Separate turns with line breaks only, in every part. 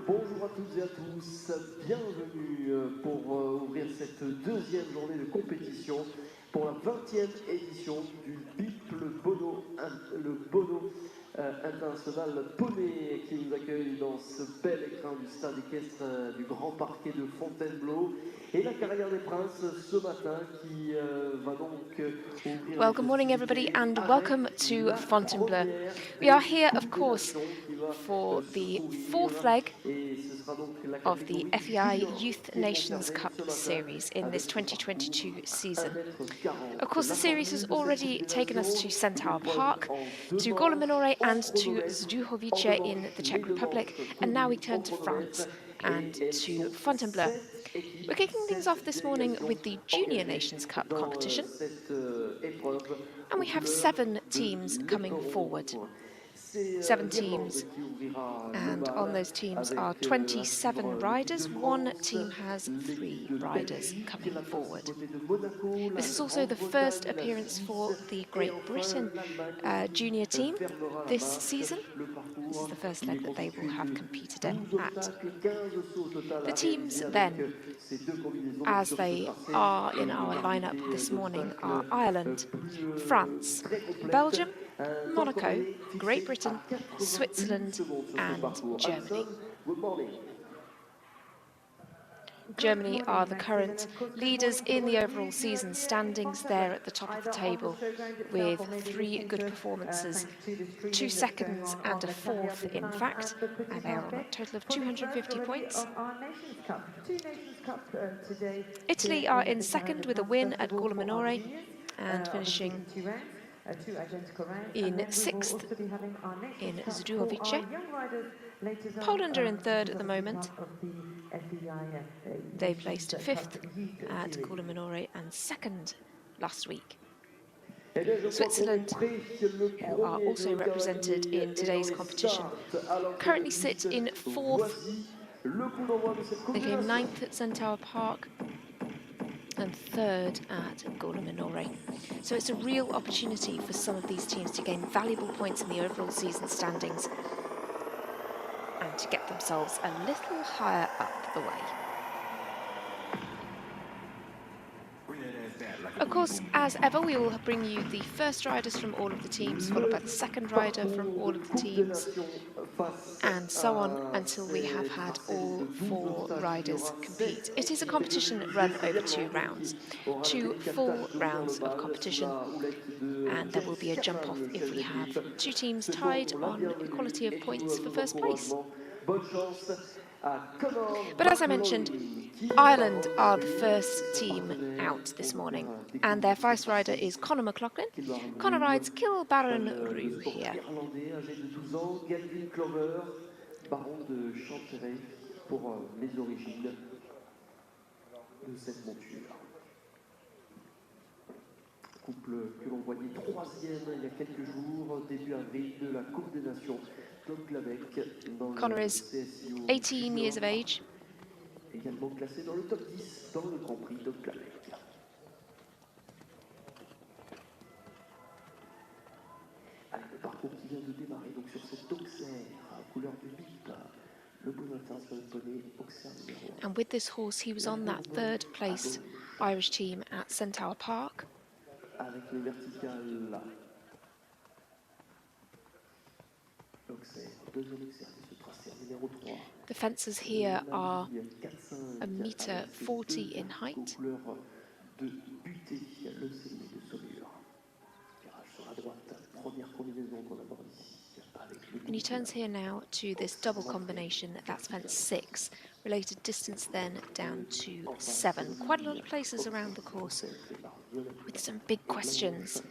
Bonjour à toutes et à tous, bienvenue pour ouvrir cette deuxième journée de compétition pour la 20e édition du BIP, le Bono international poney qui nous accueille dans ce bel écrin du stade équestre du grand parquet de Fontainebleau. Et la carrière des princes ce matin qui va donc ouvrir.
Well, good morning everybody and welcome to Fontainebleau. We are here, of course, for the fourth leg of the FEI Youth Nations Cup series in this 2022 season. Of course, the series has already taken us to Centaur Park, to Gola Minore and to Zdrujovice in the Czech Republic, and now we turn to France and to Fontainebleau. We're kicking things off this morning with the Junior Nations Cup competition, and we have 7 teams coming forward. 7 teams, and on those teams are 27 riders. One team has 3 riders coming forward. This is also the first appearance for the Great Britain junior team this season. This is the first leg that they will have competed at. The teams then, as they are in our lineup this morning, are Ireland, France, Belgium, Monaco, Great Britain, Switzerland and Germany. Germany are the current leaders in the overall season standings. There at the top of the table with 3 good performances, 2 seconds and a 4th in fact, and they are on a total of 250 points. Italy are in second with a win at Gola Minore and finishing in 6th in Zdrujovice. Poland are in 3rd at the moment. They placed 5th at Gola Minore and 2nd last week. Switzerland, who are also represented in today's competition, currently sit in 4th. They came 9th at Centaur Park and 3rd at Gola Minore. So it's a real opportunity for some of these teams to gain valuable points in the overall season standings and to get themselves a little higher up the way. Of course, as ever, we will bring you the first riders from all of the teams, followed by the second rider from all of the teams, and so on until we have had all 4 riders compete. It is a competition run over 2 rounds, 2 full rounds of competition, and there will be a jump-off if we have 2 teams tied on equality of points for first place. But as I mentioned, Ireland are the first team out this morning, and their first rider is Conor McLaughlin. Conor rides Kilbarron Rue here.
Couple que l'on voyait 3e il y a quelques jours, début avril de la Coupe des Nations.
Conor is 18 years of age.
Également classé dans le top 10 dans le Grand Prix de Clavec. Avec le parcours qui vient de démarrer donc sur cette Auxerre à couleur du BIP, le Bono international poney Auxerre numéro 1.
And with this horse, he was on that 3rd place Irish team at Centaur Park.
Avec les verticales là.
The fences here are 1.40 m in height. And he turns here now to this double combination, that's fence 6, related distance then down to 7. Quite a lot of places around the course with some big questions.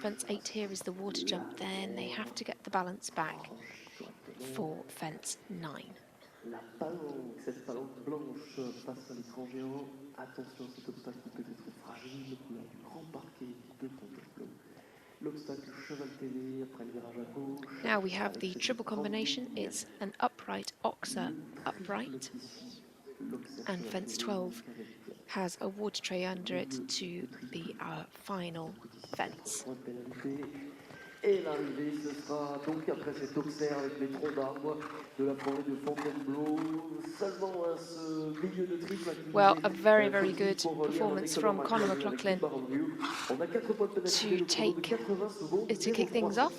Fence 8 here is the water jump, then they have to get the balance back for fence 9.
La palanque, cette palanque blanche face à l'écran géant. Attention, cet obstacle peut être fragile, couleur du grand parquet de Fontainebleau. L'obstacle cheval télé après le virage à gauche.
Now we have the triple combination. It's an upright oxer upright, and fence 12 has a water tray under it to be our final fence.
Et l'arrivée, ce sera donc après cet Auxerre avec les troncs d'arbres de la forêt de Fontainebleau. Seulement ce milieu de triple qui
Well,
nous
a very, very
est
good
pour
performance from Conor McLaughlin
on a 4 points de pénalité,
to
le chrono de 80 secondes,
kick things off.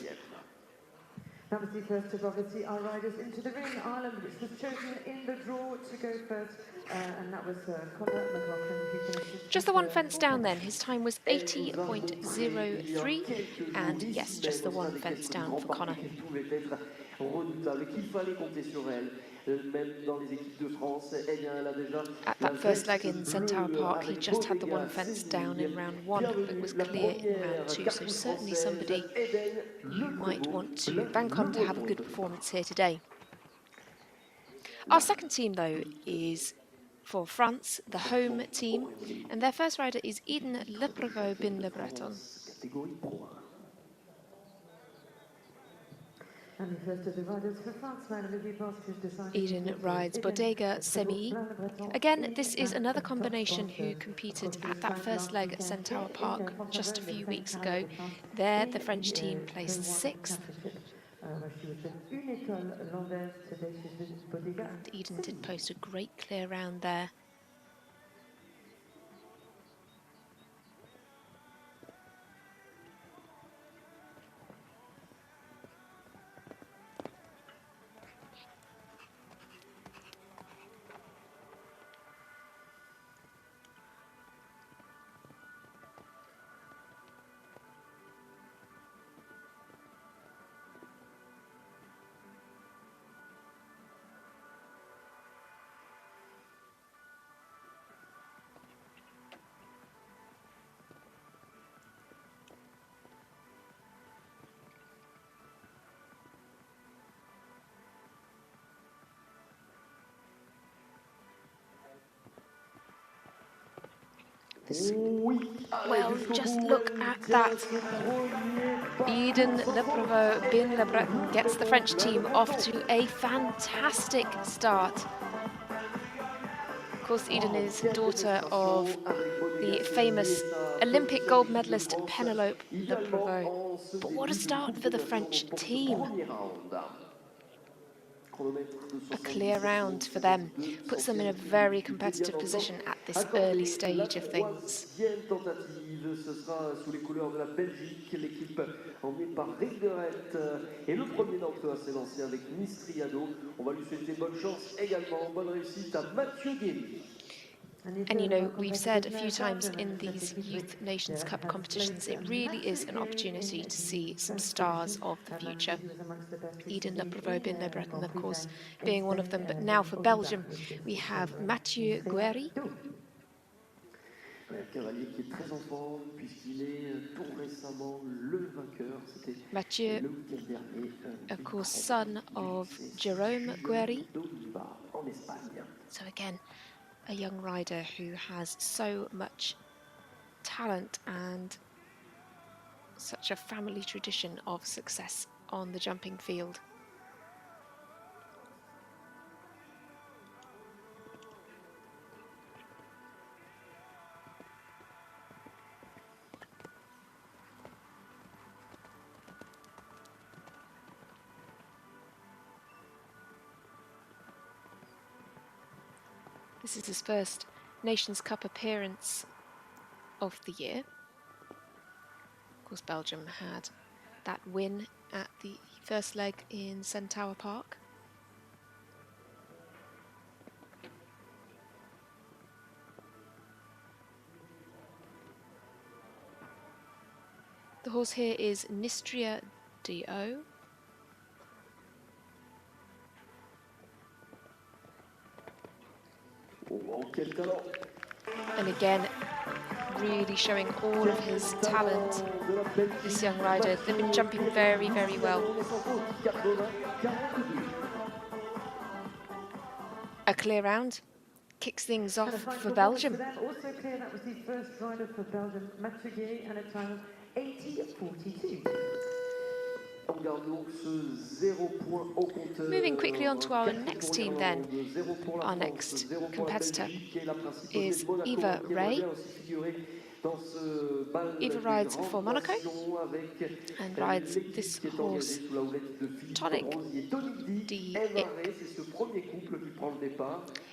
Obviously, first of obviously our riders into the ring. Ireland, which was chosen in the draw to go first, and that was Conor McLaughlin, who finished
Just the one fence down then. His time was 80.03, and yes, just the one fence down for Conor.
Redoutable, qu'il fallait compter sur elle, même dans les équipes de France. Eh bien, elle a déjà
At that first leg in Centaur Park, he just had the one fence down in round 1, but was clear in round 2, so certainly somebody you might want to bank on to have a good performance here today. Our second team, though, is for France, the home team, and their first rider is Eden Leprevaux bin Le Breton.
And the first of the riders for France,
Eden rides Bodega Semi. Again, this is another combination who competed at that first leg at Centaur Park just a few weeks ago. There, the French team placed 6th. And Eden did post a great clear round there. Well, just look at that. Eden Leprevaux bin Le Breton gets the French team off to a fantastic start. Of course, Eden is daughter of the famous Olympic gold medalist Penelope Leprevaux. But what a start for the French team. A clear round for them puts them in a very competitive position at this early stage of things.
Ce sera sous les couleurs de la Belgique, l'équipe emmenée par Ringeret. Et le premier d'entre eux s'est lancé avec Nistriado. On va lui souhaiter bonne chance également, bonne réussite à Mathieu Guéry.
And you know, we've said a few times in these Youth Nations Cup competitions, it really is an opportunity to see some stars of the future. Eden Leprevaux bin Le Breton, of course, being one of them. But now for Belgium, we have Mathieu Guéry.
Un cavalier qui est très en forme puisqu'il est tout récemment le vainqueur.
Mathieu,
le week-end dernier,
of course, son of Jérôme Guéry. So again, a young rider who has so much talent and such a family tradition of success on the jumping field. This is his first Nations Cup appearance of the year. Of course, Belgium had that win at the first leg in Centaur Park. The horse here is Nistria Do. And again, really showing all of his talent, this young rider. They've been jumping very, very well. A clear round kicks things off for Belgium.
Also clear, that was the first rider for Belgium, Mathieu Guéry, and a time of 80.42.
Moving quickly on to our next team then. Our next competitor is Eva Ray. Eva rides for Monaco and rides this horse, Tonic D-Ip.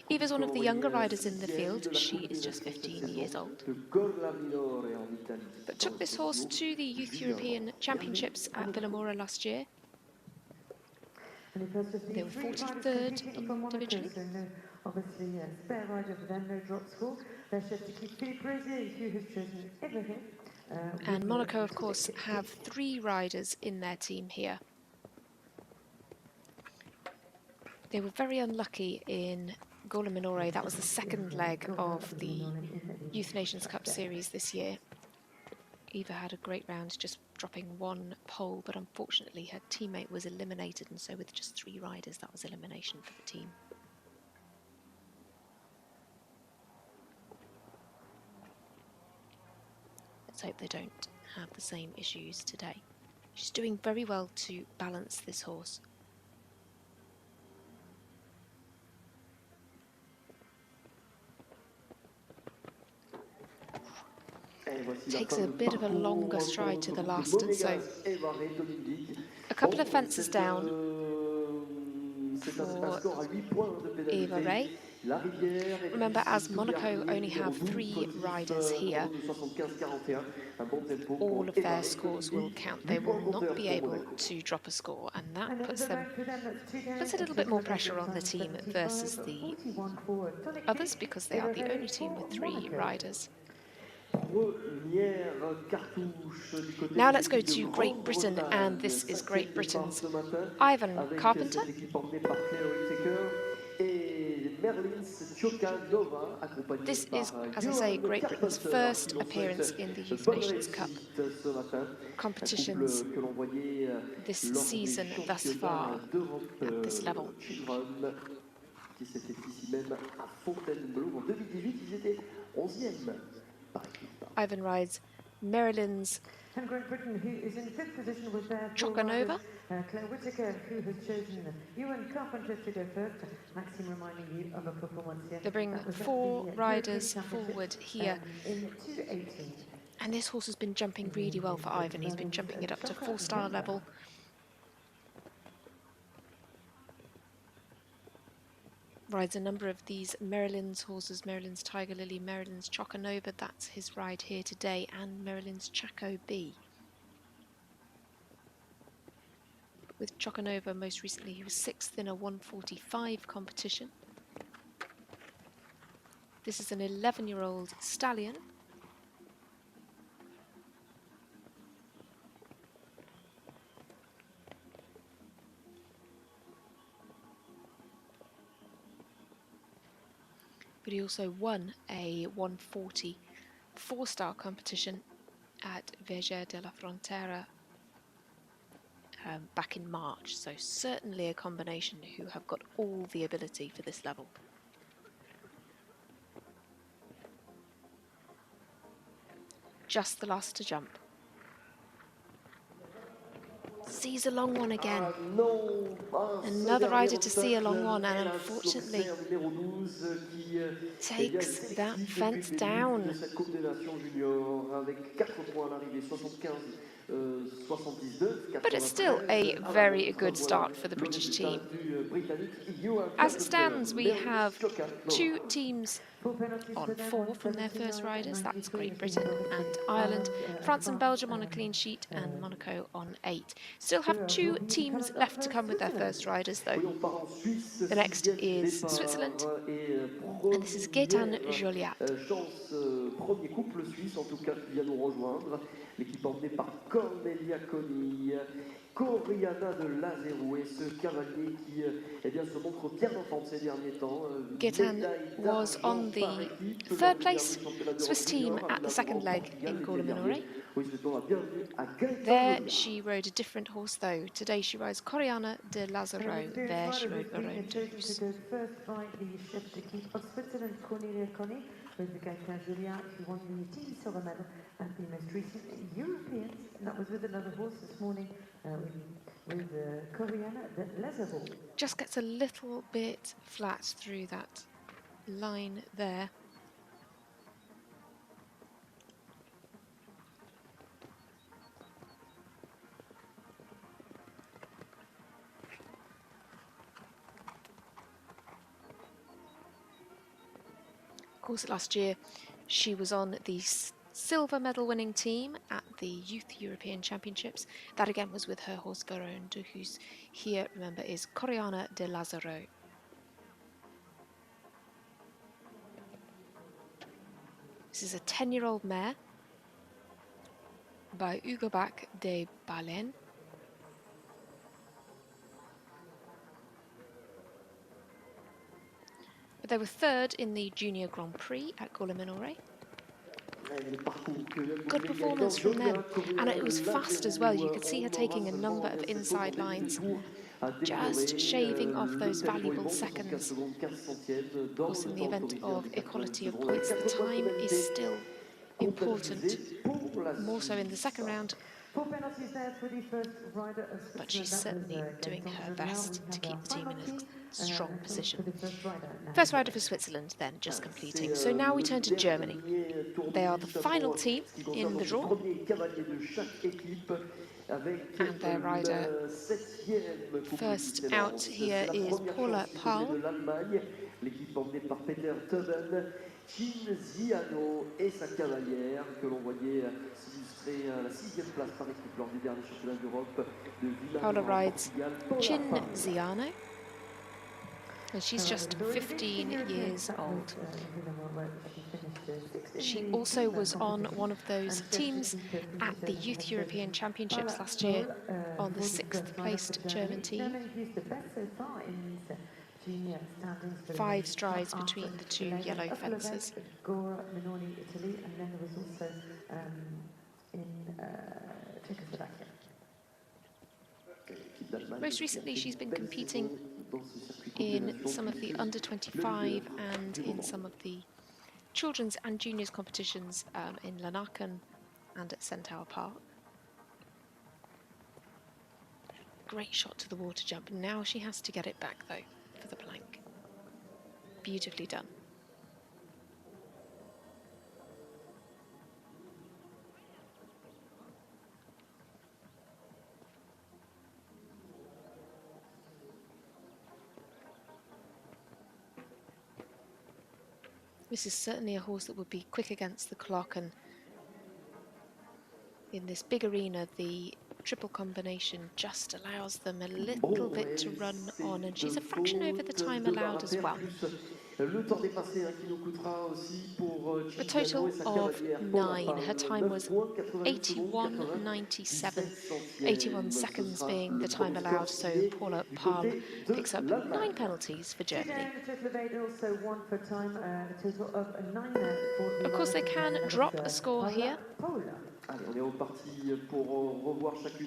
Eva's one of the younger riders in the field. She is just 15 years old, but took this horse to the Youth European Championships at Villamora last year. They were 43rd individually.
So no, obviously, spare rider for them, no drop score. They're set to keep Philippe Rosier, who has chosen everything.
And Monaco, of course, have 3 riders in their team here. They were very unlucky in Gola Minore. That was the second leg of the Youth Nations Cup series this year. Eva had a great round, just dropping 1 pole, but unfortunately her teammate was eliminated, and so with just 3 riders, that was elimination for the team. Let's hope they don't have the same issues today. She's doing very well to balance this horse. Takes a bit of a longer stride to the last, and so a couple of fences down for Eva Ray. Remember, as Monaco only have 3 riders here, all of their scores will count. They will not be able to drop a score, and that puts a little bit more pressure on the team versus the others, because they are the only team with 3 riders. Now let's go to Great Britain, and this is Great Britain's Ivan Carpenter. This is, as I say, Great Britain's first appearance in the Youth Nations Cup competitions this season thus far at this level. Ivan rides Maryland's
And Great Britain, who is in 5th position with their
Chocanova.
Claire Whitaker, who has chosen Ewan Carpenter to go first. Maxime reminding you of a performance here.
They bring 4 riders forward here.
In 2:18.
And this horse has been jumping really well for Ivan. He's been jumping it up to 4-star level. Rides a number of these Maryland's horses, Maryland's Tiger Lily, Maryland's Chocanova, that's his ride here today, and Maryland's Chaco B. With Chocanova, most recently he was 6th in a 145 competition. This is an 11-year-old stallion. But he also won a 140 4-star competition at Verger de la Frontera back in March, so certainly a combination who have got all the ability for this level. Just the last to jump. Sees a long one again. Another rider to see a long one, and unfortunately takes that fence down. But it's still a very good start for the British team. As it stands, we have 2 teams on 4 from their first riders. That's Great Britain and Ireland. France and Belgium on a clean sheet, and Monaco on 8. Still have 2 teams left to come with their first riders, though. The next is Switzerland, and this is Gaëtan Joliat.
L'équipe emmenée par Cornelia Conille, Coriana de Lazero, ce cavalier qui eh bien, se montre bien en forme ces derniers temps.
Gaëtan was on the 3rd place Swiss team at the 2nd leg in Gola Minore. There she rode a different horse though. Today she rides Coriana de Lazaro. There she rode Baron de Luce.
First by the chef d'équipe of Switzerland, Cornelia Conille, with the Gaëtan Joliat, who won the team silver medal at the most recent Europeans, and that was with another horse this morning, with Coriana de Lazaro.
Just gets a little bit flat through that line there. course, last year she was on the silver medal winning team at the Youth European Championships. That again was with her horse Garonde, who's here, remember, is Coriana de Lazaro. This is a 10-year-old mare by Hugobac de Baleine. But they were third in the Junior Grand Prix at Gaulle-Menoret. Good performance from them, and it was fast as well. You could see her taking a number of inside lines, just shaving off those valuable seconds. Of course, in the event of equality of points, the time is still important, more so in the second round. But she's certainly doing her best to keep the team in a strong position. First rider for Switzerland then, just completing. So now we turn to Germany. They are the final team in the draw. And their rider first out here is Paula Paul.
Ziano et sa cavalière que l'on voyait s'illustrer à la 6e place par équipe lors du dernier championnat d'Europe de Village.
Paula rides Chin Ziano, and she's just 15 years old. She also was on one of those teams at the Youth European Championships last year on the 6th placed German team. 5 strides between the two yellow fences. Most recently, she's been competing in some of the under-25 and in some of the children's and juniors competitions in Lanaken and at Centaur Park. Great shot to the water jump. Now she has to get it back though for the plank. Beautifully done. This is certainly a horse that would be quick against the clock, and in this big arena the triple combination just allows them a little bit to run on, and she's a fraction over the time allowed as well. A total of 9. Her time was 81.97, 81 seconds being the time allowed, so Paula Paul picks up 9 penalties for Germany. Of course, they can drop a score here.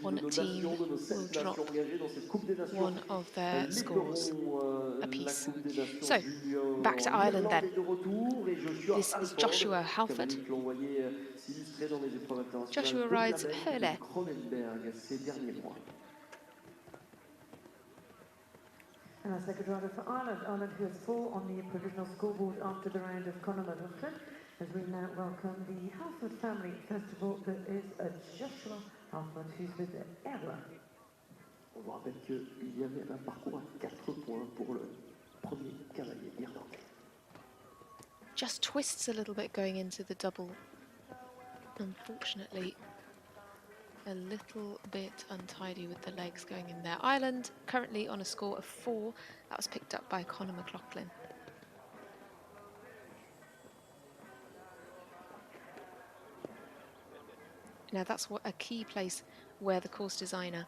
One team will drop one of their scores apiece. So, back to Ireland then. This is Joshua Halford. Joshua rides Hurle.
And our second rider for Ireland. Ireland who has 4 on the provisional scoreboard after the round of Conor McLaughlin. As we now welcome the Halford family. First of all, there is a Joshua Halford who's with the FRA.
On vous rappelle qu'il y avait un parcours à 4 points pour le premier cavalier irlandais.
Just twists a little bit going into the double. Unfortunately, a little bit untidy with the legs going in there. Ireland currently on a score of 4. That was picked up by Conor McLaughlin. Now that's a key place where the course designer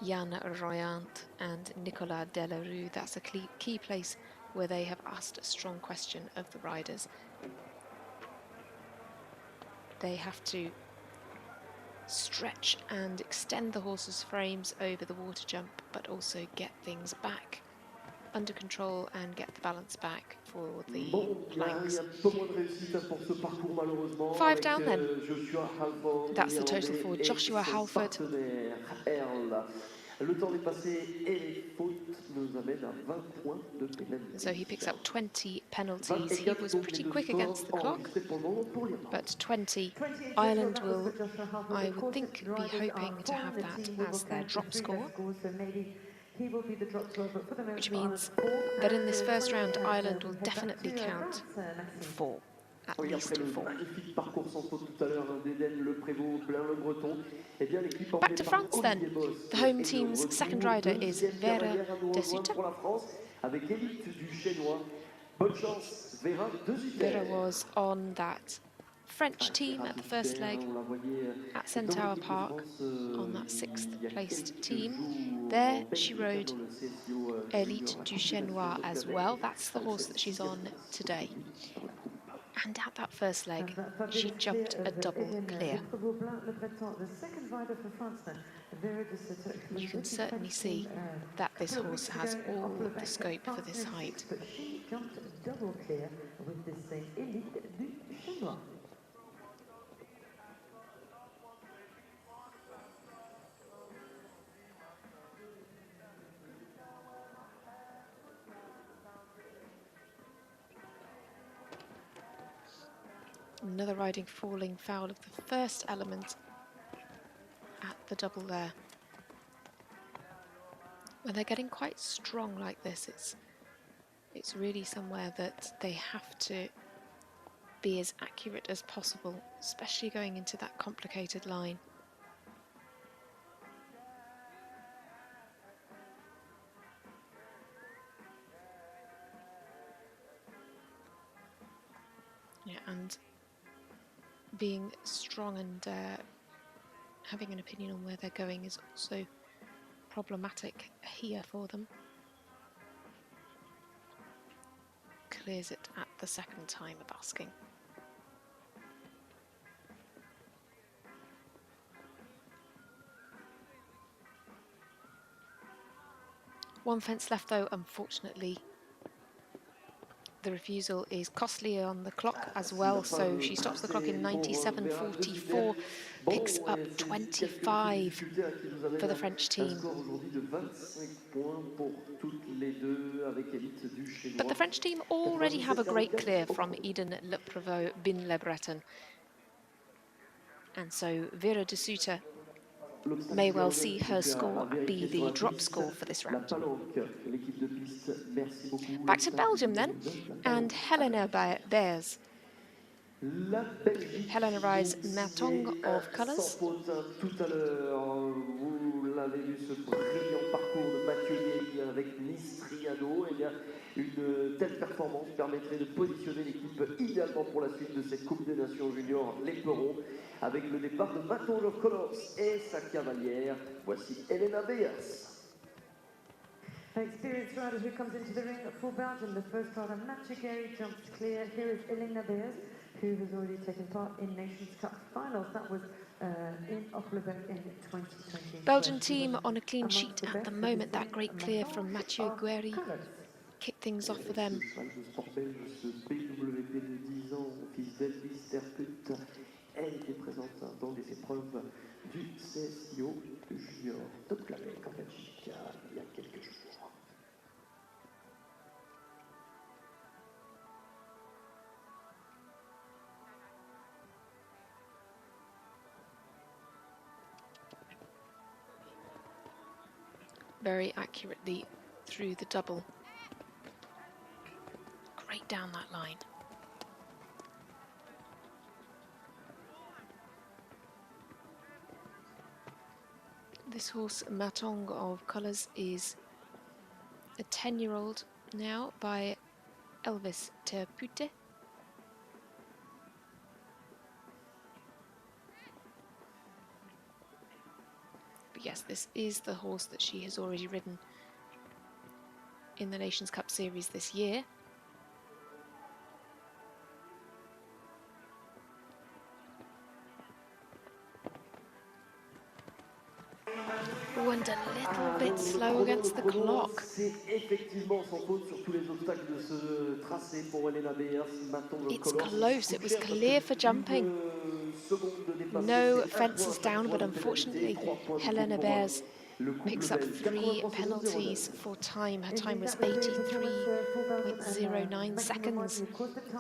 Jan Royant and Nicolas Delarue, that's a key place where they have asked a strong question of the riders. They have to stretch and extend the horse's frames over the water jump, but also get things back under control and get the balance back for the planks. 5 down then. That's the total for Joshua Halford. So he picks up 20 penalties. He was pretty quick against the clock, but 20. Ireland will, I would think, be hoping to have that as their drop score.
He will be the drop scorer, but for the moment,
which
Ireland
means
4
that in
and
this first
20,
round,
and
Ireland will
we'll head back
definitely
to
count
France, Maxime.
4, at
Oui,
least
après le
4.
magnifique parcours sans faute tout à l'heure d'Eden Le Prévost, Blain Le Breton, eh bien l'équipe
Back
emmenée
to
par
France then.
Olivier Boss
The home
est de
team's
retour.
second rider is
Deuxième
Vera
cavalière à nous
de
rejoindre
Sutter.
pour la France avec l'élite du Chênois. Bonne chance, Vera de Sutter.
Vera was on that French team at the first leg
On la voyait
at
dans
Centaur
l'équipe de
Park
France,
on that
il y a
6th placed
quelques
team.
jours
There
en
she
Belgique,
rode
dans le CSIO
Elite
Junior, la
du
Coupe des
Chênois
Nations, donc
as
avec
well. That's the horse
cette
that she's
sixième
on
place
today.
dans la coupe.
And at that first leg,
And that
she
fabulous
jumped
clear
a
of
double
Hélène
clear.
Le Breton, the second rider for France now, Vera de Sutter.
You can certainly see that this horse has all the scope for this height.
But she jumped double clear with this same Elite du Chênois.
Another riding falling foul of the first element at the double there. When they're getting quite strong like this, it's really somewhere that they have to be as accurate as possible, especially going into that complicated line. Yeah, and being strong and having an opinion on where they're going is also problematic here for them. Clears it at the second time of asking. One fence left though, unfortunately. The refusal is costly on the clock as well, so she stops the clock in 97.44, picks up 25 for the French team. But the French team already have a great clear from Eden Le Prévost bin Le Breton. And so Vera de Sutter may well see her score be the drop score for this round. Back to Belgium then, and Helena Bears. Helena rides Matong of Colours.
Tout à l'heure, vous l'avez vu, ce brillant parcours de Mathieu Guéry avec Nice Triado. Eh bien, une telle performance permettrait de positionner l'équipe idéalement pour la suite de cette Coupe des Nations Juniors, les Perons, avec le départ de Matong of Colours et sa cavalière. Voici Helena Beers.
Experienced rider who comes into the ring for Belgium. The first rider, Mathieu Guéry, jumps clear. Here is Helena Beers, who has already taken part in Nations Cup finals. That was in Opleberg in 2020.
Belgian team on a clean sheet at the moment. That great clear from Mathieu Guéry kicked things off for them.
Elle était présente dans les épreuves du CSIO Junior Top Classic en Belgique il y a quelques jours.
Very accurately through the double. Great down that line. This horse, Matong of Colours, is a 10-year-old now by Elvis Terpute. But yes, this is the horse that she has already ridden in the Nations Cup Series this year. And a little bit slow against the clock. It's close, it was clear for jumping. No fences down, but unfortunately Helena Beers picks up 3 penalties for time. Her time was 83.09 seconds.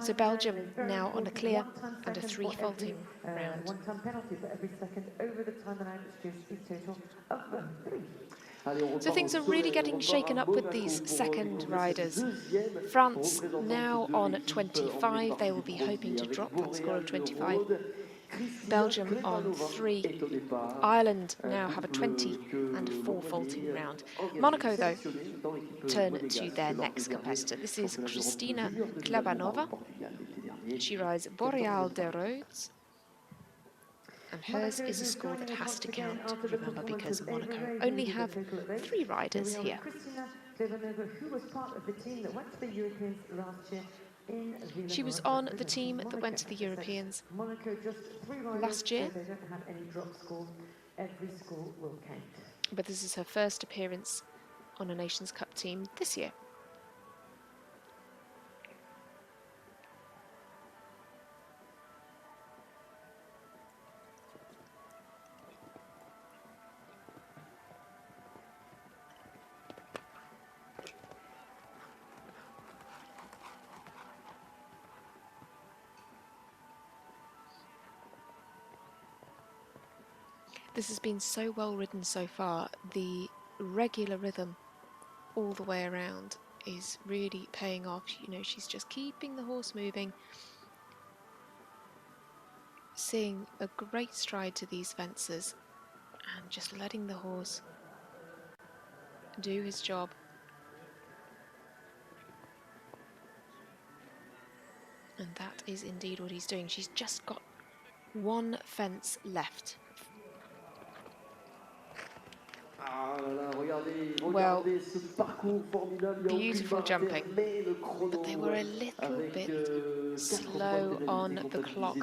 So Belgium now on a clear and a 3 faulting round.
1 time penalty for every second over the time allowed, which gives a total of 3.
So things are really getting shaken up with these second riders. France now on 25, they will be hoping to drop that score of 25. Belgium on 3. Ireland now have a 20 and 4 vaulting round. Monaco, though, turn to their next competitor. This is Kristina Klebanova. She rides Boreal de Rhodes. And hers is a score that has to count, remember, because Monaco only have 3 riders here.
Who was part of the team that went to the Europeans last year in
She was on the team that went to the Europeans
Monaco, just 3 riders,
last year.
so they don't have any drop scores. Every score will count.
But this is her first appearance on a Nations Cup team this year. This has been so well ridden so far. The regular rhythm all the way around is really paying off. You know, she's just keeping the horse moving, seeing a great stride to these fences and just letting the horse do his job. And that is indeed what he's doing. She's just got one fence left. Well, beautiful jumping, but they were a little bit slow on the clock.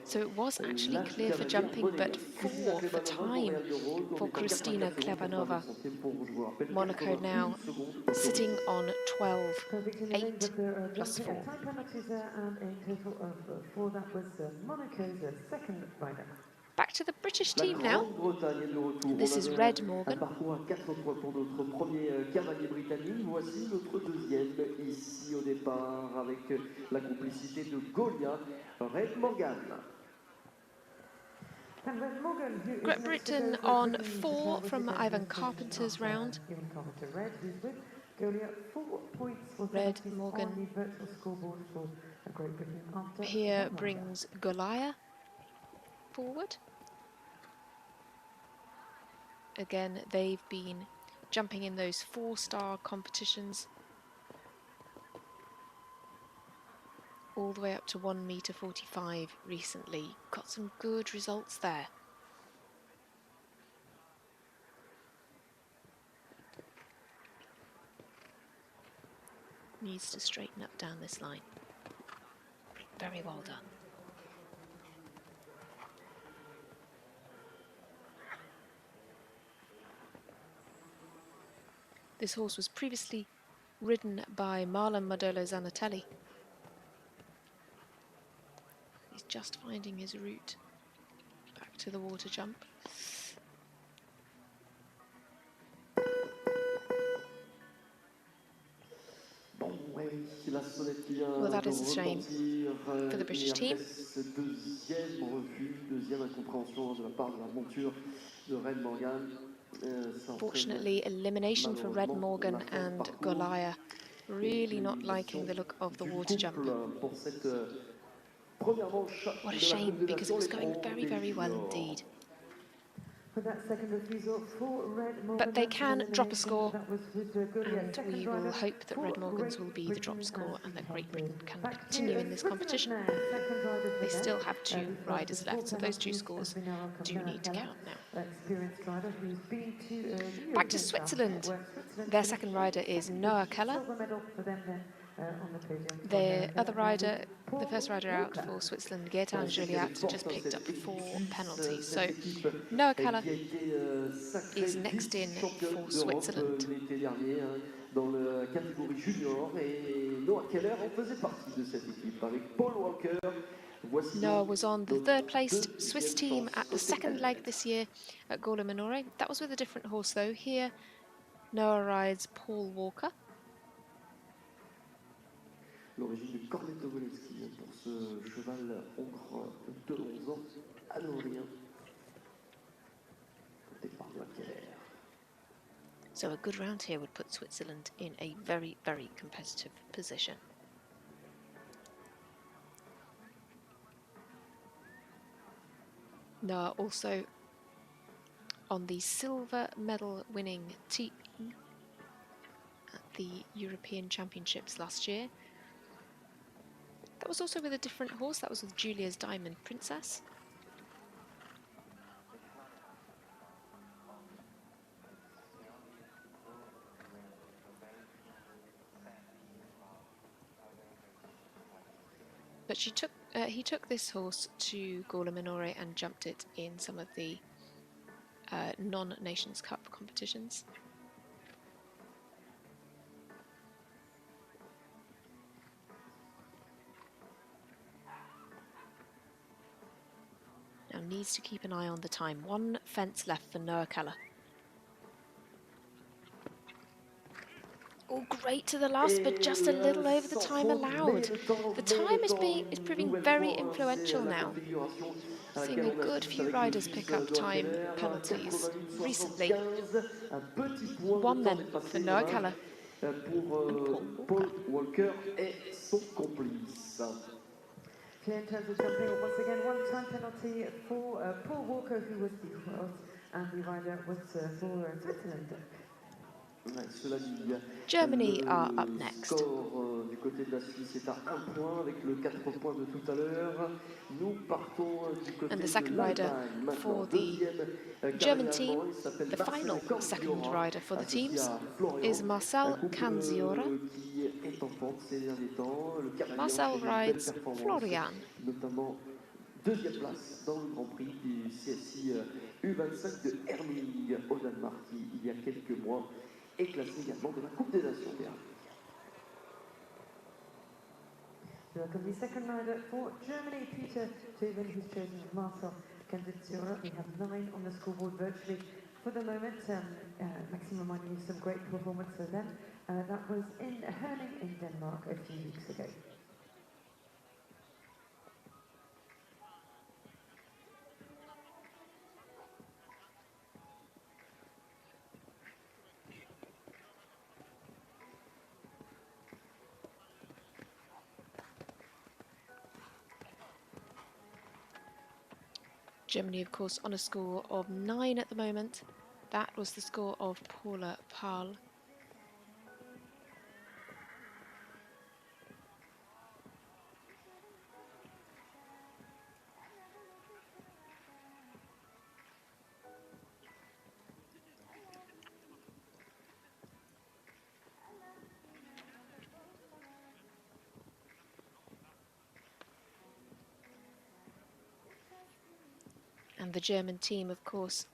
So it was actually clear for jumping, but 4 for time for Kristina Klebanova. Monaco now sitting on 12, 8 plus 4.
Time penalties there, and a total of 4. That was Monaco's second rider.
Back to the British team now. This is Red Morgan. Great Britain on 4 from Ivan Carpenter's round. Red Morgan here brings Goliath forward. Again, they've been jumping in those 4-star competitions all the way up to 1.45 meters recently. Got some good results there. Needs to straighten up down this line. Very well done. This horse was previously ridden by Marlon Modolo Zanatelli. He's just finding his route back to the water jump. Well, that is a shame for the British team. Fortunately, elimination for Red Morgan and Goliath. Really not liking the look of the water jump. What a shame, because it was going very, very well indeed. But they can drop a score, and we will hope that Red Morgan's will be the drop score and that Great Britain can continue in this competition. They still have 2 riders left, so those 2 scores do need to count now. Back to Switzerland. Their second rider is Noah Keller. The other rider, the first rider out for Switzerland, Gaetan Juliat, just picked up 4 penalties. So Noah Keller is next in for Switzerland. Noah was on the 3rd placed Swiss team at the second leg this year at Gola Minore. That was with a different horse though. Here Noah rides Paul Walker.
L'origine de Cornetto Volevski pour ce cheval hongre de 11 ans, anodrien, porté par Noah Keller.
So a good round here would put Switzerland in a very, very competitive position. Now also on the silver medal winning team at the European Championships last year. That was also with a different horse, that was with Julia's Diamond Princess. But he took this horse to Gola Minore and jumped it in some of the non-Nations Cup competitions. Now needs to keep an eye on the time. One fence left for Noah Keller. Oh, great to the last, but just a little over the time allowed. The time is proving very influential now. Seeing a good few riders pick up time penalties recently. One then for Noah Keller and Paul Walker.
Clear in terms of jumping, once again, one time penalty for Paul Walker, who was the cross, and the rider was for Switzerland.
Germany are up next.
Du côté de la Suisse est à 1 point avec le 4 points de tout à l'heure. Nous partons du côté
and the second rider for the German team, the final second rider for the teams, is Marcel Canziora. Marcel rides Florian.
Notamment deuxième place dans le Grand Prix du CSI U25 de Herming au Danemark, qui il y a quelques mois est classé également de la Coupe des Nations.
Welcome the second rider for Germany, Peter Teuben, who's chosen Marcel Canziora. We have 9 on the scoreboard virtually for the moment. Maxime reminding you some great performance for them. That was in Herning in Denmark a few weeks ago.
Germany, of course, on a score of 9 at the moment. That was the score of Paula Pahl. And the German team, of course,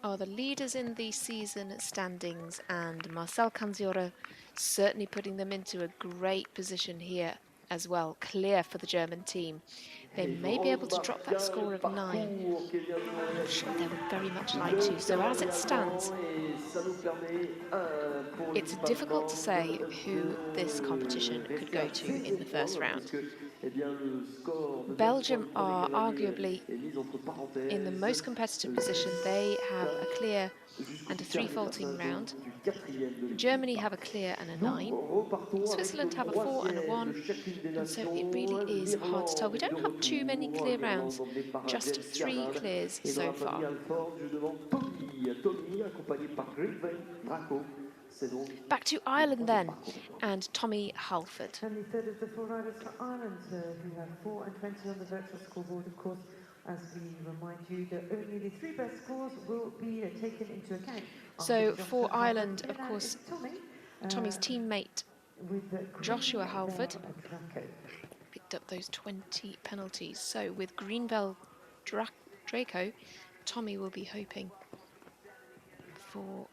are the leaders in the season standings, and Marcel Canziora certainly putting them into a great position here as well. Clear for the German team. They may be able to drop that score of 9. I'm sure they would very much like to. So as it stands, it's difficult to say who this competition could go to in the first round. Belgium are arguably in the most competitive position. They have a clear and a 3 faulting round. Germany have a clear and a 9. Switzerland have a 4 and a 1. And so it really is hard to tell. We don't have too many clear rounds, just 3 clears so far. Back to Ireland then, and Tommy Halford.
And the third of the 4 riders for Ireland, who have 4 and 20 on the virtual scoreboard. Of course, as we remind you that only the 3 best scores will be taken into account.
So for Ireland, of course, Tommy's teammate Joshua Halford picked up those 20 penalties. So with Greenbelt Draco, Tommy will be hoping for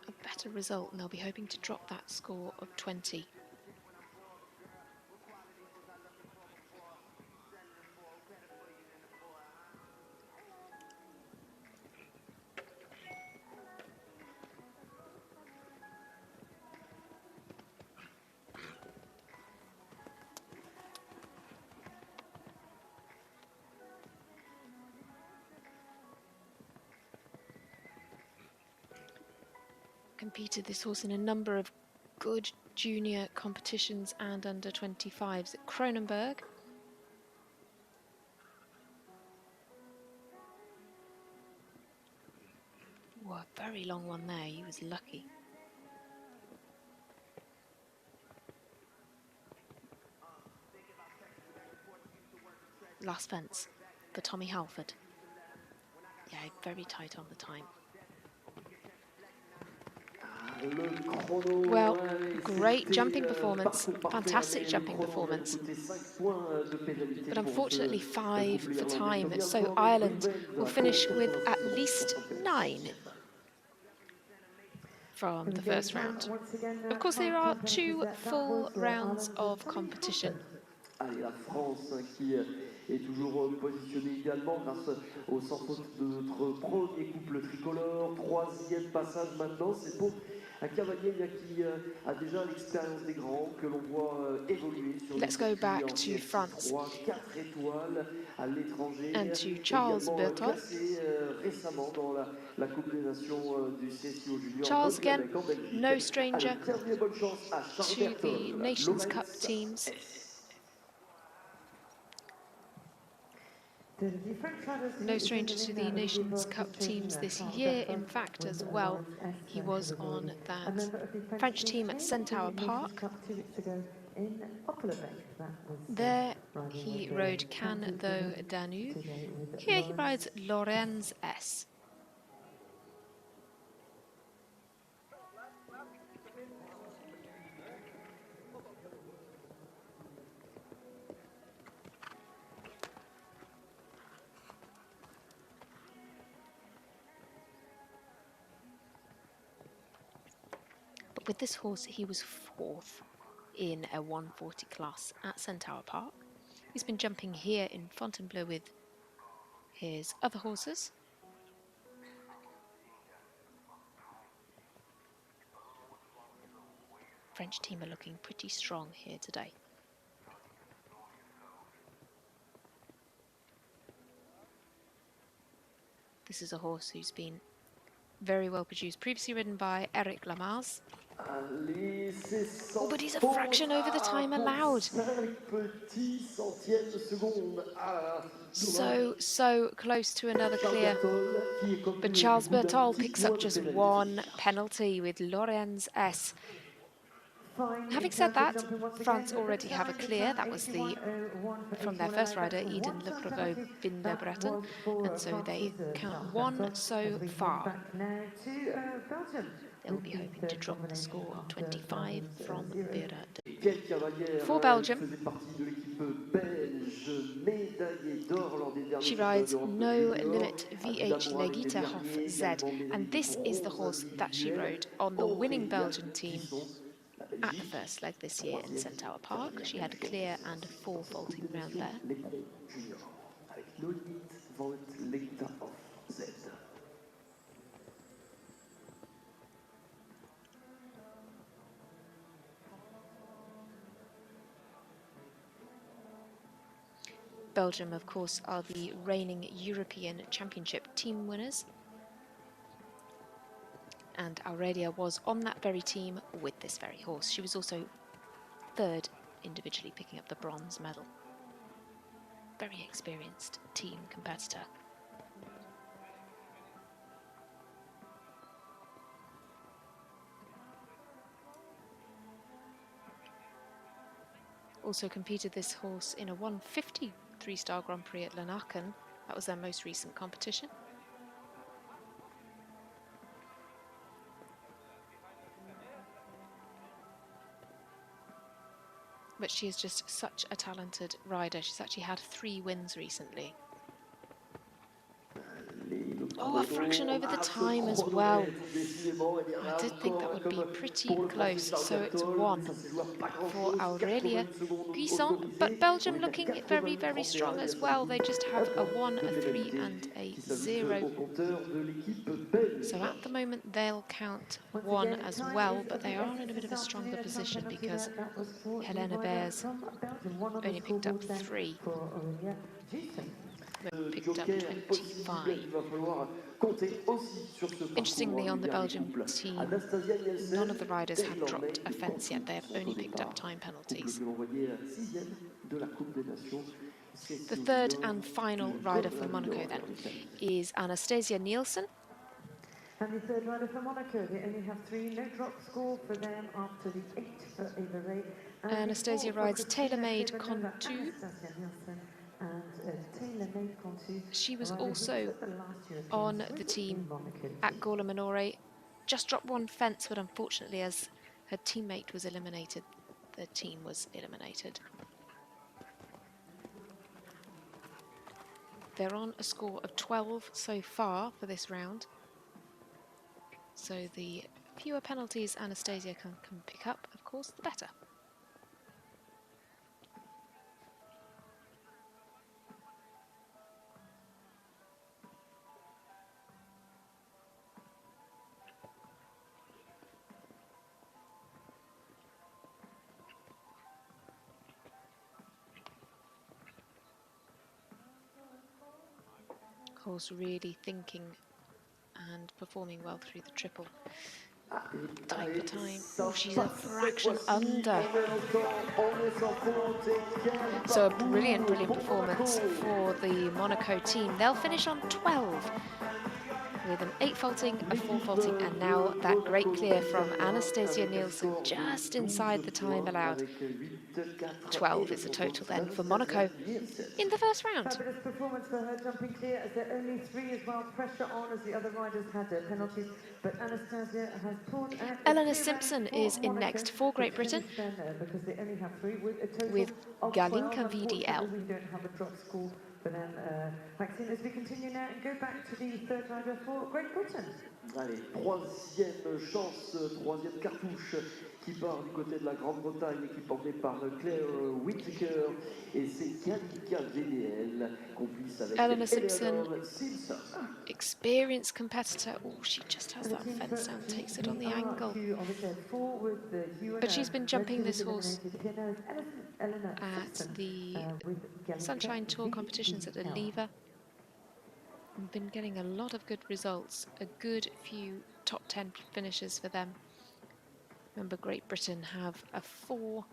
a better result, and they'll be hoping to drop that score of 20. competed this horse in a number of good junior competitions and under 25s at Kronenberg. Oh, a very long one there, he was lucky. Last fence for Tommy Halford. Yeah, very tight on the time. Well, great jumping performance, fantastic jumping performance. But unfortunately 5 for time, so Ireland will finish with at least 9 from the first round. Of course, there are 2 full rounds of competition.
Allez, la France qui est toujours positionnée idéalement grâce au sans faute de notre premier couple tricolore. 3e passage maintenant, c'est pour un cavalier qui a déjà l'expérience des grands, que l'on voit évoluer sur
Let's go back to France
4 étoiles à l'étranger.
and to Charles Berthold.
Récemment dans la Coupe des Nations du CSIO Junior.
Charles again, no stranger
Allez, bonne chance à Charles
to the
Berthold.
Nations Cup teams. No stranger to the Nations Cup teams this year, in fact, as well. He was on that French team at Centaur Park. There he rode Can Though Danube. Here he rides Lorenz S. With this horse, he was 4th in a 140 class at Centaur Park. He's been jumping here in Fontainebleau with his other horses. French team are looking pretty strong here today. This is a horse who's been very well produced, previously ridden by Eric Lamaze. Oh, but he's a fraction over the time allowed. So close to another clear. But Charles Berthold picks up just 1 penalty with Lorenz S. Having said that, France already have a clear. That was from their first rider, Eden Le Prevot Binder Breton, and so they count 1 so far. They will be hoping to drop the score 25 from Vera. For Belgium, she rides No Limit VH Legiterhof Z, and this is the horse that she rode on the winning Belgian team at the first leg this year in Centaur Park. She had a clear and a 4 vaulting round there. Belgium, of course, are the reigning European Championship team winners. And Aurelia was on that very team with this very horse. She was also 3rd individually, picking up the bronze medal. Very experienced team competitor. Also competed this horse in a 150 3-star Grand Prix at Lanaken. That was their most recent competition. But she is just such a talented rider. She's actually had 3 wins recently. Oh, a fraction over the time as well. I did think that would be pretty close, so it's 1 for Aurelia Guisson. But Belgium looking very, very strong as well. They just have a 1, a 3 and a 0. So at the moment they'll count 1 as well, but they are in a bit of a stronger position because Helena Bears only picked up 3. Picked up 25. Interestingly, on the Belgium team, none of the riders have dropped a fence yet. They have only picked up time penalties. The third and final rider for Monaco then is Anastasia Nielsen.
And the third rider for Monaco, they only have 3, no drop score for them after the 8 for FRA.
Anastasia rides tailor-made Contour. She was also on the team at Gorla Minore. Just dropped one fence, but unfortunately, as her teammate was eliminated, the team was eliminated. They're on a score of 12 so far for this round. So the fewer penalties Anastasia can pick up, of course, the better. Of course, really thinking and performing well through the triple. Time for time. Oh, she's a fraction under. So a brilliant, brilliant performance for the Monaco team. They'll finish on 12 with an 8 faulting, a 4 faulting, and now that great clear from Anastasia Nielsen just inside the time allowed. 12 is the total then for Monaco in the first round.
Fabulous performance for her, jumping clear as there are only 3 as well. Pressure on as the other riders had their penalties, but Anastasia has pulled out.
Eleanor Simpson is in next for Great Britain
because they only have 3 with a total
with
of
Galinka
12.
VDL.
We don't have a drop score for them. Maxine, as we continue now and go back to the third rider for Great Britain.
Allez, troisième chance, troisième cartouche qui part du côté de la Grande-Bretagne, qui est portée par Claire Whittaker, et c'est Galinka VDL, complice avec
Eleanor Simpson, experienced competitor. Oh, she just has that fence and takes it on the angle. But she's been jumping this horse at the Sunshine Tour competitions at Oliva. And been getting a lot of good results, a good few top 10 finishes for them. Remember, Great Britain have a 4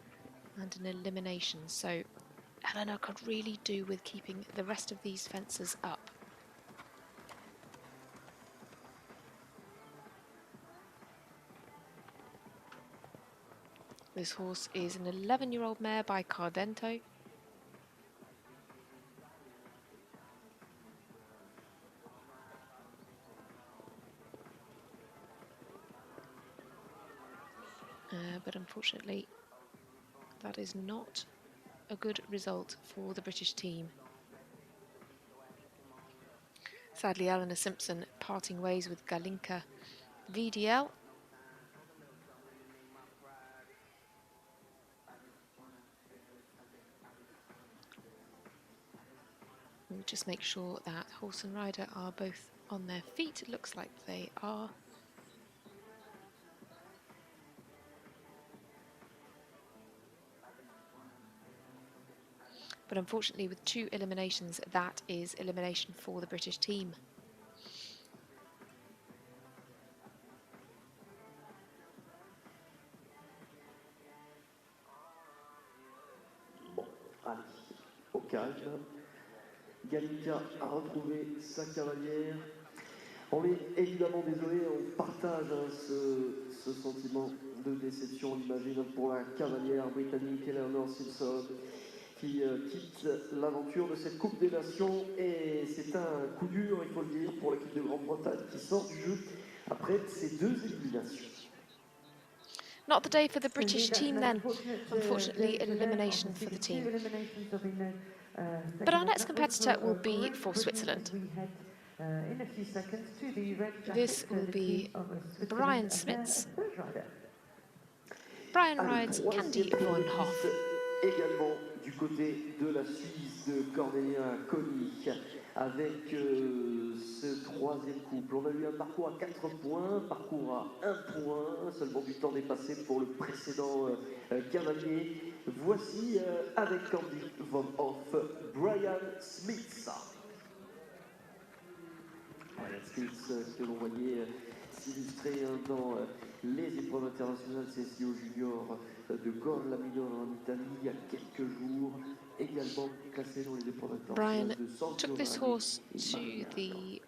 and an elimination, so Eleanor could really do with keeping the rest of these fences up. This horse is an 11-year-old mare by Cardento. But unfortunately, that is not a good result for the British team. Sadly, Eleanor Simpson parting ways with Galinka VDL. We'll just make sure that horse and rider are both on their feet. It looks like they are. But unfortunately, with 2 eliminations, that is elimination for the British team.
Bon, allez, au calme. Galinka a retrouvé sa cavalière. On est évidemment désolé, on partage ce sentiment de déception, on imagine, pour la cavalière britannique Eleanor Simpson, qui quitte l'aventure de cette Coupe des Nations, et c'est un coup dur, il faut le dire, pour l'équipe de Grande-Bretagne qui sort du jeu après ces 2 éliminations.
Not the day for the British team then, unfortunately elimination for the team. But our next competitor will be for Switzerland. This will be Brian Smits. Brian rides Candy Von Hoff.
Également du côté de la Suisse de Cornelia Koenig avec ce troisième couple. On a eu un parcours à 4 points, parcours à 1 point, seulement du temps dépassé pour le précédent cavalier. Voici avec Candy Von Hoff, Brian Smits. Voilà, skills que l'on voyait s'illustrer dans les épreuves internationales CSIO Junior de Gorla Minore en Italie il y a quelques jours, également classé dans les épreuves
Brian
internationales de San
took this
Giovanni
horse
et
to
Marina.
the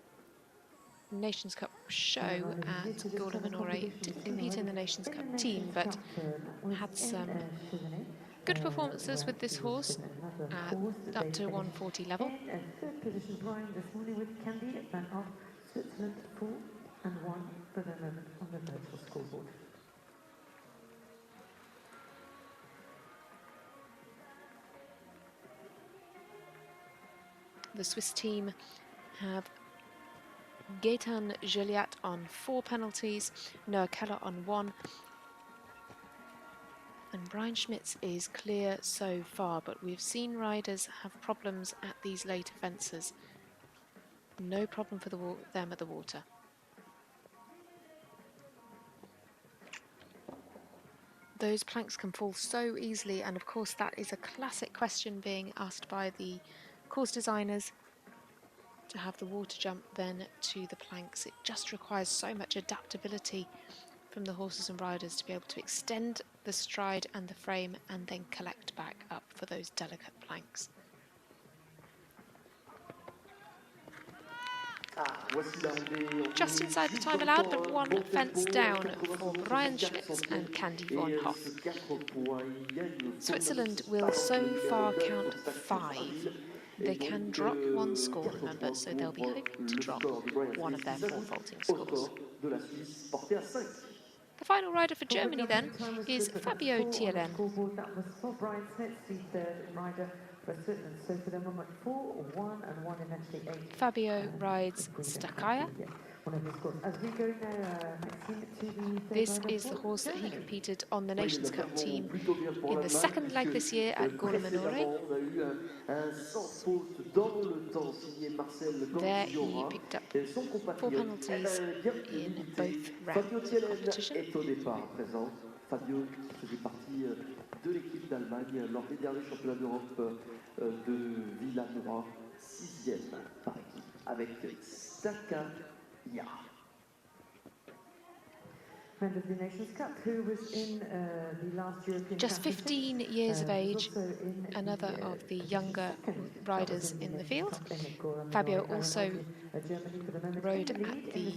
Nations Cup show at Gorla Minore, didn't compete in the Nations Cup team, but had some good performances with this horse at up to 140 level.
And third position, Brian, this morning with Candy Van Off, Switzerland, 4 and 1 for the moment on the virtual scoreboard.
The Swiss team have Gaetan Joliat on 4 penalties, Noah Keller on 1. And Brian Schmitz is clear so far, but we've seen riders have problems at these later fences. No problem for them at the water. Those planks can fall so easily, and of course that is a classic question being asked by the course designers, to have the water jump then to the planks. It just requires so much adaptability from the horses and riders to be able to extend the stride and the frame and then collect back up for those delicate planks. Just inside the time allowed, but one fence down for Brian Schmitz and Candy von Hoff. Switzerland will so far count 5. They can drop one score, remember, so they'll be hoping to drop one of their 4 vaulting scores. The final rider for Germany then is Fabio Thielen.
That was for Brian Smith, the third rider for Switzerland. So for the moment 4, 1 and 1 eventually 8.
Fabio rides Stakaya.
As we go now, Maxime, to the
This is the horse that he competed on the Nations Cup team in the second leg this year at Gorla Minore. There he picked up 4 penalties in both rounds of competition.
Fabio faisait partie de l'équipe d'Allemagne lors des derniers championnats d'Europe de Villanois, 6e par équipe, avec Stakaya.
Just 15 years of age, another of the younger riders in the field. Fabio also rode at the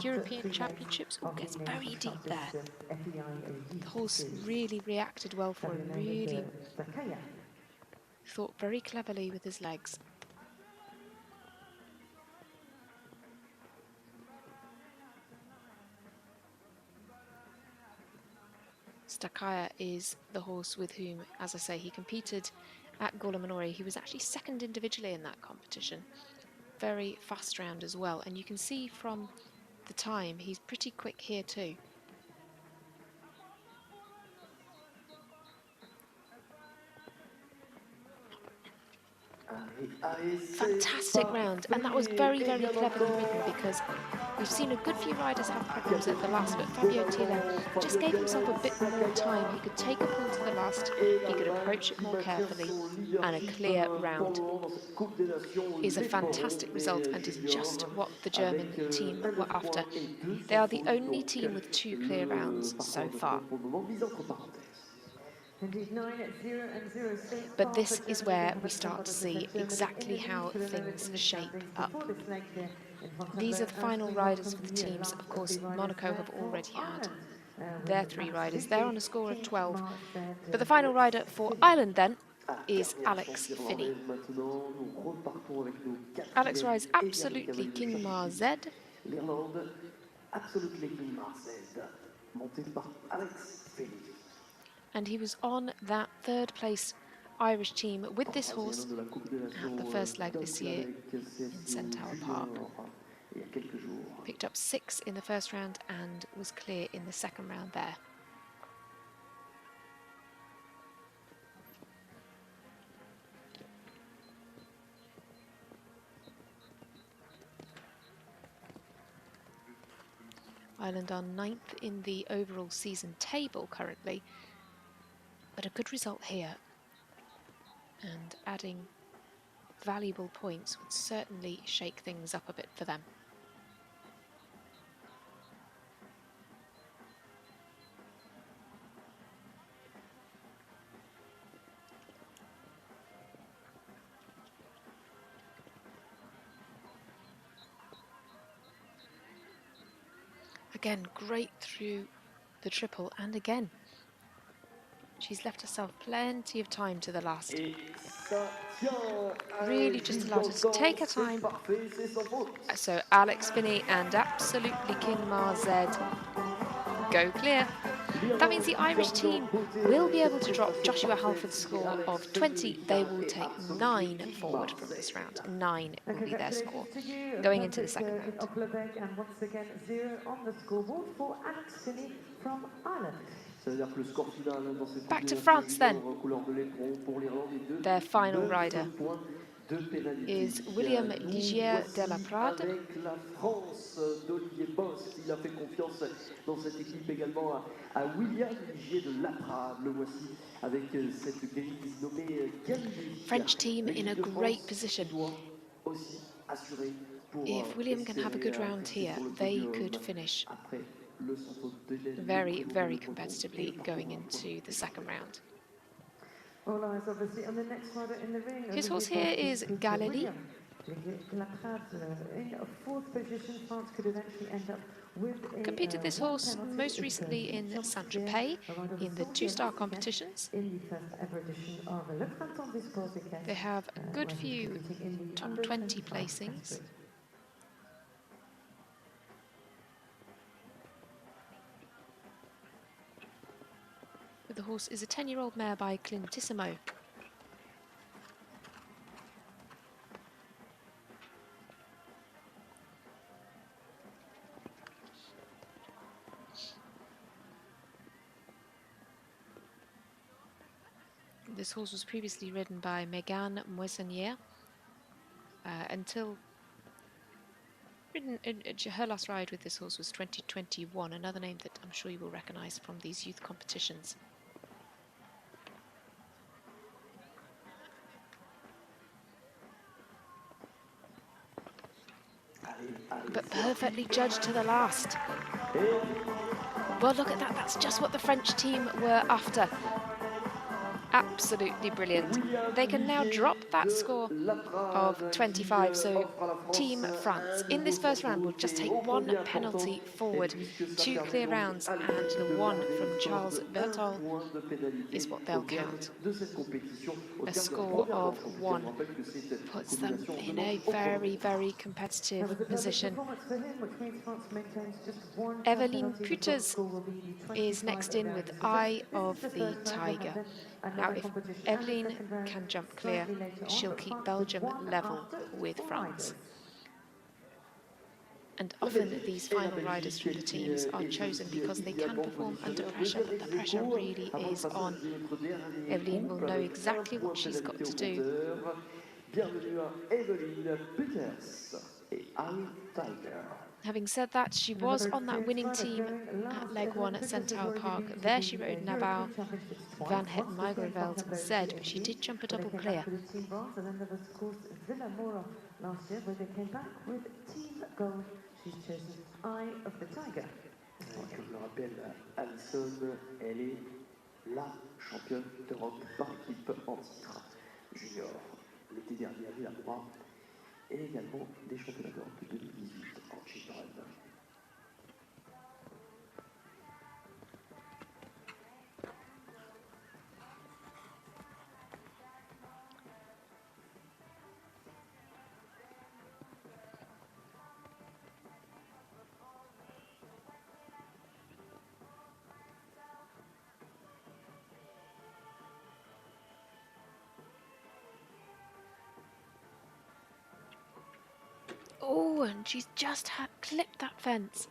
European Championships. Oh, gets very deep there. The horse really reacted well for him, really thought very cleverly with his legs. Stakaya is the horse with whom, as I say, he competed at Gorla Minore. He was actually second individually in that competition. Very fast round as well, and you can see from the time he's pretty quick here too. Fantastic round, and that was very, very cleverly ridden, because we've seen a good few riders have problems at the last, but Fabio Thielen just gave himself a bit more time. He could take a pull to the last, he could approach it more carefully, and a clear round is a fantastic result and is just what the German team were after. They are the only team with 2 clear rounds so far. But this is where we start to see exactly how things shape up. These are the final riders for the teams. Of course, Monaco have already had their 3 riders. They're on a score of 12. But the final rider for Ireland then is Alex Finney. Alex rides Absolutely King Mar Z. And he was on that 3rd place Irish team with this horse at the first leg this year in Centaur Park. Picked up 6 in the first round and was clear in the second round there. Ireland are 9th in the overall season table currently, but a good result here, and adding valuable points would certainly shake things up a bit for them. Again, great through the triple, and again, she's left herself plenty of time to the last. Really just allowed her to take her time. So Alex Finney and absolutely King Marzed go clear. That means the Irish team will be able to drop Joshua Halford's score of 20. They will take 9 forward from this round. 9 will be their score going into the second round.
And once again, 0 on the scoreboard for Alex Finney from Ireland.
Back to France then. Their final rider is William Ligier de la Prade.
Avec la France d'Olivier Bost, il a fait confiance dans cette équipe également à William Ligier de la Prade. Le voici avec cette grille nommée Galilee.
French team in a great position. If William can have a good round here, they could finish very, very competitively going into the second round.
All eyes obviously on the next rider in the ring.
His horse here is Galilee.
In fourth position, France could eventually end up with
Competed this horse most recently in Saint-Tropez in the two-star competitions. They have a good few top 20 placings. The horse is a 10-year-old mare by Clintissimo. This horse was previously ridden by Mégane Moissonnière until her last ride with this horse was 2021, another name that I'm sure you will recognise from these youth competitions. But perfectly judged to the last. Well, look at that. That's just what the French team were after. Absolutely brilliant. They can now drop that score of 25. So Team France in this first round will just take 1 penalty forward. 2 clear rounds and the 1 from Charles Berthold is what they'll count. A score of 1 puts them in a very, very competitive position. Eveline Püters is next in with Eye of the Tiger. Now, if Eveline can jump clear, she'll keep Belgium level with France. And often these final riders from the teams are chosen because they can perform under pressure, but the pressure really is on. Eveline will know exactly what she's got to do. Having said that, she was on that winning team at leg 1 at Centaur Park. There she rode Nabau, Van Het Meijgerveld, Z, but she did jump a double clear.
And then there was, of course, Villamora last year, where they came back with Team Gold. She's chosen Eye of the Tiger.
Comme le rappelle Alison, elle est la championne d'Europe par équipe en titre junior. L'été dernier, elle a eu la croix et également des championnats d'Europe de 2018 en children.
Oh, and she's just clipped that fence.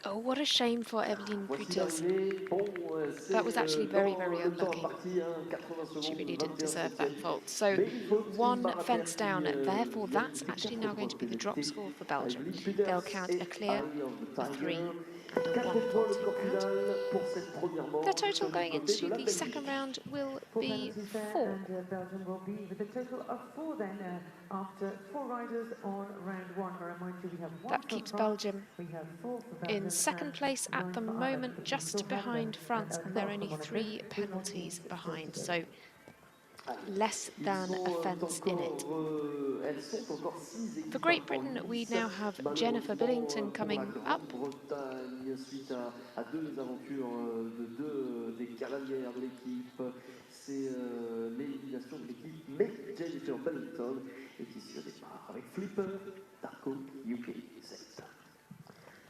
Oh, what a shame for Eveline Püters. That was actually very, very unlucky. She really didn't deserve that fault. So 1 fence down, therefore that's actually now going to be the drop score for Belgium. They'll count a clear, a 3, and a one
Quatre points le
vaulting
score
round.
final pour cette première manche.
The total going
du côté de
into
la
the
Belgique.
second round will
4
be
penalties there,
4.
and Belgium will be with a total of 4 then, after 4 riders on round 1. I remind you, we have 1
That
for
keeps
France,
Belgium
we have 4 for Belgium,
in second
and
place at
1
the
for Ireland.
moment,
But we
just
still have
behind France,
a
and they're
lot
only
for Monaco,
3
with more
penalties
teams
behind,
still to
so less
Ils
than
sont
a fence in it.
elles sont encore 6 équipes
For Great
en
Britain, we
lice.
now have Jennifer
Malheureusement,
Billington
pour la
coming up.
Grande-Bretagne, suite à 2 aventures de 2 des cavalières de l'équipe, c'est l'élimination de l'équipe, mais Jennifer Billington est ici au départ avec Flipper, Darko, UK 7.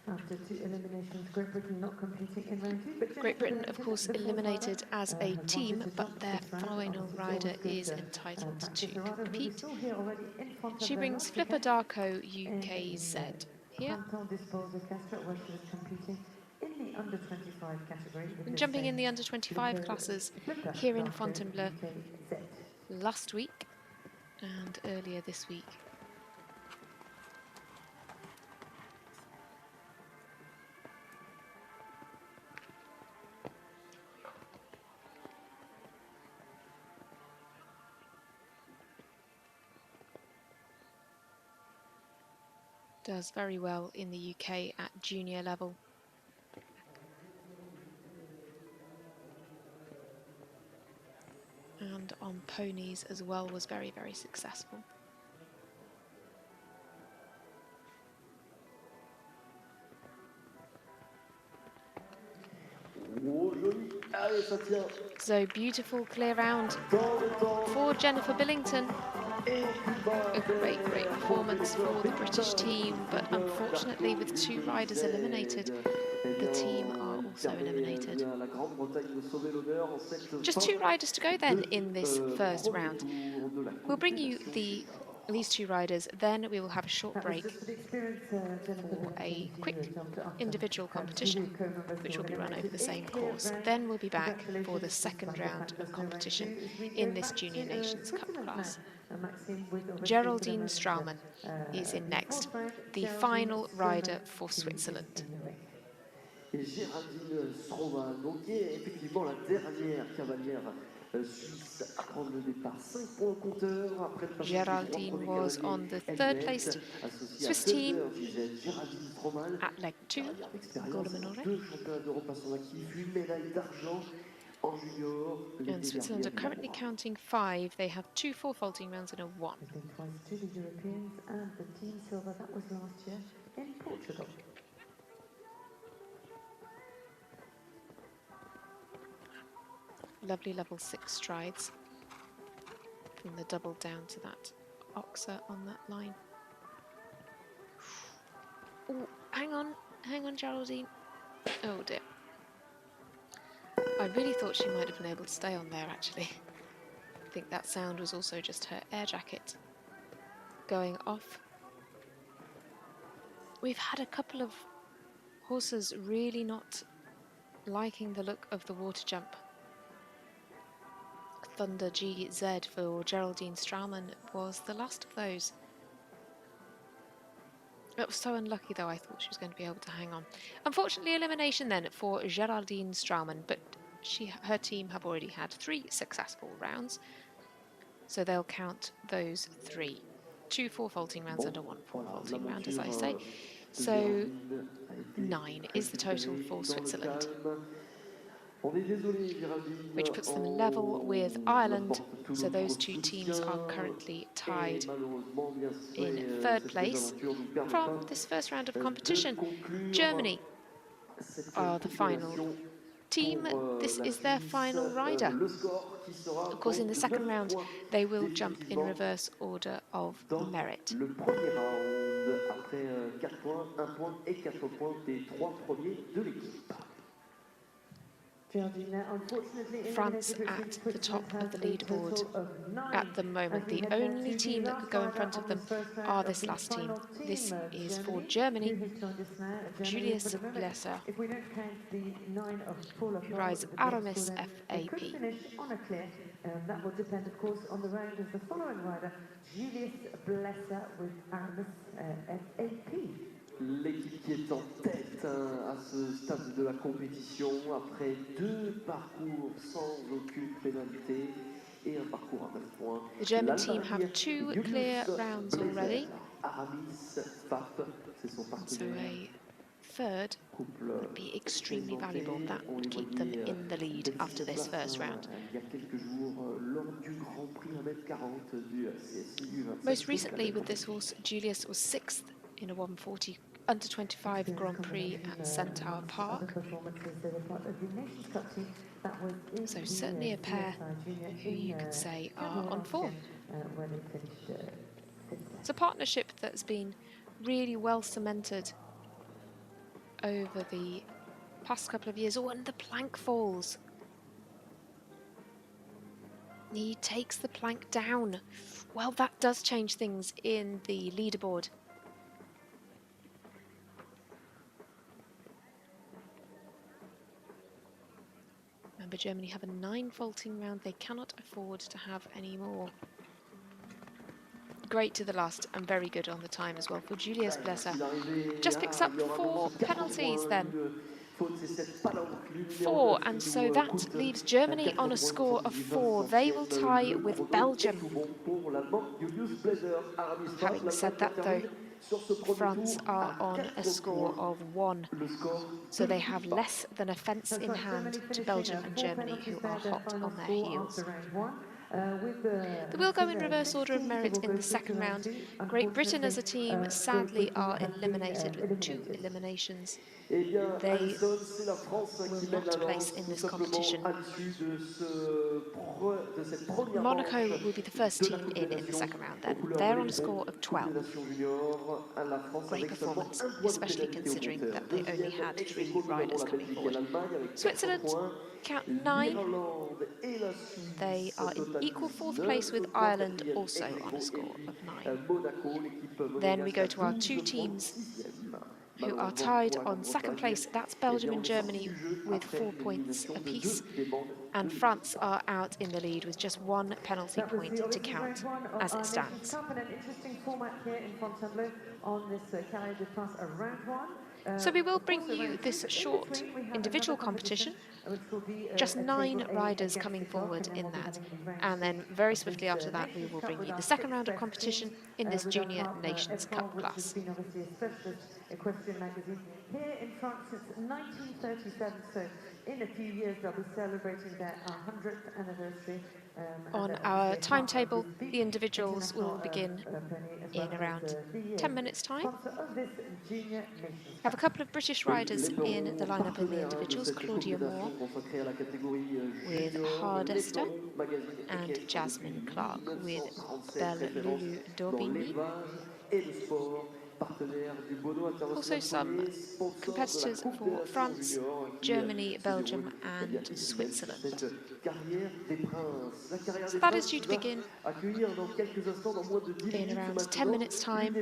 After 2 eliminations, Great Britain not competing in round 2, but
Great Britain, of
Jennifer
course,
Billington, the fourth
eliminated
rider,
as a
has
team,
wanted to
but
jump
their
this round.
final
Obviously, it's
rider
always good
is
to
entitled to
practice the rider who we
compete.
saw here already in Fontainebleau
She brings
last
Flipper
weekend
Darko
in
UKZ here.
Canton Disposal Castra, where she was competing in the under 25 category with
And
the
jumping in
same
the under 25 classes here in Fontainebleau last week and earlier this week. Does very well in the UK at junior level. And on ponies as well was very, very successful. So beautiful clear round for Jennifer Billington. A great, great performance for the British team, but unfortunately with 2 riders eliminated, the team are also eliminated. Just 2 riders to go then in this first round. We'll bring you these 2 riders, then we will have a short break for a quick individual competition, which will be run over the same course. Then we'll be back for the second round of competition in this Junior Nations Cup class. Geraldine Straumann is in next, the final rider for Switzerland.
Et Géraldine Straumann, donc qui est effectivement la dernière cavalière suisse à prendre le départ. 5 points au compteur après le passage des 3
Geraldine
premiers
was
cavaliers
on the third placed Swiss team at leg 2, gold medal.
2 championnats d'Europe à son actif, 8 médailles d'argent en junior.
And Switzerland are currently counting 5. They have 2 4 faulting rounds and a 1.
Twice to the Europeans and the team silver, that was last year in Portugal.
Lovely level 6 strides from the double down to that oxer on that line. Oh, hang on, Geraldine. Oh dear. I really thought she might have been able to stay on there actually. I think that sound was also just her air jacket going off. We've had a couple of horses really not liking the look of the water jump. Thunder GZ for Geraldine Straumann was the last of those. It was so unlucky though, I thought she was going to be able to hang on. Unfortunately, elimination then for Geraldine Straumann, but her team have already had 3 successful rounds, so they'll count those 3. 2 4 faulting rounds and a 1 4 faulting round, as I say. So 9 is the total for Switzerland, which puts them level with Ireland, so those 2 teams are currently tied in third place from this first round of competition. Germany are the final team. This is their final rider. Of course, in the second round, they will jump in reverse order of merit. France at the top of the leaderboard at the moment. The only team that could go in front of them are this last team. This is for Germany. Julius Blesser, who rides Aramis FAP.
That will depend, of course, on the round of the following rider, Julius Blesser with Aramis FAP.
l'équipe qui est en tête à ce stade de la compétition après 2 parcours sans aucune pénalité et un parcours à 9 points.
The German team have 2 clear rounds already.
Aramis Fap, c'est son
So
partenaire.
a third would be extremely valuable. That would keep them in the lead after this first round.
Il y a quelques jours, lors du Grand Prix 1m40 du CSI U27.
Most recently with this horse, Julius was 6th in a 140 under 25 Grand Prix at Centaur Park. So certainly a pair who you could say are on form. It's a partnership that's been really well cemented over the past couple of years. Oh, and the plank falls. He takes the plank down. Well, that does change things in the leaderboard. Remember, Germany have a 9 faulting round. They cannot afford to have any more. Great to the last and very good on the time as well for Julius Blesser. Just picks up 4 penalties then. 4, and so that leaves Germany on a score of 4. They will tie with Belgium. Having said that though, France are on a score of 1. So they have less than a fence in hand to Belgium and Germany, who are hot on their heels. They will go in reverse order of merit in the second round. Great Britain as a team sadly are eliminated with 2 eliminations. They will not place in this competition. Monaco will be the first team in the second round then. They're on a score of 12. Great performance, especially considering that they only had 3 riders coming forward. Switzerland, count 9. They are in equal 4th place with Ireland, also on a score of 9. Then we go to our 2 teams who are tied on 2nd place. That's Belgium and Germany with 4 points apiece. And France are out in the lead with just 1 penalty point to count as it stands.
An interesting format here in Fontainebleau on this Carré de France round 1.
So we will bring you this short individual competition, just 9 riders coming forward in that. And then very swiftly after that, we will bring you the second round of competition in this Junior Nations Cup class.
Equestrian magazine here in France since 1937, so in a few years they'll be celebrating their 100th anniversary.
On our timetable, the individuals will begin in around 10 minutes' time. We have a couple of British riders in the lineup in the individuals, Claudia Moore with Hardester and Jasmine Clark with Belle Lulu d'Aubigny. Also some competitors for France, Germany, Belgium and Switzerland. So that is due to begin in around 10 minutes' time.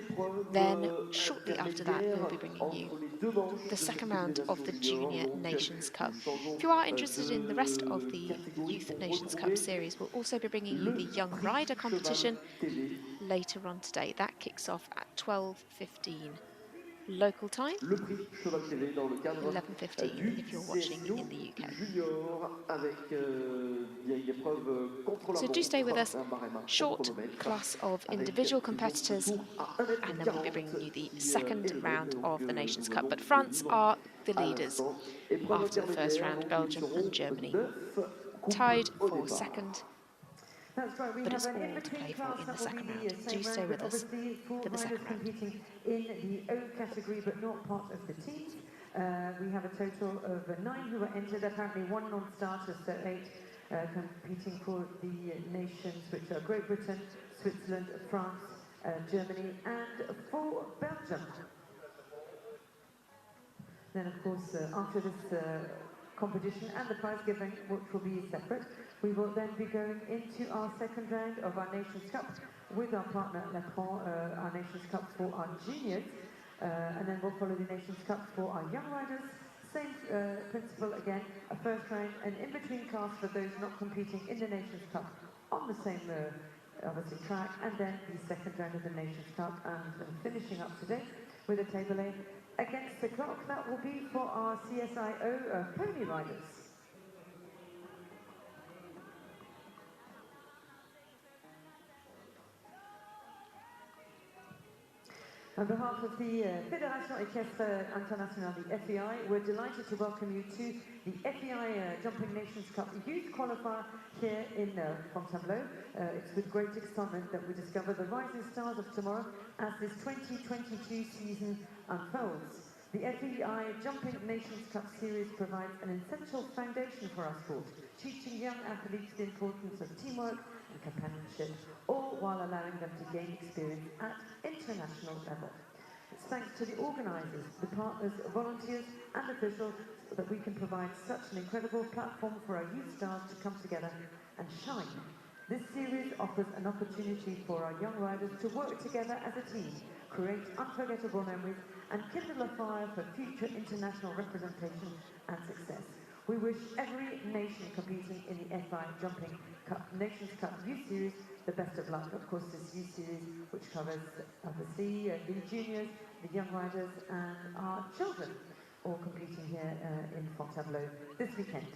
Then shortly after that we will be bringing you the second round of the Junior Nations Cup. If you are interested in the rest of the Youth Nations Cup series, we'll also be bringing you the Young Rider competition later on today. That kicks off at 12:15 local time, 11:15 if you're watching in the UK. So do stay with us. Short class of individual competitors, and then we'll be bringing you the second round of the Nations Cup. But France are the leaders after the first round. Belgium and Germany tied for second. But it's all to play for in the second round. Do stay with us for the second round.
In the O category, but not part of the teams. We have a total of 9 who were entered. Apparently 1 non-starter, so 8 competing for the nations, which are Great Britain, Switzerland, France, Germany, and for Belgium. Then, of course, after this competition and the prize giving, which will be separate, we will then be going into our second round of our Nations Cup with our partner Lepron, our Nations Cup for our juniors, and then we'll follow the Nations Cup for our young riders. Same principle again, a first round, an in-between class for those not competing in the Nations Cup on the same obviously track, and then the second round of the Nations Cup, and finishing up today with a table A. Against the clock, that will be for our CSIO pony riders. On behalf of the Fédération Équestre Internationale, the FEI, we're delighted to welcome you to the FEI Jumping Nations Cup Youth Qualifier here in Fontainebleau. It's with great excitement that we discover the rising stars of tomorrow as this 2022 season unfolds. The FEI Jumping Nations Cup Series provides an essential foundation for our sport, teaching young athletes the importance of teamwork and companionship, all while allowing them to gain experience at international level. It's thanks to the organisers, the partners, volunteers and officials that we can provide such an incredible platform for our youth stars to come together and shine. This series offers an opportunity for our young riders to work together as a team, create unforgettable memories and kindle a fire for future international representation and success. We wish every nation competing in the FI Jumping Nations Cup Youth Series the best of luck. Of course, this youth series, which covers obviously the juniors, the young riders and our children, all competing here in Fontainebleau this weekend.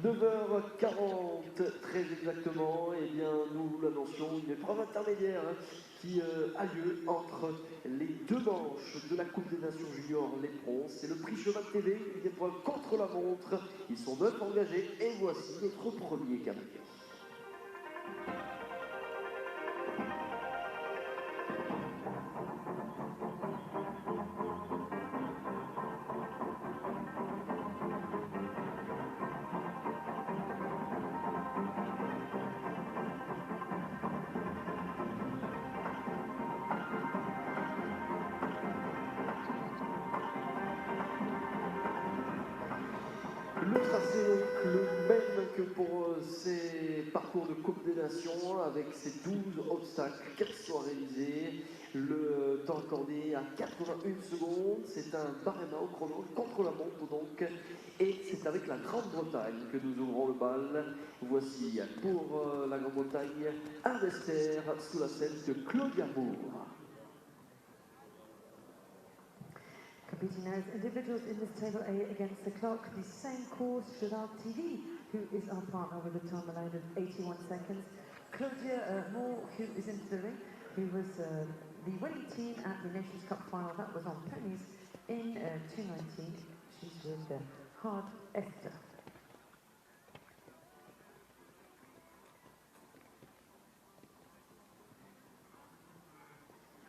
9h40, très exactement, et bien nous l'annoncions, une épreuve intermédiaire qui a lieu entre les deux manches de la Coupe des Nations Junior Léprons. C'est le prix Cheval TV, une épreuve contre la montre. Ils sont 9 engagés et voici notre premier cavalier. Le tracé est le même que pour ces parcours de Coupe des Nations, avec ces 12 obstacles, 4 sont réalisés. Le temps accordé à 81 secondes, c'est un barème au chrono contre la montre donc, et c'est avec la Grande-Bretagne que nous ouvrons le bal. Voici pour la Grande-Bretagne, Invester sous la scène de Claudia Moore.
Competing as individuals in this table A against the clock, the same course, Gerard TV, who is our partner with a time allowed of 81 seconds. Claudia Moore, who is into the ring, who was the winning team at the Nations Cup final, that was on ponies in 2019. She's with Hard Esther.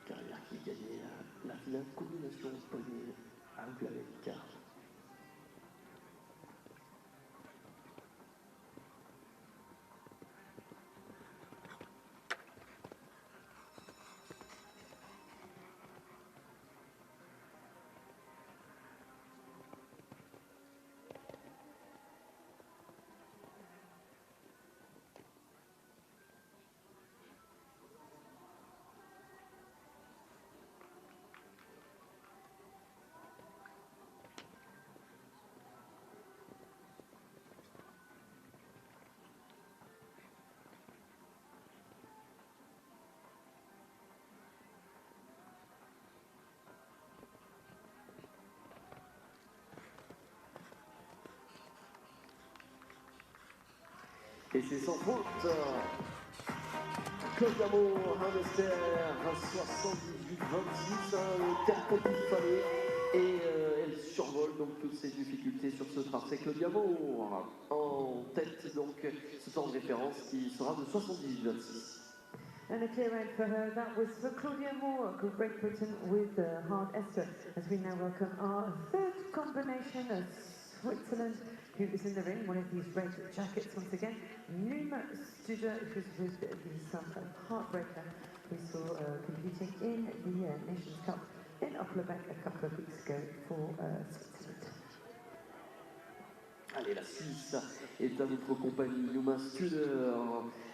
Carrière qui gagnait la finale combination poney avec carte. Et c'est sans faute. Claudia Moore, Invester, 78-26, le tempo qu'il fallait. Et elle survole donc toutes ces difficultés sur ce tracé. Claudia Moore en tête, donc ce temps de référence qui sera de 78-26.
And a clear end for her. That was for Claudia Moore, Great Britain with Hard Esther. As we now welcome our third combination of Switzerland, who is in the ring, one of these red jackets once again. Numa Studer, who's with the son of Heartbreaker, we saw competing in the Nations Cup in Oplebeck a couple of weeks ago for Switzerland.
Allez, la Suisse est à notre compagnie, Numa Studer,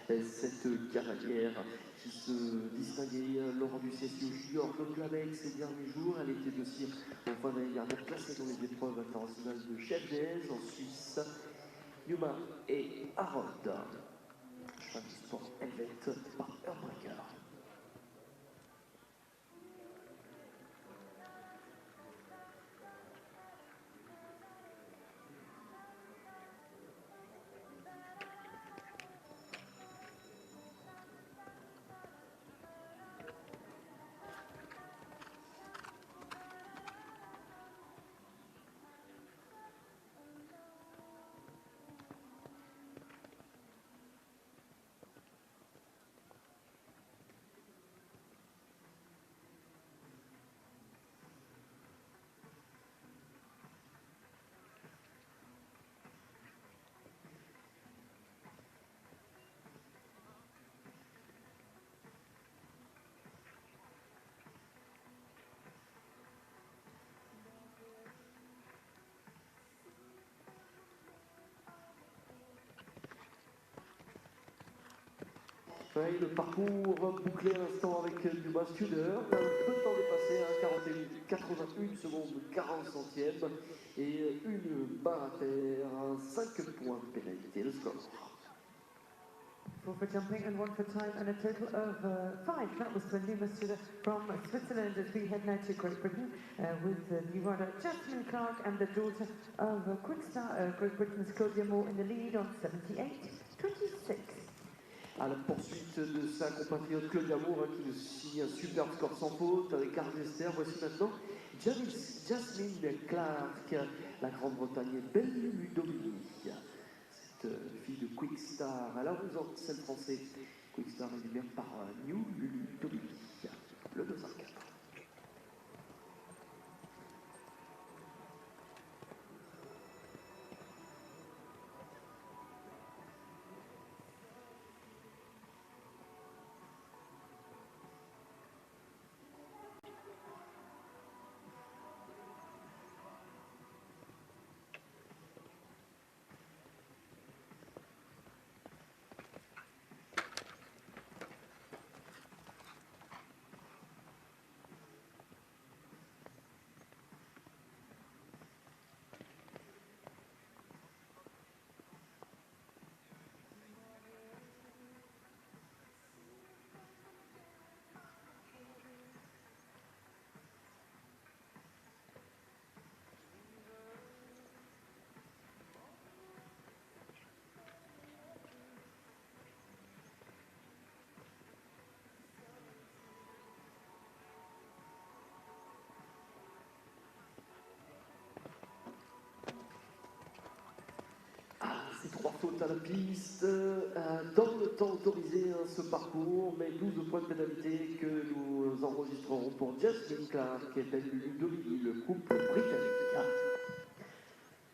cette cavalière qui se distinguait lors du CSU Junior de Blabec ces derniers jours. Elle était aussi, en fin d'année dernière, classée dans les épreuves internationales de chef d'aise en Suisse. Numa et Harold, cheval du sport helvète par Heartbreaker. Ouais, le parcours bouclé à l'instant avec Numa Studer, un peu de temps dépassé, 81 secondes 40 centièmes et une barre à terre, 5 points de pénalité, le score.
4 for jumping and 1 for time, and a total of 5. That was for Numa Suda from Switzerland. As we head now to Great Britain with the rider Jasmine Clark and the daughter of Quickstar. Great Britain's Claudia Moore in the lead on 78-26.
À la poursuite de sa compatriote Claudia Moore, qui nous signe un superbe score sans faute avec Esther. Voici maintenant Jasmine Clark, la Grande-Bretagne Belle Ludomini. Cette fille de Quickstar, elle a 11 ans, celle française. Quickstar est numéro par New Ludomini, le 2-5. C'est 3 fautes à la piste, dans le temps autorisé ce parcours, mais 12 points de pénalité que nous enregistrerons pour Jasmine Clark et Belle Ludomini, le couple britannique.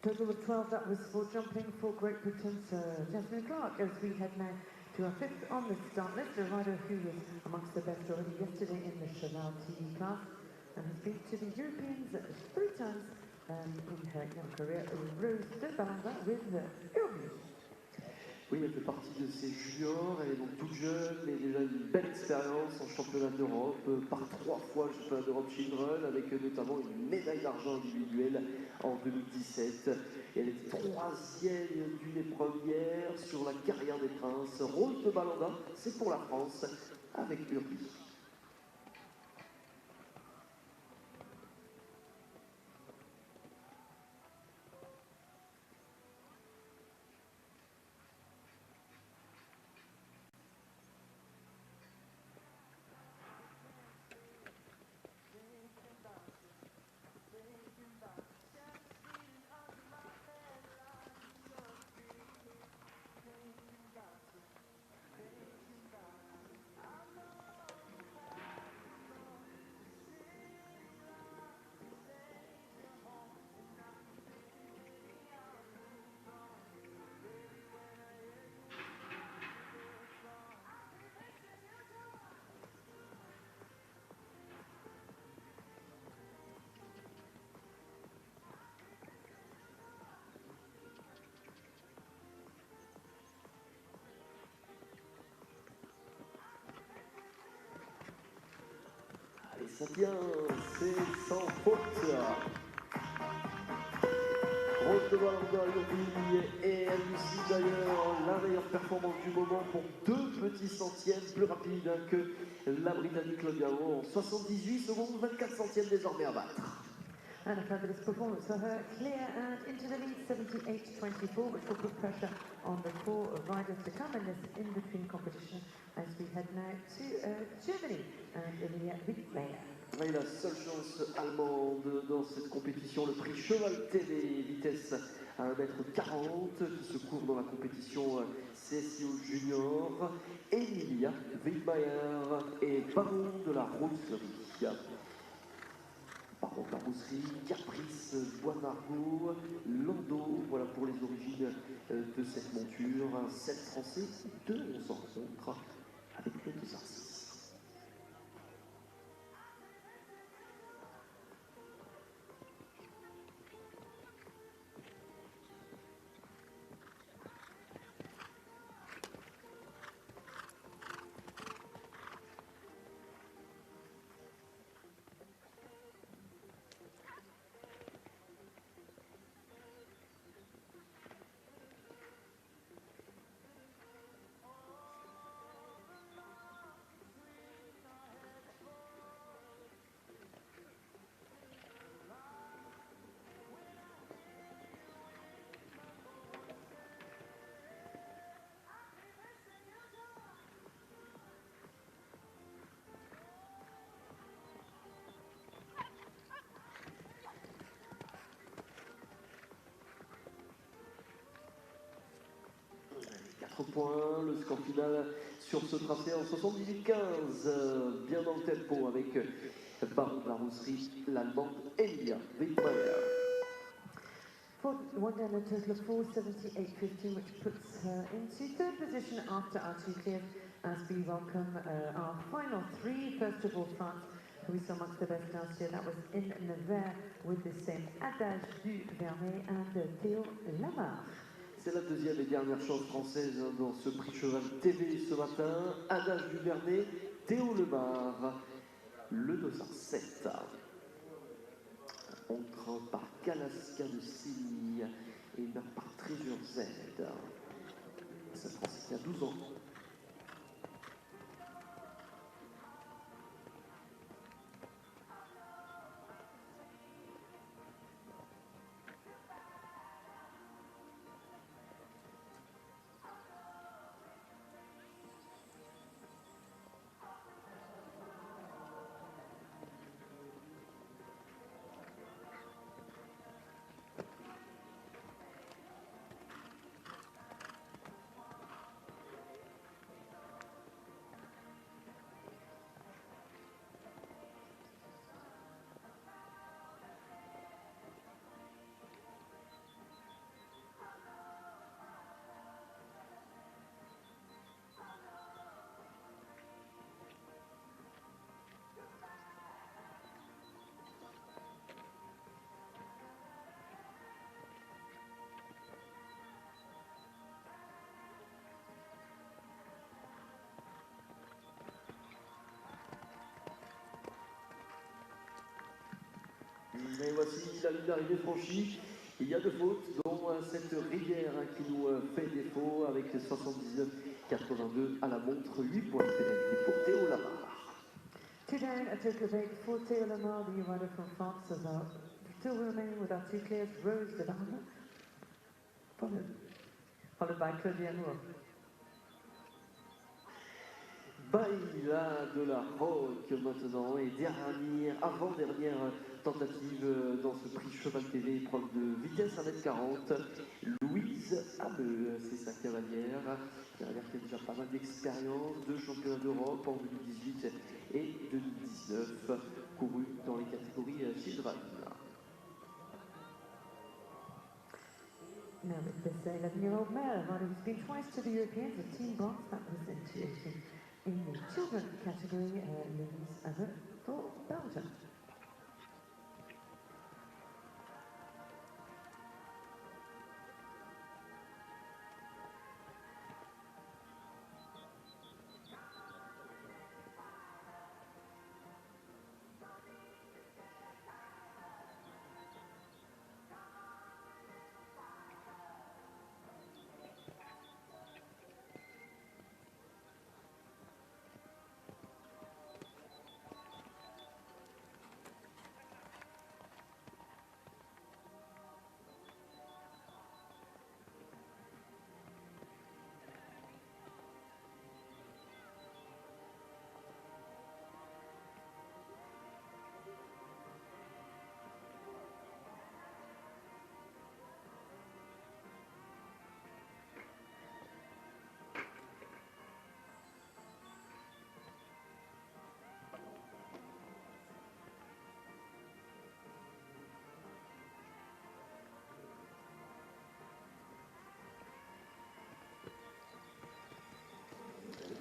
Total of 12, that was for jumping for Great Britain's Jasmine Clark, as we head now to our 5th on the start list, a rider who was amongst the best already yesterday in the Cheval TV class, and has been to the Europeans 3 times in her young career, Rose de Balanda with Urbis.
Oui, elle fait partie de ces juniors, elle est donc toute jeune, mais déjà une belle expérience en championnat d'Europe, par 3 fois le championnat d'Europe Children, avec notamment une médaille d'argent individuelle en 2017. Et elle est 3e d'une première sur la carrière des princes. Rose de Balanda, c'est pour la France, avec Urbis. Ça tient, c'est sans faute. Rose de Balanda, Urbis et Lucie d'ailleurs, la meilleure performance du moment pour 2 petits centièmes plus rapides que la Britannique Claudia Moore. 78 secondes, 24 centièmes désormais à battre.
And a fabulous performance for her, clear and into the lead, 78-24, which will put pressure on the 4 riders to come in this in-between competition as we head now to Germany and Emilia Wittmeier.
Et la seule chance allemande dans cette compétition, le prix Cheval TV, vitesse à 1m40, qui se court dans la compétition CSIO Junior. Emilia Wittmeier et baron de la rousserie. Baron de la rousserie, Caprice, Bois-Margot, Landau, voilà pour les origines de cette monture. 7 Français, 2 on s'en rencontre avec les 2 artistes. 4 points. Le score final sur ce tracé en 78-15, bien dans le tempo avec Baron de la Rousserie, l'Allemande Emilia Wittmeier.
One down a total of 478.50, which puts her into third position after our two clears, as we welcome our final three. First of all, France, who we saw amongst the best last year. That was in Nevers with the same Adage du Vernet and Théo Lamar.
C'est la deuxième et dernière chance française dans ce prix cheval TV ce matin. Adage du Vernet, Théo Lemar, le dossard 7. On craint par Kalaska de Silly et une par Treasure Z. Cette française qui a 12 ans. Et voici la ligne d'arrivée franchie. Il y a deux fautes, dont cette rivière qui nous fait défaut avec 79-82 à la montre. 8 points de pénalité pour Théo Lamar.
Two down, a total of 8 for Théo Lamar, the rider from France. Still remaining with our two clears, Rose de Barne, followed by Claudia Moore.
Baila de la Roque maintenant et avant-dernière tentative dans ce prix Cheval TV, épreuve de vitesse 1m40. Louise Abeu, c'est sa cavalière. Cavalière qui a déjà pas mal d'expérience, de championnat d'Europe en 2018 et 2019, couru dans les catégories Children.
Now with this 11-year-old male, rider who's been twice to the Europeans, a team bronze, that was in the children category, Louise Abeu for Belgium.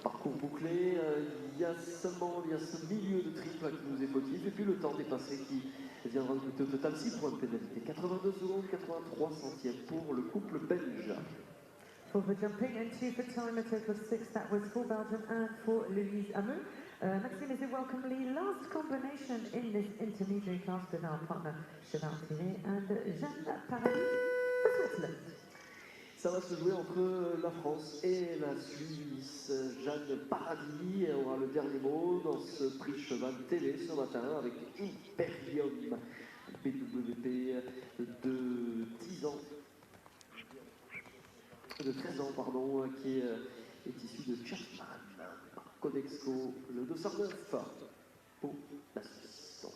Parcours bouclé, il y a ce milieu de triple qui nous est fautif, et puis le temps dépassé qui viendra de coûter au total 6 points de pénalité. 82 secondes, 83 centièmes pour le couple belge.
For jumping and 2 for time, a total of 6, that was for Belgium and for Louise Abeu. Maxime is a welcomely last combination in this intermediary class with our partner Cheval TV and Jeanne Paradis for Switzerland.
Ça va se jouer entre la France et la Suisse. Jeanne Paradis aura le dernier mot dans ce prix Cheval TV ce matin avec Imperium BWP de 10 ans, de 13 ans pardon, qui est issu de Chapman. Codexco, le 209 pour la Suisse. Donc.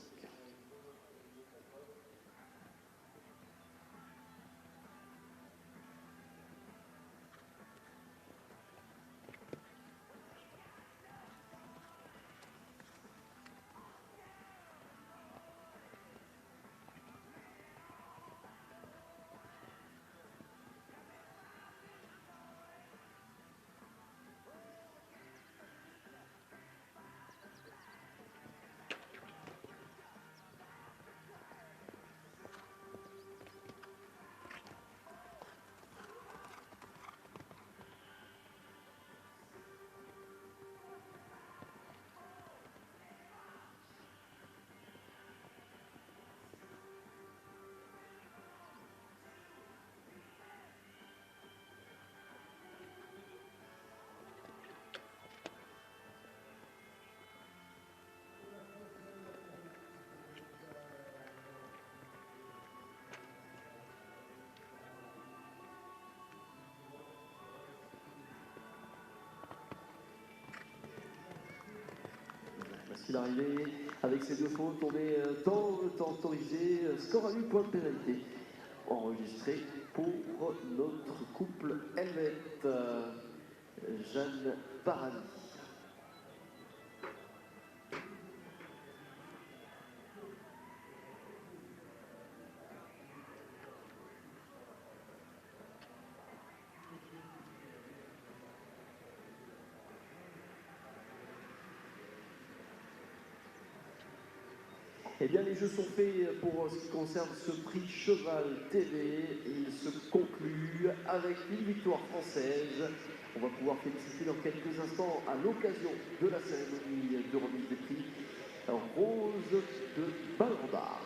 Merci d'arriver avec ces deux fautes. On est dans le temps autorisé. Score à 8 points de pénalité enregistré pour notre couple helvète, Jeanne Barani. Eh bien, les jeux sont faits pour ce qui concerne ce prix Cheval TV. Il se conclut avec une victoire française. On va pouvoir féliciter dans quelques instants, à l'occasion de la cérémonie de remise des prix, Rose de Balanda.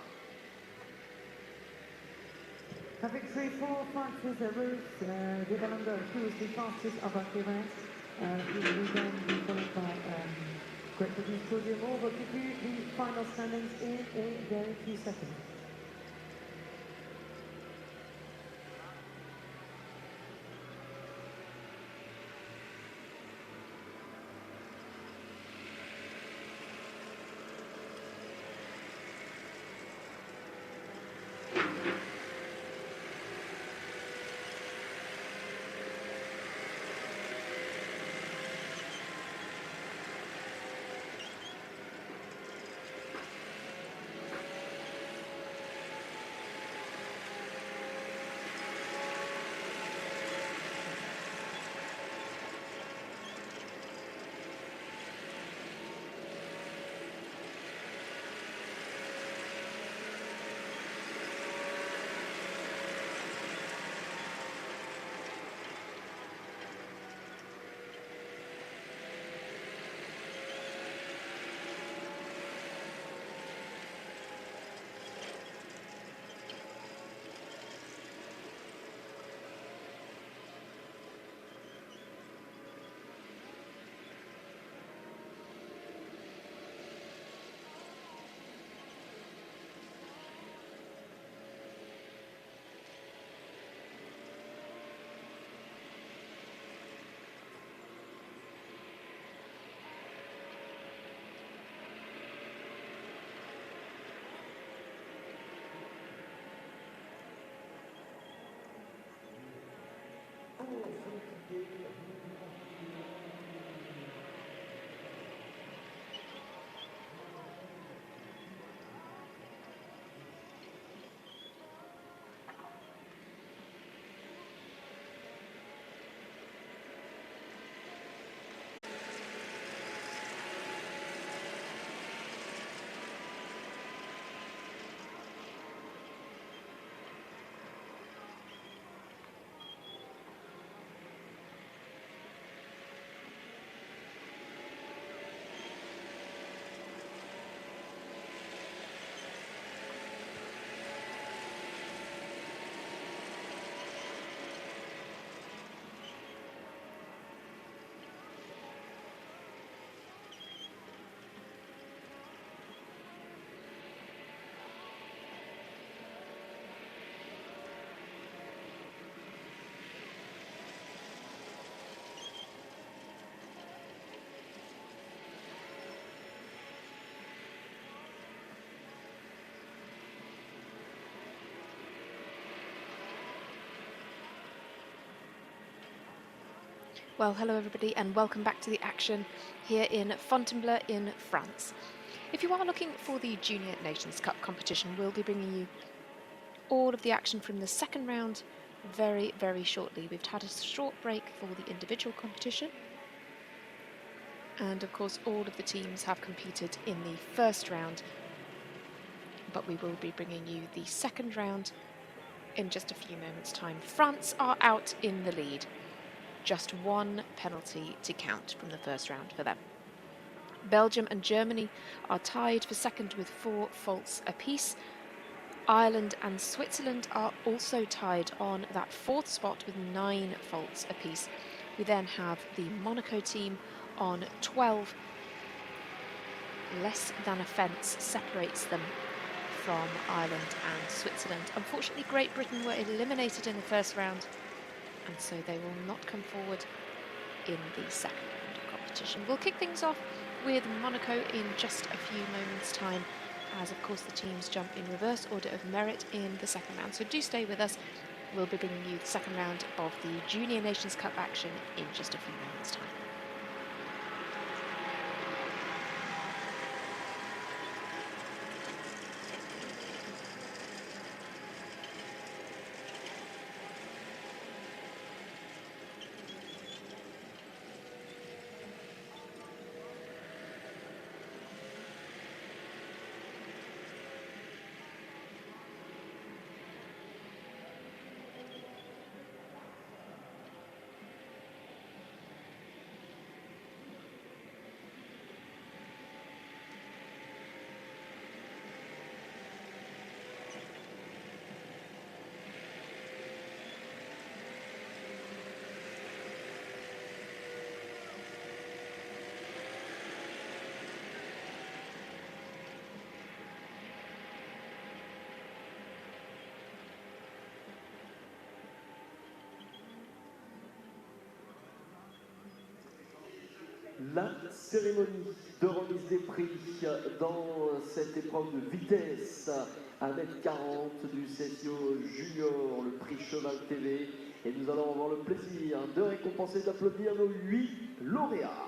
A victory for France's Rose de Balanda, who was the fastest of our event. He will then be followed by Great Britain's Claudia Moore. We'll give you the final standings in a very few seconds.
Well, hello everybody and welcome back to the action here in Fontainebleau in France. If you are looking for the Junior Nations Cup competition, we'll be bringing you all of the action from the second round very, very shortly. We've had a short break for the individual competition. And of course, all of the teams have competed in the first round, but we will be bringing you the second round in just a few moments' time. France are out in the lead. Just one penalty to count from the first round for them. Belgium and Germany are tied for second with 4 faults apiece. Ireland and Switzerland are also tied on that 4th spot with 9 faults apiece. We then have the Monaco team on 12. Less than a fence separates them from Ireland and Switzerland. Unfortunately, Great Britain were eliminated in the first round, and so they will not come forward in the second round of competition. We'll kick things off with Monaco in just a few moments' time, as of course the teams jump in reverse order of merit in the second round. So do stay with us. We'll be bringing you the second round of the Junior Nations Cup action in just a few moments' time.
La cérémonie de remise des prix dans cette épreuve de vitesse à 1m40 du CSIO Junior, le prix Cheval TV. Et nous allons avoir le plaisir de récompenser, d'applaudir nos 8 lauréats.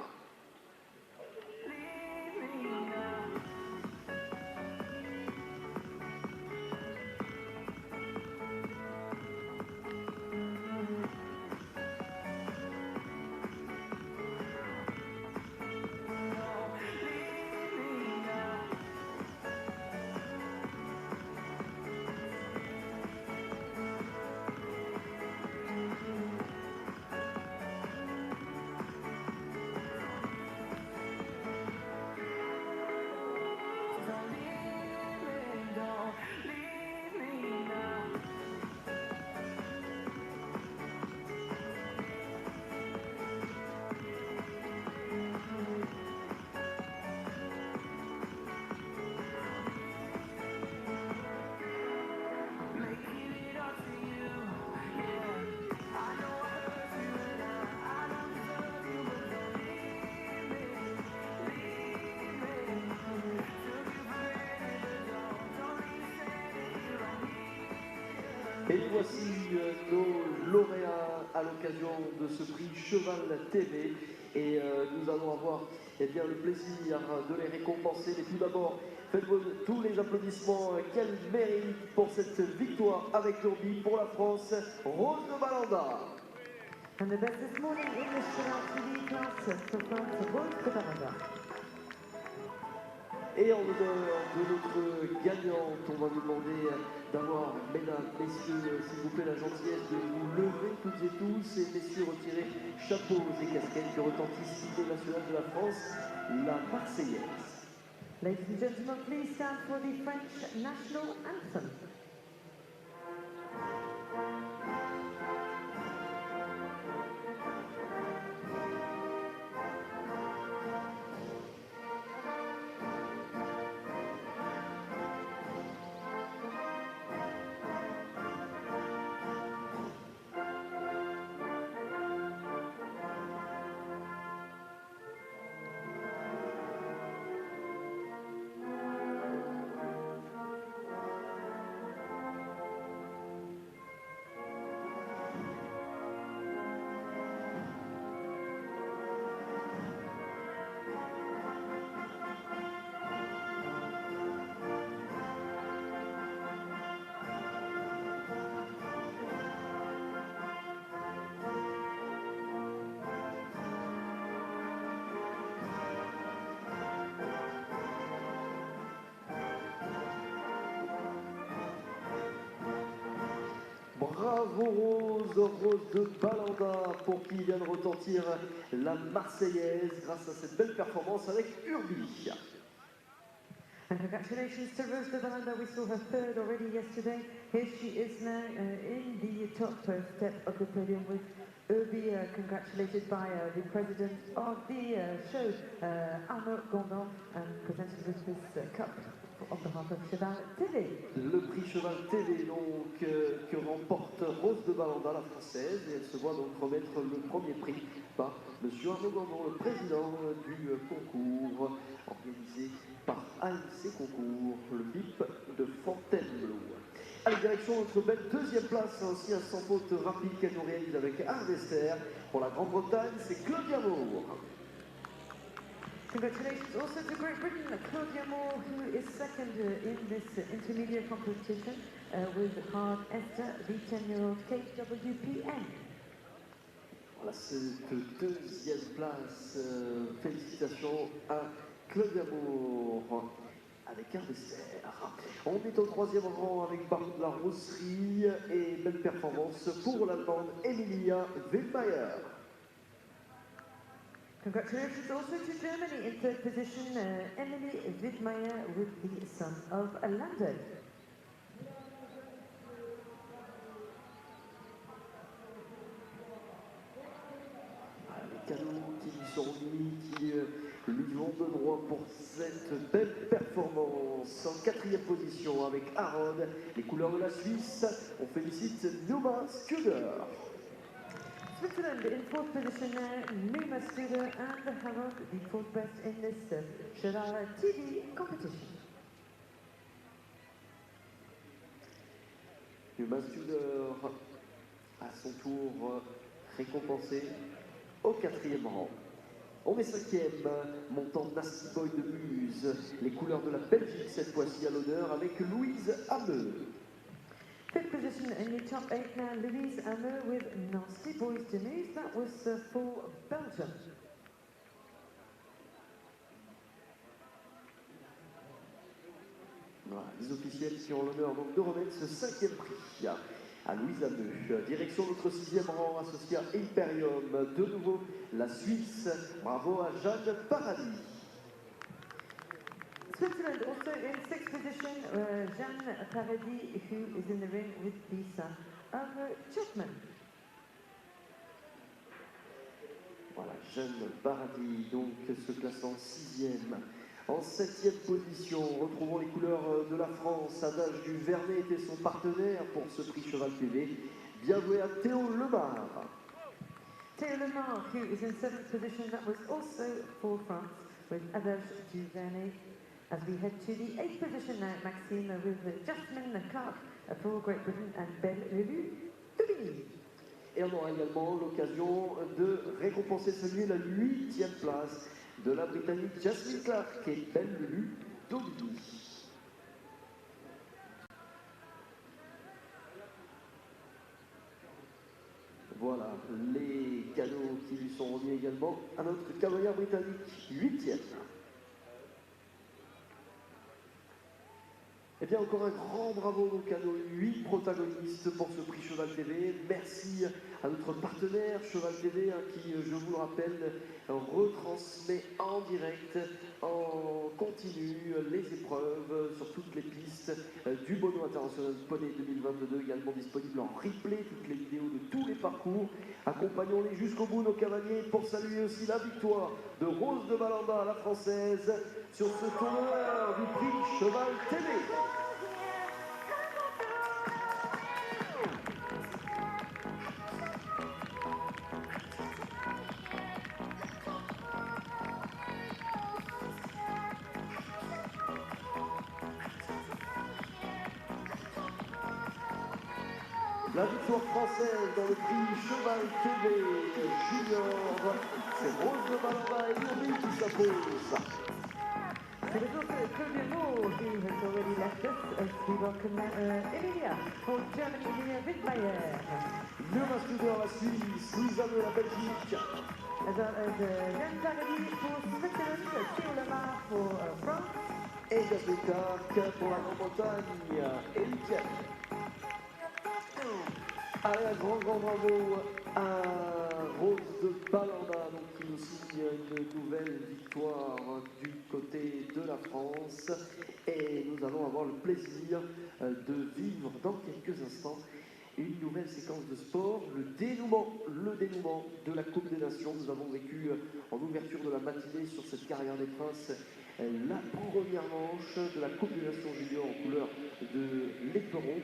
Et voici nos lauréats à l'occasion de ce prix Cheval TV. Et nous allons avoir bien, le plaisir de les récompenser. Mais tout d'abord, faites-vous tous les applaudissements qu'elle mérite pour cette victoire avec Turbi pour la France, Rose de Balanda.
And the best this morning in the Cheval TV class for France, Rose de Balanda.
Et en l'honneur de notre gagnante, on va vous demander d'avoir, mesdames, messieurs, s'il vous plaît, la gentillesse de vous lever toutes et tous, et messieurs, retirer chapeaux et casquettes qui retentissent l'hymne national de la France, la Marseillaise.
Ladies and gentlemen, please stand for the French national anthem.
Bravo Rose, Rose de Balanda, pour qui vient de retentir la Marseillaise grâce à cette belle performance avec Urbi.
And congratulations to Rose de Balanda. We saw her third already yesterday. Here she is now in the top step of the podium with Urbi, congratulated by the president of the show, Arnaud Gondon, and presented with this cup on behalf of Cheval TV.
Le prix Cheval TV donc que remporte Rose de Balanda, la française, et elle se voit donc remettre le premier prix par M. Arnaud Gandon, le président du concours organisé par AMC Concours, le BIP de Fontainebleau. À la direction de notre belle deuxième place, aussi un sans faute rapide qu'elle nous réalise avec Harvester. Pour la Grande-Bretagne, c'est Claudia Moore.
Congratulations also to Great Britain, Claudia Moore, who is second in this intermediate competition with hard Esther, the 10-year-old KWPN.
Voilà, cette deuxième place. Félicitations à Claudia Moore avec Harvester. On est au troisième rang avec Baron de la Rosserie et belle performance pour l'Allemande Emilia Wildmeyer.
Congratulations also to Germany in third position, Emily Wittmeyer with the son of London.
Les canons qui lui sont remis, qui lui vont de droit pour cette belle performance. En quatrième position avec Aaron, les couleurs de la Suisse, on félicite Numa Studer.
Switzerland in fourth position, Numa Studer and Harold, the fourth best in this FRA TV competition.
Numa Studer, à son tour, récompensé au quatrième rang. On est cinquième, montant Nasty Boy de Muse, les couleurs de la Belgique cette fois-ci à l'honneur avec Louise Hameux.
Fifth position in the top 8 now, Louise Hameux with Nasty Boys de Muse. That was for Belgium.
Voilà, les officiels qui ont l'honneur donc de remettre ce cinquième prix à Louise Hameux. Direction notre sixième rang associé à Imperium. De nouveau la Suisse. Bravo à Jeanne Paradis.
Switzerland also in sixth position, Jeanne Paradis, who is in the ring with the son of Chapman.
Voilà, Jeanne Paradis donc se classant sixième. En septième position, retrouvons les couleurs de la France. Adage du Vernet était son partenaire pour ce prix Cheval TV. Bien joué à Théo Lemar.
Théo Lemar, who is in seventh position, that was also for France with Adage du Vernet. As we head to the eighth position now, Maxime, with Jasmine Clark for Great Britain and Belle Lulu Daubigny.
Et on aura également l'occasion de récompenser celui la huitième place de la Britannique Jasmine Clark et Belle Lulu Daubigny. Voilà les cadeaux qui lui sont remis également à notre cavalière britannique, huitième. Eh bien, encore un grand bravo donc à nos 8 protagonistes pour ce prix Cheval TV. Merci à notre partenaire Cheval TV qui, je vous le rappelle, retransmet en direct, en continu, les épreuves sur toutes les pistes du Bono International Poney 2022, également disponible en replay, toutes les vidéos de tous les parcours. Accompagnons-les jusqu'au bout, nos cavaliers, pour saluer aussi la victoire de Rose de Balanda, la française, sur ce tournoi du prix Cheval TV. La victoire française dans le prix Cheval TV Junior, c'est Rose de Balanda et Nourri qui s'impose.
There is also Claudia Moore, who has already left us, as we welcome Emilia for Germany, Emilia Wittmeyer.
Numa Studer la Suisse, Louise Hameux la Belgique.
As well as Jeanne Paradis for Switzerland, Théo Lemar for France.
Et Jasmine Clark pour la Grande-Bretagne et l'Ukraine. Allez, un grand bravo à Rose de Balanda, donc, qui nous signe une nouvelle victoire du côté de la France. Et nous allons avoir le plaisir de vivre dans quelques instants une nouvelle séquence de sport, le dénouement de la Coupe des Nations. Nous avons vécu en ouverture de la matinée sur cette carrière des Princes la première manche de la Coupe des Nations junior en couleur de l'éperon.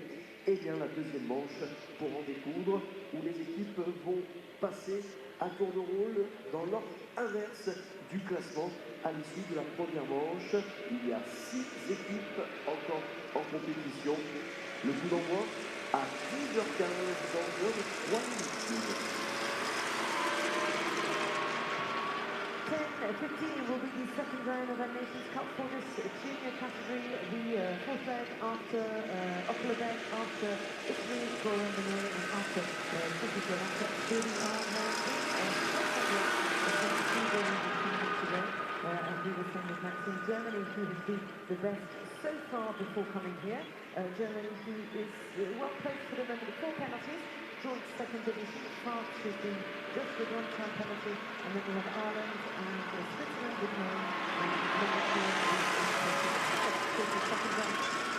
Et bien la deuxième manche pour en découdre, où les équipes vont passer à tour de rôle dans l'ordre inverse du classement à l'issue de la première manche. Il y a 6 équipes encore en compétition. Le coup d'envoi à 10h15 dans moins de 3 minutes.
10:15 will be the second round of our Nations Cup for this junior category. The fourth leg after Oklahoma, after Italy, Germany, and after Portugal. Here we are now as we were saying with Maxime, Germany, who has been the best so far before coming here. Germany, who is well placed for the moment, 4 penalties. Joint second position. France has been just with 1 time penalty, and then we have Ireland and Switzerland with 9, and number 2 is the second round.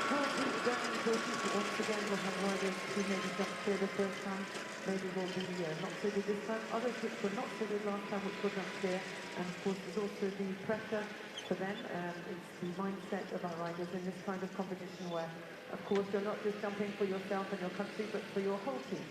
Will be very important. Once again, we'll have riders who maybe jumped clear the first time, maybe will be not so good this time. Others which were not so good last time, which will jump clear. And of course, there's also the pressure for them. It's the mindset of our riders in this kind of competition where, of course, you're not just jumping for yourself and your country, but for your whole team.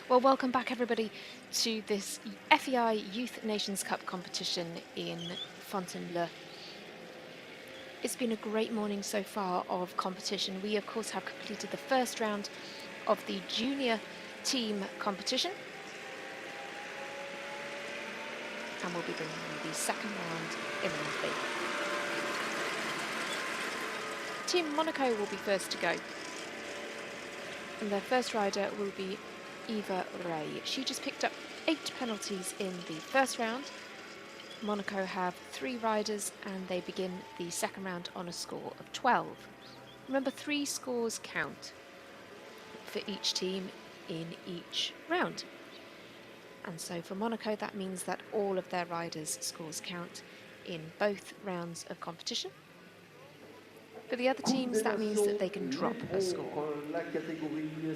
Well, welcome back everybody to this FEI Youth Nations Cup competition in Fontainebleau. It's been a great morning so far of competition. We of course have completed the first round of the junior team competition. And we'll be bringing in the second round imminently. Team Monaco will be first to go. And their first rider will be Eva Ray. She just picked up 8 penalties in the first round. Monaco have 3 riders and they begin the second round on a score of 12. Remember, 3 scores count for each team in each round. And so for Monaco, that means that all of their riders' scores count in both rounds of competition. For the other teams, that means that they can drop a score.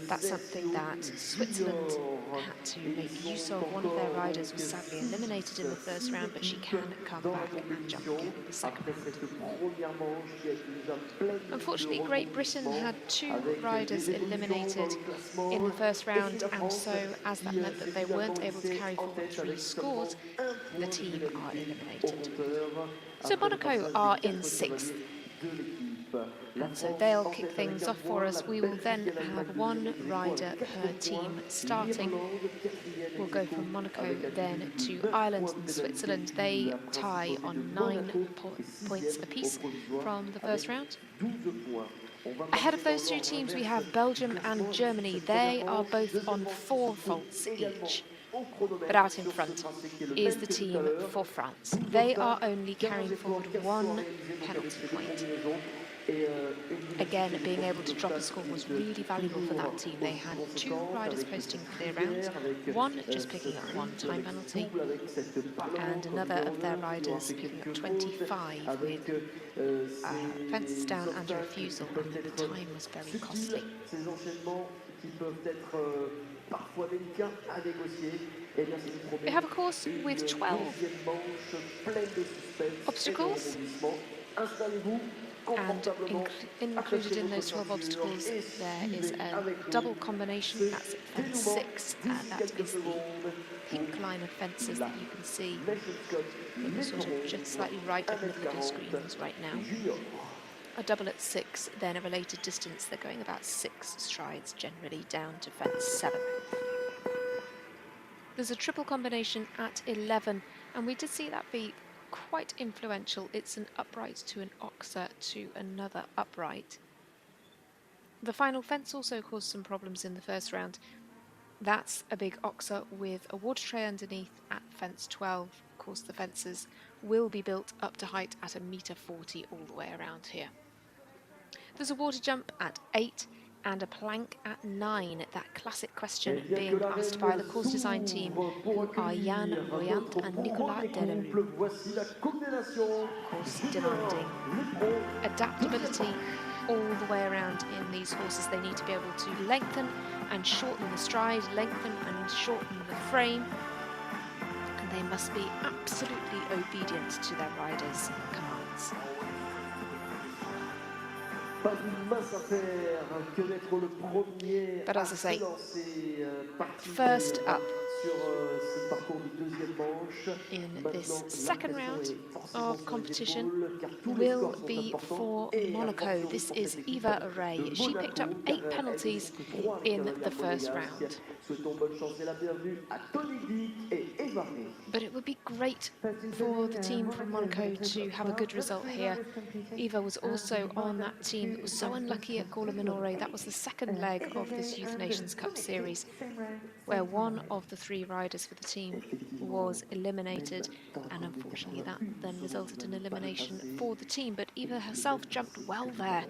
That's something that Switzerland had to make use of. One of their riders was sadly eliminated in the first round, but she can come back and jump again in the second round. Unfortunately, Great Britain had 2 riders eliminated in the first round, and so as that meant that they weren't able to carry forward 3 scores, the team are eliminated. So Monaco are in 6th. And so they'll kick things off for us. We will then have 1 rider per team starting. We'll go from Monaco then to Ireland and Switzerland. They tie on 9 points apiece from the first round. Ahead of those 2 teams, we have Belgium and Germany. They are both on 4 faults each. But out in front is the team for France. They are only carrying forward 1 penalty point. Again, being able to drop a score was really valuable for that team. They had 2 riders posting clear rounds, 1 just picking up 1 time penalty, and another of their riders picking up 25 with fences down and a refusal, and the time was very costly. We have a course with 12 obstacles, and included in those 12 obstacles there is a double combination. That's fence 6, that is the pink line of fences that you can see in the sort of just slightly right of the middle of your screens right now. a double at 6, then a related distance, they're going about 6 strides generally down to fence 7. There's a triple combination at 11, and we did see that be quite influential. It's an upright to an oxer to another upright. The final fence also caused some problems in the first round. That's a big oxer with a water tray underneath at fence 12. Of course, the fences will be built up to height at 1.40 m all the way around here. There's a water jump at 8 and a plank at 9. That classic question being asked by the course design team, who are Jan Royant and Nicolas Delarue. Course demanding adaptability all the way around in these horses. They need to be able to lengthen and shorten the stride, lengthen and shorten the frame, and they must be absolutely obedient to their riders' commands. But as I say, first up in this second round of competition will be for Monaco. This is Eva Ray. She picked up 8 penalties in the first round. But it would be great for the team from Monaco to have a good result here. Eva was also on that team that was so unlucky at Gorla Minore. That was the second leg of this Youth Nations Cup series, where one of the 3 riders for the team was eliminated, and unfortunately that then resulted in elimination for the team. But Eva herself jumped well there.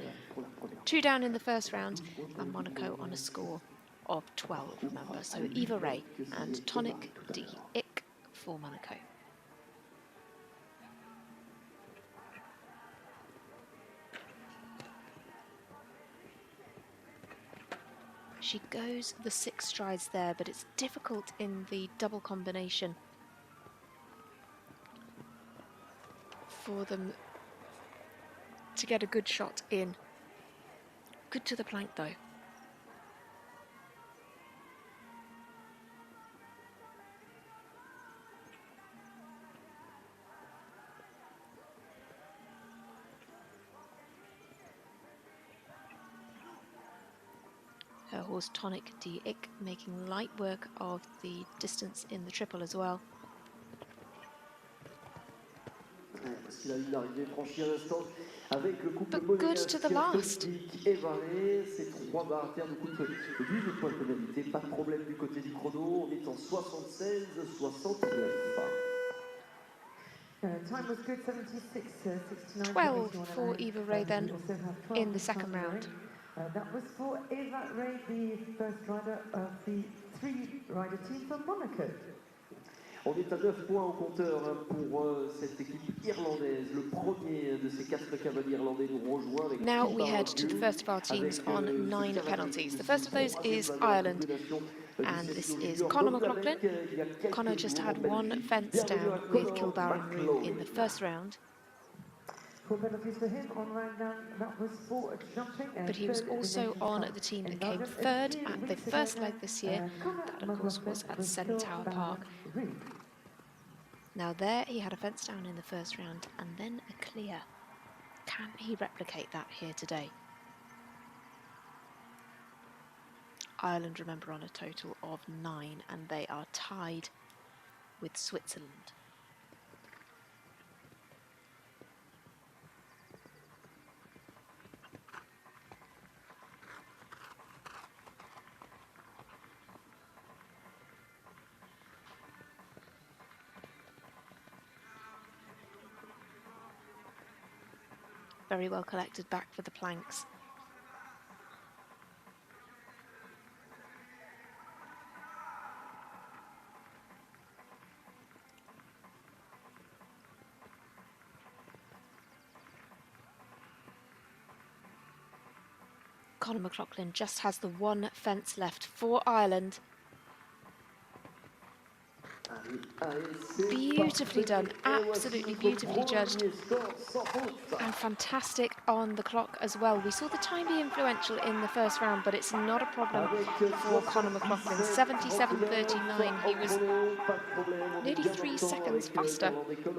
2 down in the first round, and Monaco on a score of 12, remember. So Eva Ray and Tonic D. Ick for Monaco. She goes the 6 strides there, but it's difficult in the double combination for them to get a good shot in. Good to the plank though. Her horse Tonic D. Ick making light work of the distance in the triple as well. But good to the last.
Time was good, 76.69.
12 for Eva Ray then in the second round.
That was for Eva Ray, the first rider of the 3-rider team from Monaco.
On est à 9 points au compteur pour cette équipe irlandaise. Le premier de ces 4 cavaliers irlandais nous rejoint avec.
Now we head to the first of our teams on 9 penalties. The first of those is Ireland, and this is Conor McLaughlin. Conor just had 1 fence down with Kilbarron Room in the first round. But he was also on the team that came third at the first leg this year. That, of course, was at Centaur Park. Now there he had a fence down in the first round and then a clear. Can he replicate that here today? Ireland, remember, on a total of 9, and they are tied with Switzerland. Very well collected back for the planks. Conor McLaughlin just has the 1 fence left for Ireland. Beautifully done, absolutely beautifully judged, and fantastic on the clock as well. We saw the time be influential in the first round, but it's not a problem for Conor McLaughlin. 77.39, he was nearly 3 seconds faster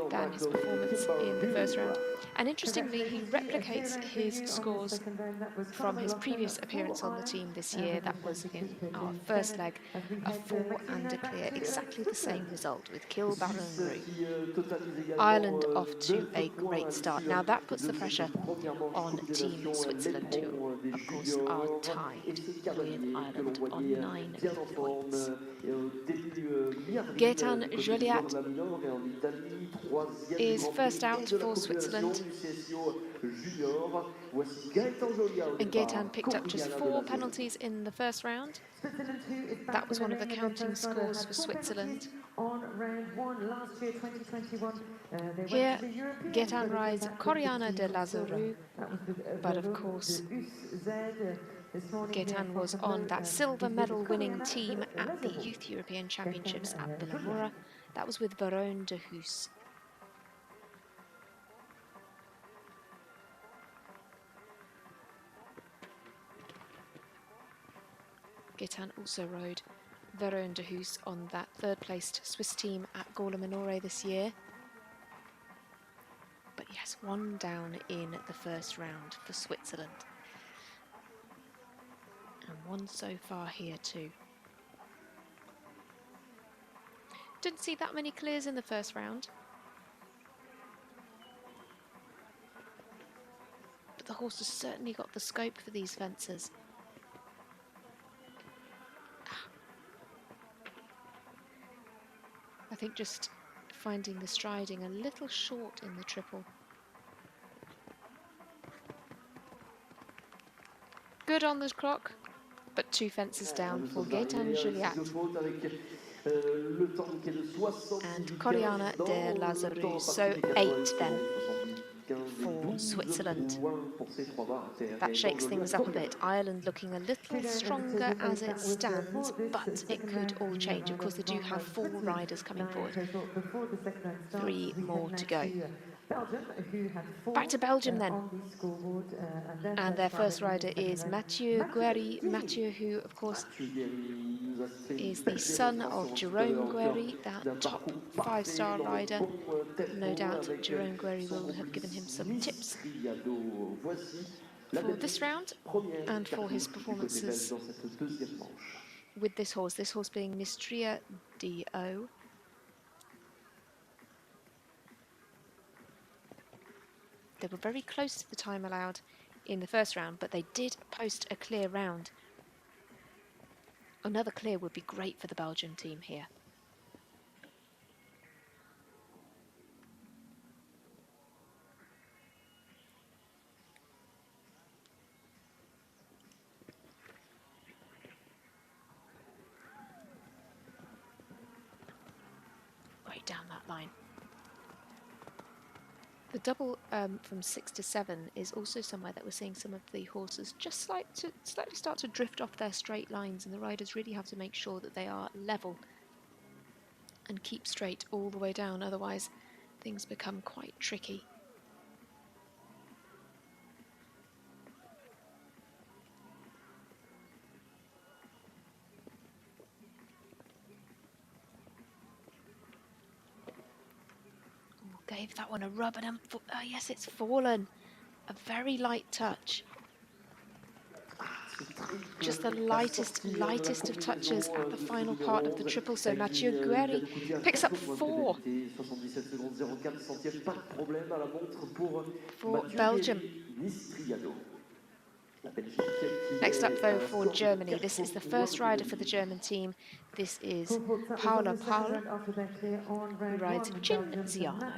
than his performance in the first round. And interestingly, he replicates his scores from his previous appearance on the team this year. That was in our first leg, a 4 and a clear, exactly the same result with Kilbarron. Ireland off to a great start. Now that puts the pressure on Team Switzerland, who of course are tied with Ireland on 9 points. Gaetan Joliat is first out for Switzerland. And Gaetan picked up just 4 penalties in the first round. That was one of the counting scores for Switzerland. Here, Gaetan rides Coriana de Lazarou, but of course, Gaetan was on that silver medal winning team at the Youth European Championships at Billamura. That was with Varone de Huus. Gaetan also rode Varone de Huus on that third-placed Swiss team at Gorla Minore this year. But yes, 1 down in the first round for Switzerland. And 1 so far here too. Didn't see that many clears in the first round. But the horse has certainly got the scope for these fences. I think just finding the striding a little short in the triple. Good on the clock, but 2 fences down for Gaetan Joliat and Coriana de Lazarou. So 8 then for Switzerland. That shakes things up a bit. Ireland looking a little stronger as it stands, but it could all change. Of course, they do have 4 riders coming forward. 3 more to go. Back to Belgium then. And their first rider is Mathieu Guéry. Mathieu, who of course is the son of Jerome Guéry, that top 5-star rider. No doubt Jerome Guéry will have given him some tips for this round and for his performances with this horse being Mistria D.O. They were very close to the time allowed in the first round, but they did post a clear round. Another clear would be great for the Belgian team here. Right down that line. The double from 6 to 7 is also somewhere that we're seeing some of the horses just slightly start to drift off their straight lines, and the riders really have to make sure that they are level and keep straight all the way down, otherwise things become quite tricky. Gave that one a rub and yes, it's fallen. A very light touch. Just the lightest of touches at the final part of the triple. So Mathieu Guéry picks up 4 for Belgium. Next up though for Germany, this is the first rider for the German team. This is Paula Paul, who rides Cinziano.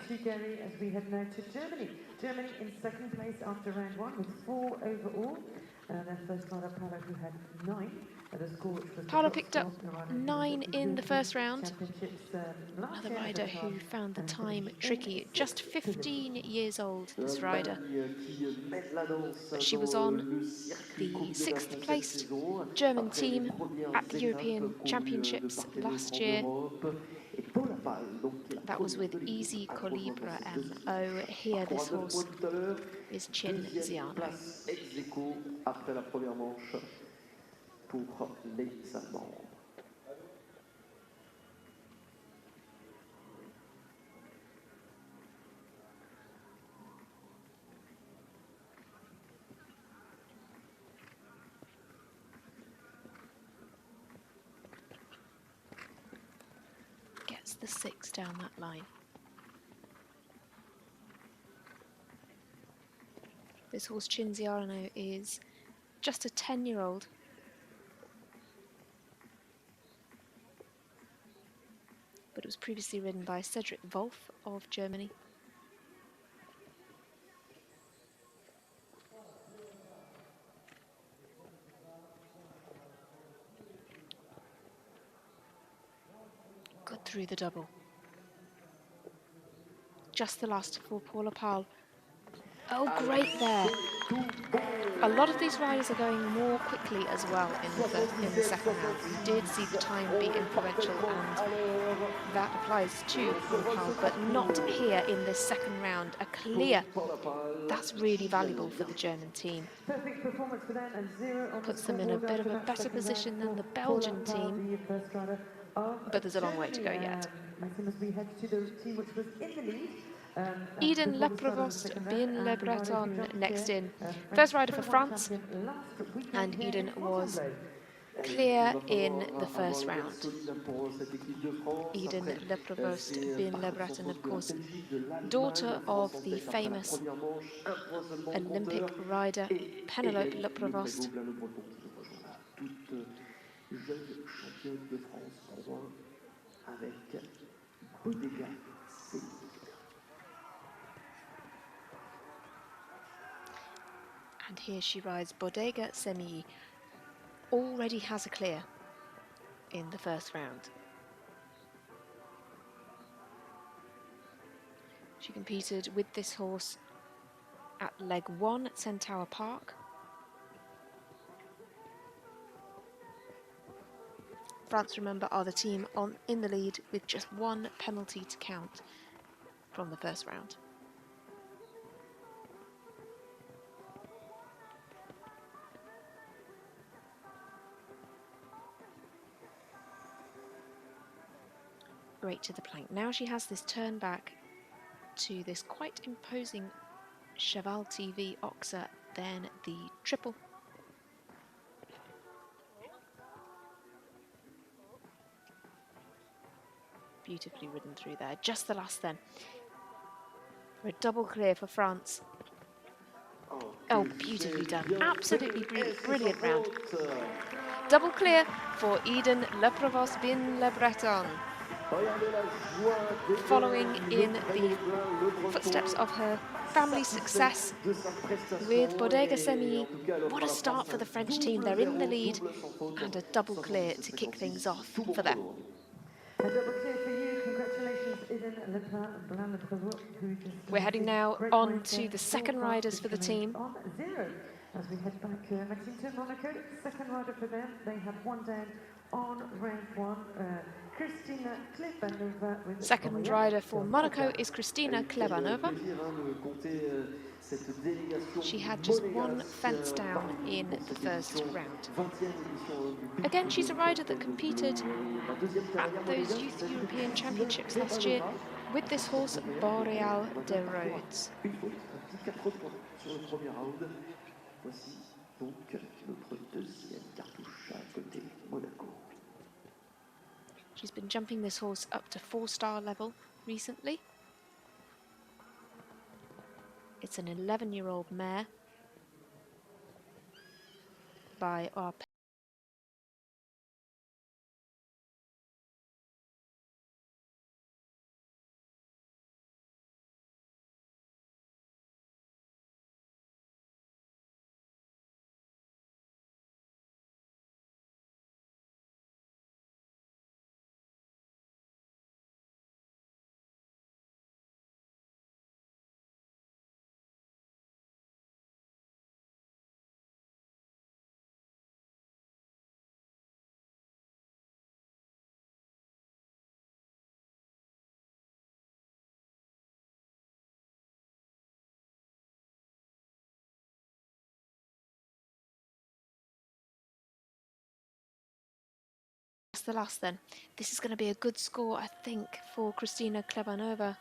Germany in second place after round 1 with 4 overall. Their first rider, Paula, who had 9 at a score which was...
Paula picked up 9 in the first round. Another rider who found the time tricky. Just 15 years old, this rider. But she was on the 6th placed German team at the European Championships last year. That was with Easy Colibra MO. Here, this horse is Chin Ziano.
Place ex aequo après la première manche pour les Allemands.
Gets the 6 down that line. This horse Chin Ziano is just a 10-year-old. But it was previously ridden by Cedric Wolf of Germany. Got through the double. Just the last for Paula Pal. Oh, great there. A lot of these riders are going more quickly as well in the second round. We did see the time be influential, and that applies to Paula Pal, but not here in this second round. A clear. That's really valuable for the German team. Puts them in a bit of a better position than the Belgian team, but there's a long way to go yet. Eden Le Provost, Bien Le Breton next in. First rider for France, and Eden was clear in the first round. Eden Le Provost, Bien Le Breton, of course, daughter of the famous Olympic rider Penelope Le Provost. And here she rides Bodega Semilly. Already has a clear in the first round. She competed with this horse at leg 1 at Centaur Park. France, remember, are the team in the lead with just 1 penalty to count from the first round. Great to the plank. Now she has this turn back to this quite imposing Cheval TV Oxa, then the triple. Beautifully ridden through there. Just the last then. For a double clear for France. Oh, beautifully done. Absolutely brilliant round. Double clear for Eden Le Provost Bien Le Breton. Following in the footsteps of her family's success with Bodega Semilly. What a start for the French team. They're in the lead, and a double clear to kick things off for them.
A double clear for you. Congratulations, Eden Le Provost.
We're heading now on to the second riders for the team.
On 0. As we head back, Maxime to Monaco, second rider for them. They have 1 down on rank 1. Christina Klebanova.
Second rider for Monaco is Christina Klebanova. She had just 1 fence down in the first round. Again, she's a rider that competed at those Youth European Championships last year with this horse, Boreal de Rhodes. She's been jumping this horse up to 4-star level recently. It's an 11-year-old mare by our That's the last then. This is going to be a good score, I think, for Kristina Klebanova.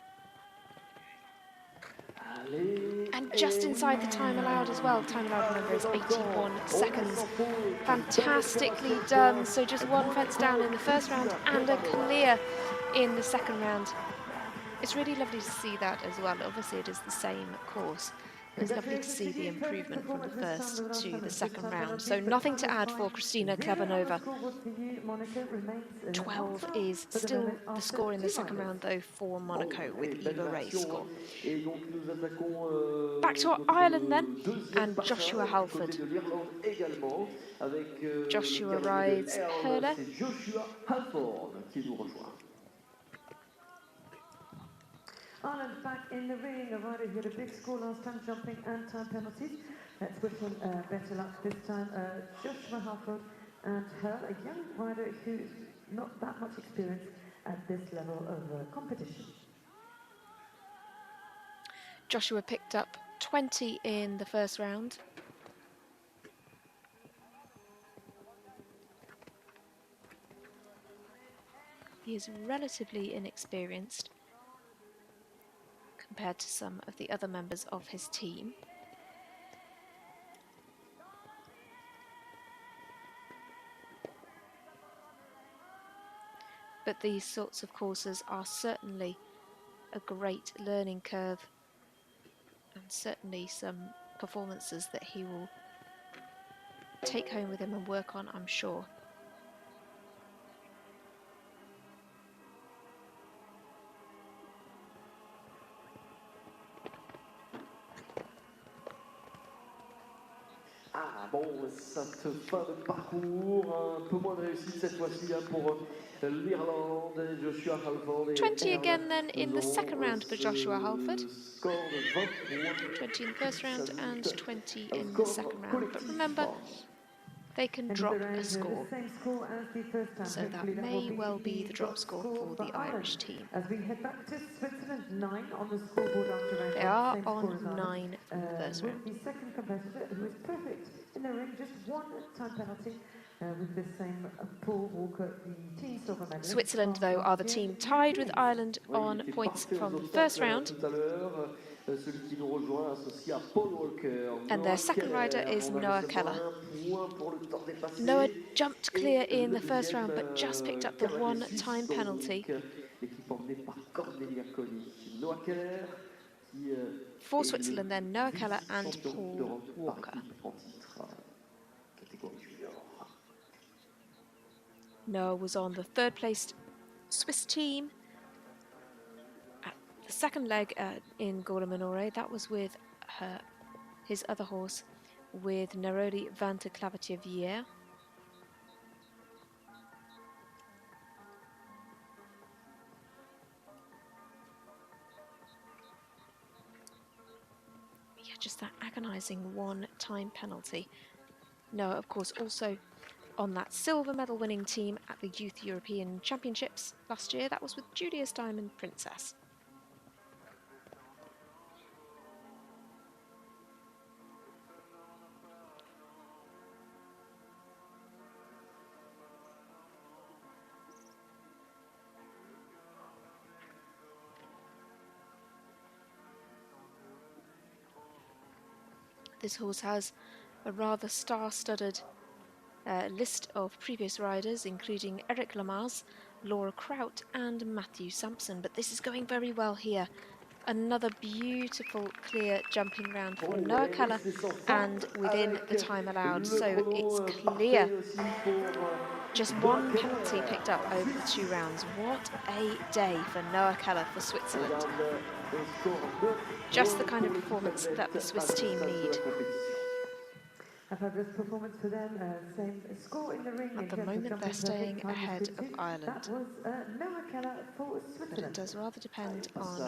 And just inside the time allowed as well. Time allowed, remember, is 81 seconds. Fantastically done. So just one fence down in the first round and a clear in the second round. It's really lovely to see that as well. Obviously, it is the same course. It's lovely to see the improvement from the first to the second round. So nothing to add for Kristina Klebanova. 12 is still the score in the second round, though, for Monaco with Eva Ray's score. Back to Ireland then, and Joshua Halford. Joshua rides hurler.
Ireland back in the ring. A rider who had a big score last time, jumping and time penalties. Let's wish him better luck this time. Joshua Halford and her, a young rider who's not that much experience at this level of competition.
Joshua picked up 20 in the first round. He is relatively inexperienced compared to some of the other members of his team. But these sorts of courses are certainly a great learning curve, and certainly some performances that he will take home with him and work on, I'm sure.
Ah bon, cette fin de parcours, un peu moins de réussite cette fois-ci pour l'Irlande, Joshua Halford.
20 again then in the second round for Joshua Halford. 20 in the first round and 20 in the second round. But remember, they can drop a score, so that may well be the drop score for the Irish team.
As we head back to Switzerland, 9 on the scoreboard after round.
They are on 9 from the first round.
The second competitor, who is perfect in the ring, just one time penalty with the same Paul Walker, the team silver medalist.
Switzerland, though, are the team tied with Ireland on points from the first round. And their second rider is Noah Keller. Noah jumped clear in the first round, but just picked up the one time penalty. For Switzerland then, Noah Keller and Paul Walker. Noah was on the third placed Swiss team at the second leg in Gorda Minore. That was with his other horse, with Neroli Vante Clavatier. Yeah, just that agonising one-time penalty. Noah, of course, also on that silver medal winning team at the Youth European Championships last year. That was with Julia's Diamond Princess. This horse has a rather star-studded list of previous riders, including Eric Lamas, Laura Kraut and Matthew Sampson, but this is going very well here. Another beautiful clear jumping round for Noah Keller and within the time allowed, so it's clear. Just one penalty picked up over the 2 rounds. What a day for Noah Keller for Switzerland. Just the kind of performance that the Swiss team need.
A fabulous performance for them. Same score in the ring.
At the moment, they're staying ahead of Ireland.
That was Noah Keller for Switzerland.
But it does rather depend on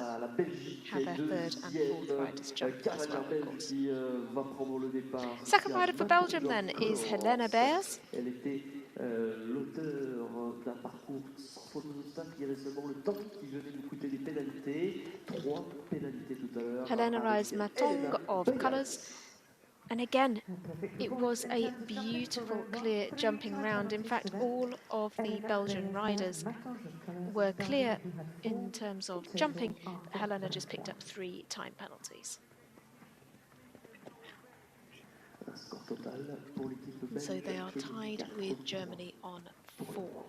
how their third and fourth riders jump as well, of course. Second rider for Belgium then is Helena Beers.
L'auteur d'un parcours sans faute d'obstacle, il y avait seulement le temps qui venait nous coûter des pénalités. 3 pénalités tout à l'heure.
Helena rides Matong of Colours. And again, it was a beautiful, clear jumping round. In fact, all of the Belgian riders were clear in terms of jumping, but Helena just picked up 3 time penalties. And so they are tied with Germany on 4.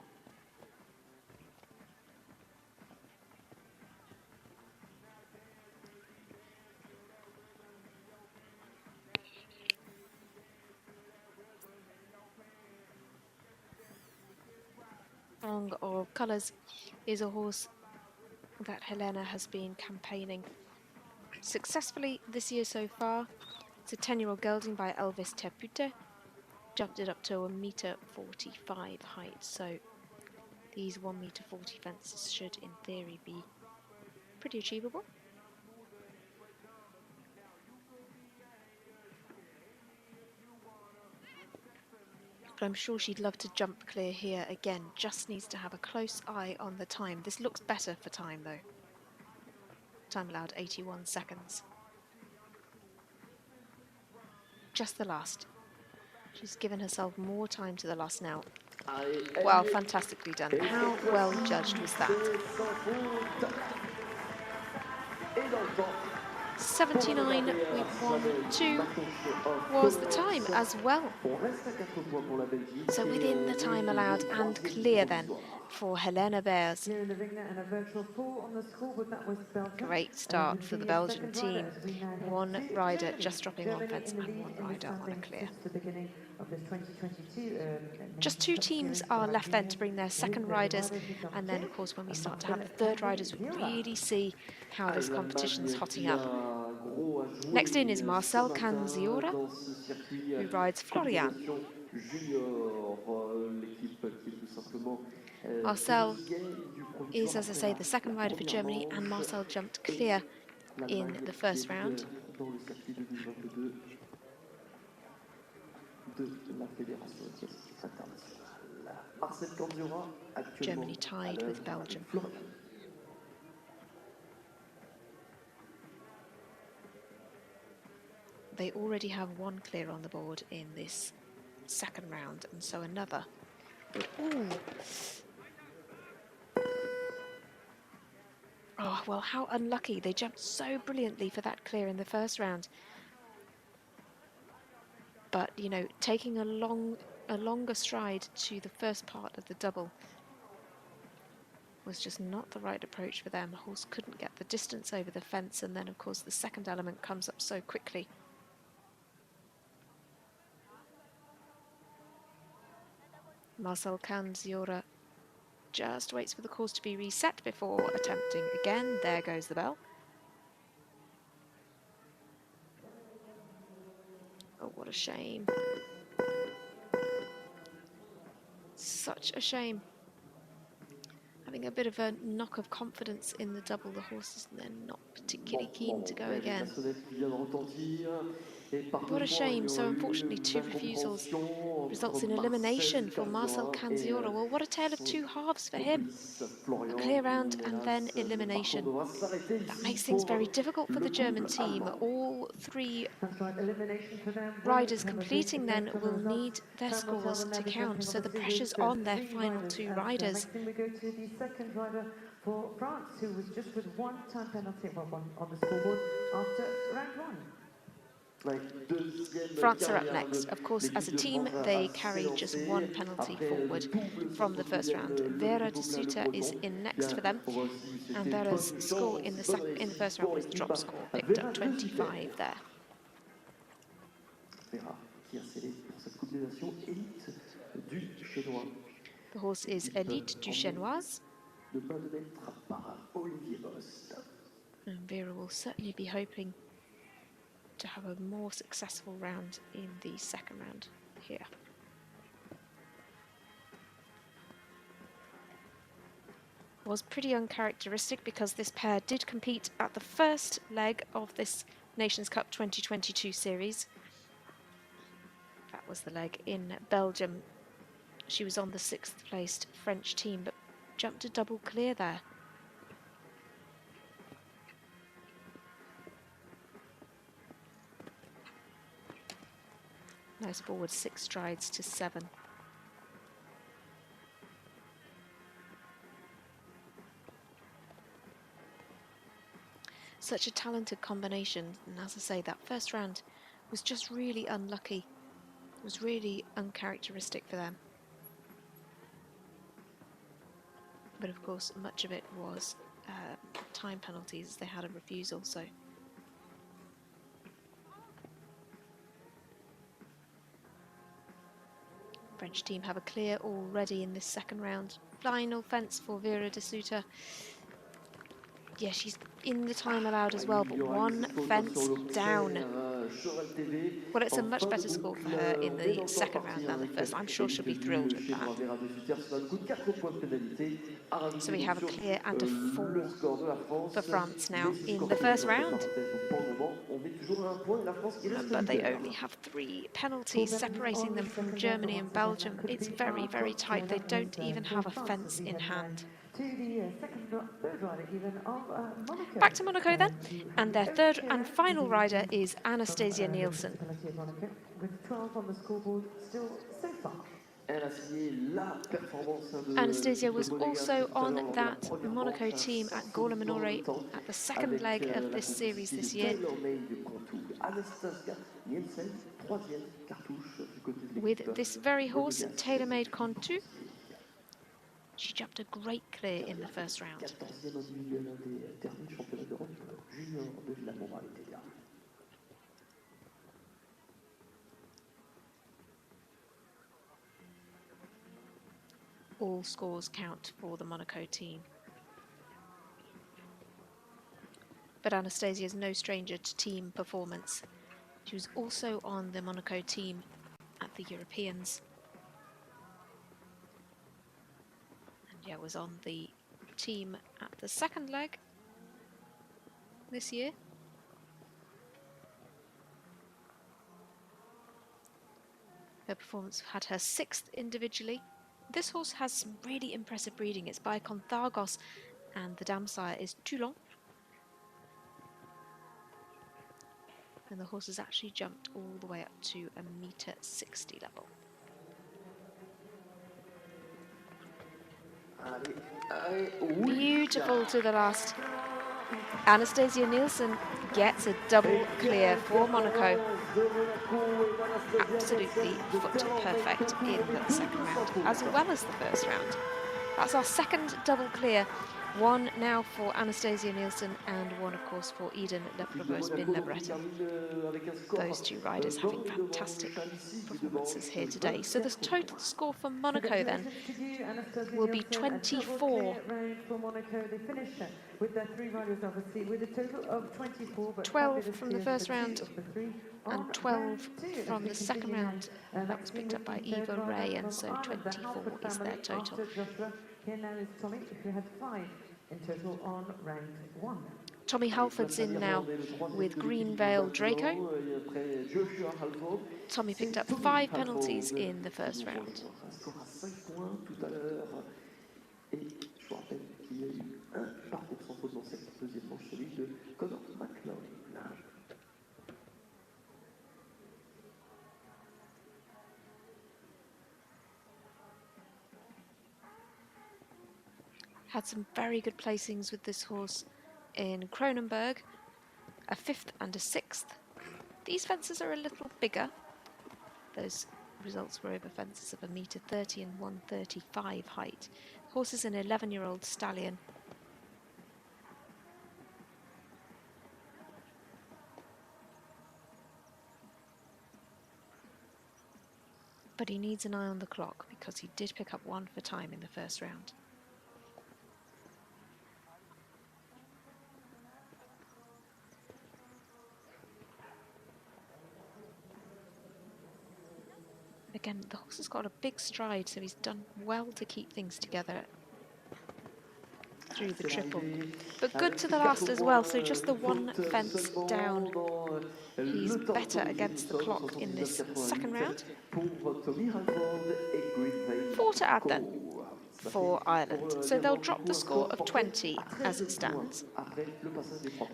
Song of Colours is a horse that Helena has been campaigning successfully this year so far. It's a 10-year-old gelding by Elvis Terpute. Jumped it up to a -1.45 height, so these 1.40 fences should in theory be pretty achievable. But I'm sure she'd love to jump clear here again, just needs to have a close eye on the time. This looks better for time though. Time allowed 81 seconds. Just the last. She's given herself more time to the last now. Wow, fantastically done. How well judged was that? 79.12 was the time as well. So within the time allowed and clear then for Helena Bears. Great start for the Belgian team. 1 rider just dropping 1 fence and 1 rider on a clear. Just 2 teams are left then to bring their second riders, and then of course when we start to have the third riders we really see how this competition is hotting up. Next in is Marcel Canziora, who rides Florian. Marcel is, as I say, the second rider for Germany, and Marcel jumped clear in the first round. Germany tied with Belgium. They already have 1 clear on the board in this second round, and so another. Ooh. Oh, well, how unlucky. They jumped so brilliantly for that clear in the first round. But, you know, taking a longer stride to the first part of the double was just not the right approach for them. The horse couldn't get the distance over the fence, and then, of course, the second element comes up so quickly. Marcel Canziora just waits for the course to be reset before attempting again. There goes the bell. Oh, what a shame. Such a shame. Having a bit of a knock of confidence in the double, the horse is then not particularly keen to go again. What a shame. So unfortunately 2 refusals results in elimination for Marcel Canziora. Well, what a tale of 2 halves for him. A clear round and then elimination. That makes things very difficult for the German team. All 3 riders completing then will need their scores to count, so the pressure's on their final 2 riders.
We go to the second rider for France, who was just with 1 time penalty on the scoreboard after round 1.
France are up next. Of course, as a team, they carry just 1 penalty forward from the first round. Vera de Suter is in next for them, and Vera's score in the first round was drop score, picked up 25 there. The horse is Elite du Chenoise. And Vera will certainly be hoping to have a more successful round in the second round here. Was pretty uncharacteristic because this pair did compete at the first leg of this Nations Cup 2022 series. That was the leg in Belgium. She was on the 6th placed French team, but jumped a double clear there. Nice forward 6 strides to 7. Such a talented combination, and as I say, that first round was just really unlucky. It was really uncharacteristic for them. But of course, much of it was time penalties. They had a refusal, so. French team have a clear already in this second round. Final fence for Vera de Souter. Yeah, she's in the time allowed as well, but one fence down. Well, it's a much better score for her in the second round than the first. I'm sure she'll be thrilled with that. So we have a clear and a 4 for France now in the first round. Remember, they only have 3 penalties separating them from Germany and Belgium. It's very, very tight. They don't even have a fence in hand. Back to Monaco then, and their third and final rider is Anastasia Nielsen. Anastasia was also on that Monaco team at Gorle-Minore at the second leg of this series this year. With this very horse, Tailor-Made Contu, she jumped a great clear in the first round. All scores count for the Monaco team. But Anastasia is no stranger to team performance. She was also on the Monaco team at the Europeans. And yeah, was on the team at the second leg this year. Her performance had her 6th individually. This horse has some really impressive breeding. It's by Conthagos, and the dam sire is Toulon. And the horse has actually jumped all the way up to a m60 level. Beautiful to the last. Anastasia Nielsen gets a double clear for Monaco. Absolutely foot perfect in the second round, as well as the first round. That's our second double clear. One now for Anastasia Nielsen and one, of course, for Eden Leprevos-Bin-Lebreton. Those 2 riders having fantastic performances here today. So the total score for Monaco then will be 24. 12 from the first round and 12 from the second round. That was picked up by Eva Ray, and so 24 is their total.
Here now is Tommy, who had 5 in total on round 1.
Tommy Halford's in now with Greenvale Draco. Tommy picked up 5 penalties in the first round. Had some very good placings with this horse in Kronenberg, a 5th and a 6th. These fences are a little bigger. Those results were over fences of a m30 and 135 height. The horse is an 11-year-old stallion. But he needs an eye on the clock because he did pick up 1 for time in the first round. Again, the horse has got a big stride, so he's done well to keep things together through the triple. But good to the last as well, so just the 1 fence down. He's better against the clock in this second round. 4 to add then. for Ireland. So they'll drop the score of 20 as it stands.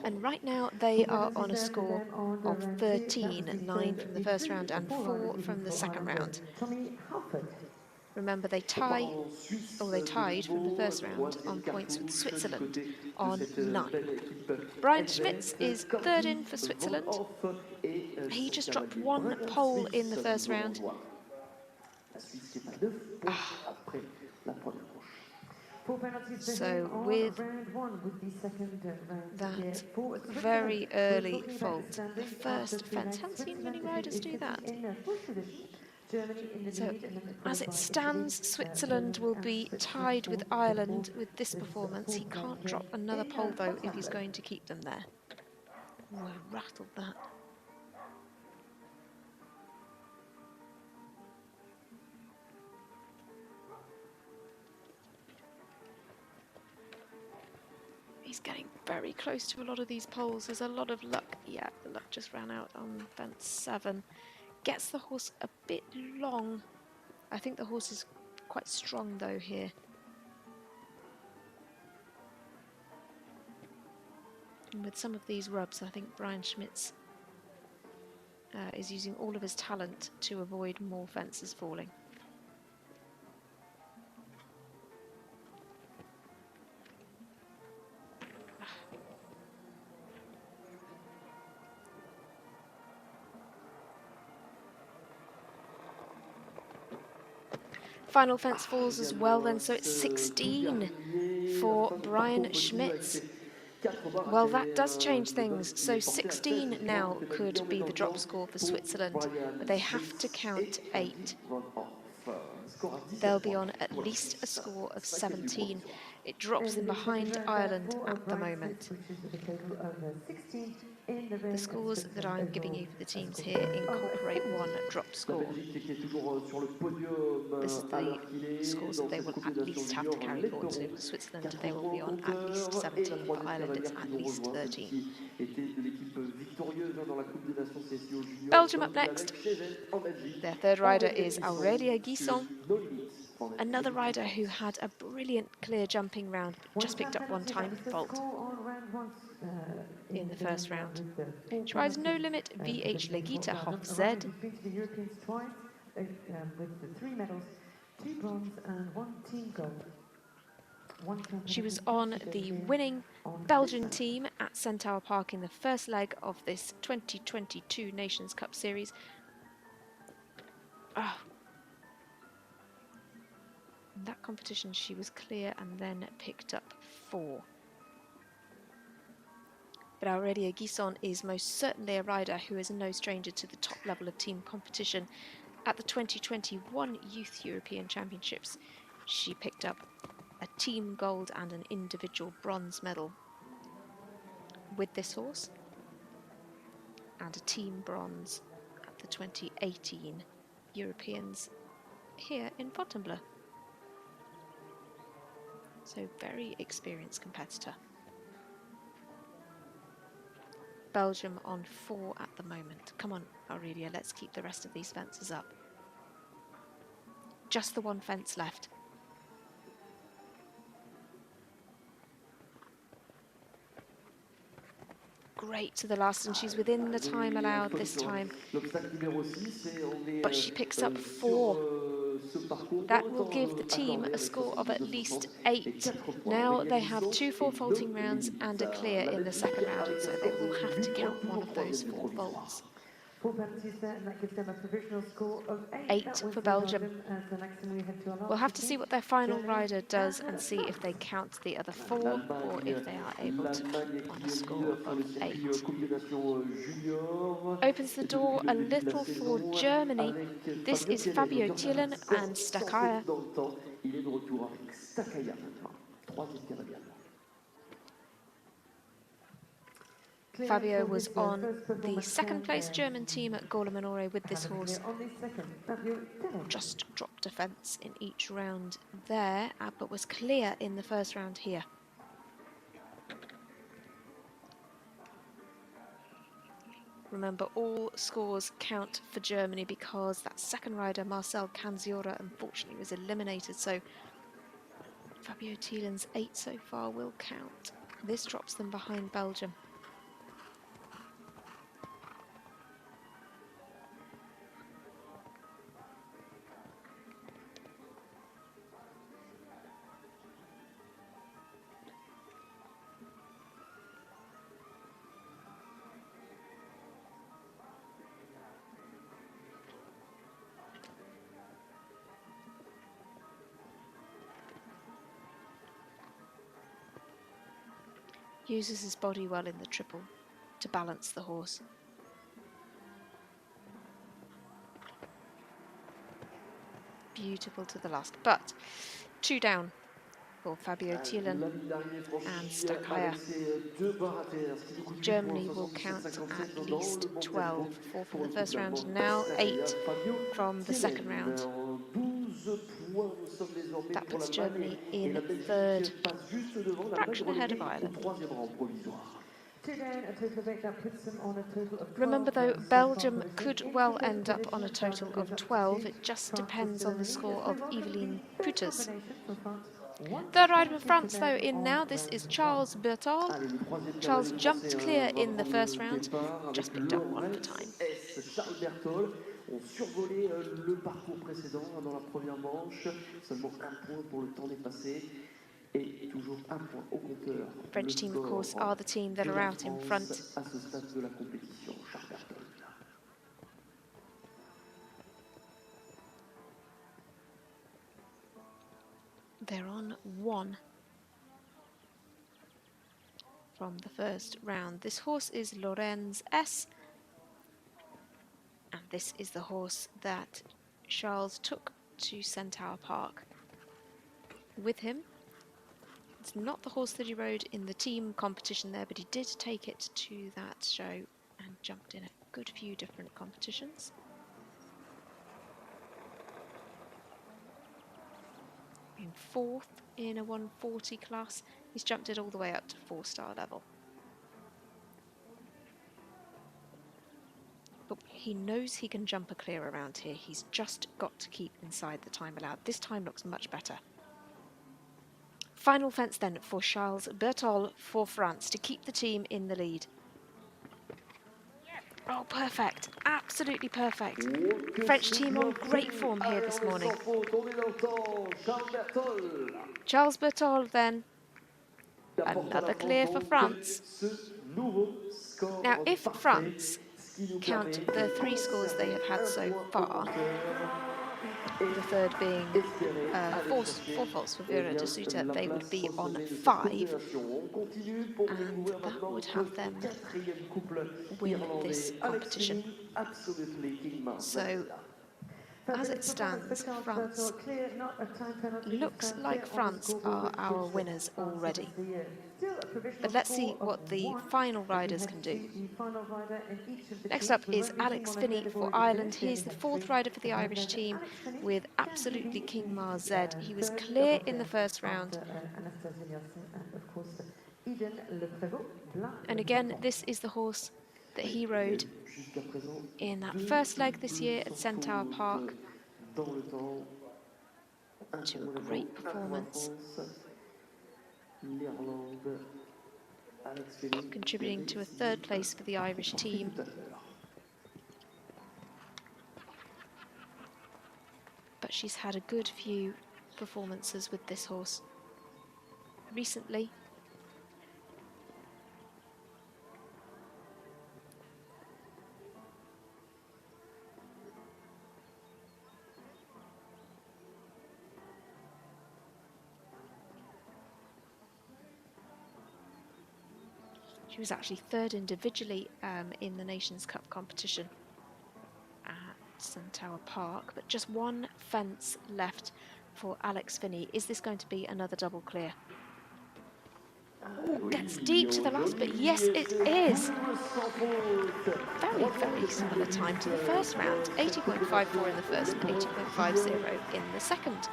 And right now they are on a score of 13, 9 from the first round and 4 from the second round. Remember, they tied from the first round on points with Switzerland on 9. Brian Schmitz is third in for Switzerland. He just dropped 1 pole in the first round. So with that very early fault, the first fence, haven't seen many riders do that. So as it stands, Switzerland will be tied with Ireland with this performance. He can't drop another pole though if he's going to keep them there. Oh, I rattled that. He's getting very close to a lot of these poles. There's a lot of luck. Yeah, the luck just ran out on fence 7. Gets the horse a bit long. I think the horse is quite strong though here. And with some of these rubs, I think Brian Schmitz is using all of his talent to avoid more fences falling. Final fence falls as well then, so it's 16 for Brian Schmitz. Well, that does change things. So 16 now could be the drop score for Switzerland, but they have to count 8. They'll be on at least a score of 17. It drops them behind Ireland at the moment. The scores that I'm giving you for the teams here incorporate 1 drop score. This is the scores that they will at least have to carry forward. So for Switzerland, they will be on at least 17. For Ireland, it's at least 13. Belgium up next. Their third rider is Aurélia Guisson. Another rider who had a brilliant clear jumping round, but just picked up 1 tiny fault in the first round. She rides No Limit VH Legita Hof Z. She was on the winning Belgian team at Centaur Park in the first leg of this 2022 Nations Cup Series. Oh. In that competition she was clear and then picked up 4. But Aurélia Guisson is most certainly a rider who is no stranger to the top level of team competition. At the 2021 Youth European Championships, she picked up a team gold and an individual bronze medal with this horse, and a team bronze at the 2018 Europeans here in Fontainebleau. So very experienced competitor. Belgium on 4 at the moment. Come on, Aurélia, let's keep the rest of these fences up. Just the 1 fence left. Great to the last, and she's within the time allowed this time. But she picks up 4. That will give the team a score of at least 8. Now they have 2 4-faulting rounds and a clear in the second round, and so they will have to count 1 of those 4 faults. 8 for Belgium. We'll have to see what their final rider does and see if they count the other 4 or if they are able to keep on a score of 8. Opens the door a little for Germany. This is Fabio Thielen and Stakaya. Fabio was on the second place German team at Gola Minore with this horse. Just dropped a fence in each round there, but was clear in the first round here. Remember, all scores count for Germany because that second rider, Marcel Canziora, unfortunately was eliminated. So Fabio Thielen's 8 so far will count. This drops them behind Belgium. Uses his body well in the triple to balance the horse. Beautiful to the last, but 2 down for Fabio Thielen and Stakaya. Germany will count at least 12, 4 from the first round, now 8 from the second round. That puts Germany in third, fraction ahead of Ireland. Remember though, Belgium could well end up on a total of 12. It just depends on the score of Eveline Putters. Third rider for France though in now, this is Charles Berthold. Charles jumped clear in the first round, just picked up 1 for time.
Charles Berthold ont survolé le parcours précédent dans la première manche, seulement 1 point pour le temps dépassé et toujours 1 point au compteur.
French team of course are the team that are out in front.
À ce stade de la compétition, Charles Berthold.
They're on 1 from the first round. This horse is Lorenz S. And this is the horse that Charles took to Centaur Park with him. It's not the horse that he rode in the team competition there, but he did take it to that show and jumped in a good few different competitions. In 4th in a 140 class, he's jumped it all the way up to 4-star level. But he knows he can jump a clear around here. He's just got to keep inside the time allowed. This time looks much better. Final fence then for Charles Berthold for France to keep the team in the lead. Oh, perfect. Absolutely perfect. French team on great form here this morning. Charles Berthold then. Another clear for France. Now, if France count the 3 scores they have had so far, the third being 4 faults for Vera de Suter, they would be on 5, and that would have them win this competition. So, as it stands, France looks like France are our winners already. But let's see what the final riders can do. Next up is Alex Finney for Ireland. He's the 4th rider for the Irish team with absolutely King Mar Z. He was clear in the first round. And again, this is the horse that he rode in that first leg this year at Centaur Park. To a great performance. Contributing to a 3rd place for the Irish team. But she's had a good few performances with this horse recently. She was actually 3rd individually in the Nations Cup competition at Centaur Park, but just 1 fence left for Alex Finney. Is this going to be another double clear? Ooh, gets deep to the last, but yes, it is. Very, very similar time to the first round. 80.54 in the first and 80.50 in the second.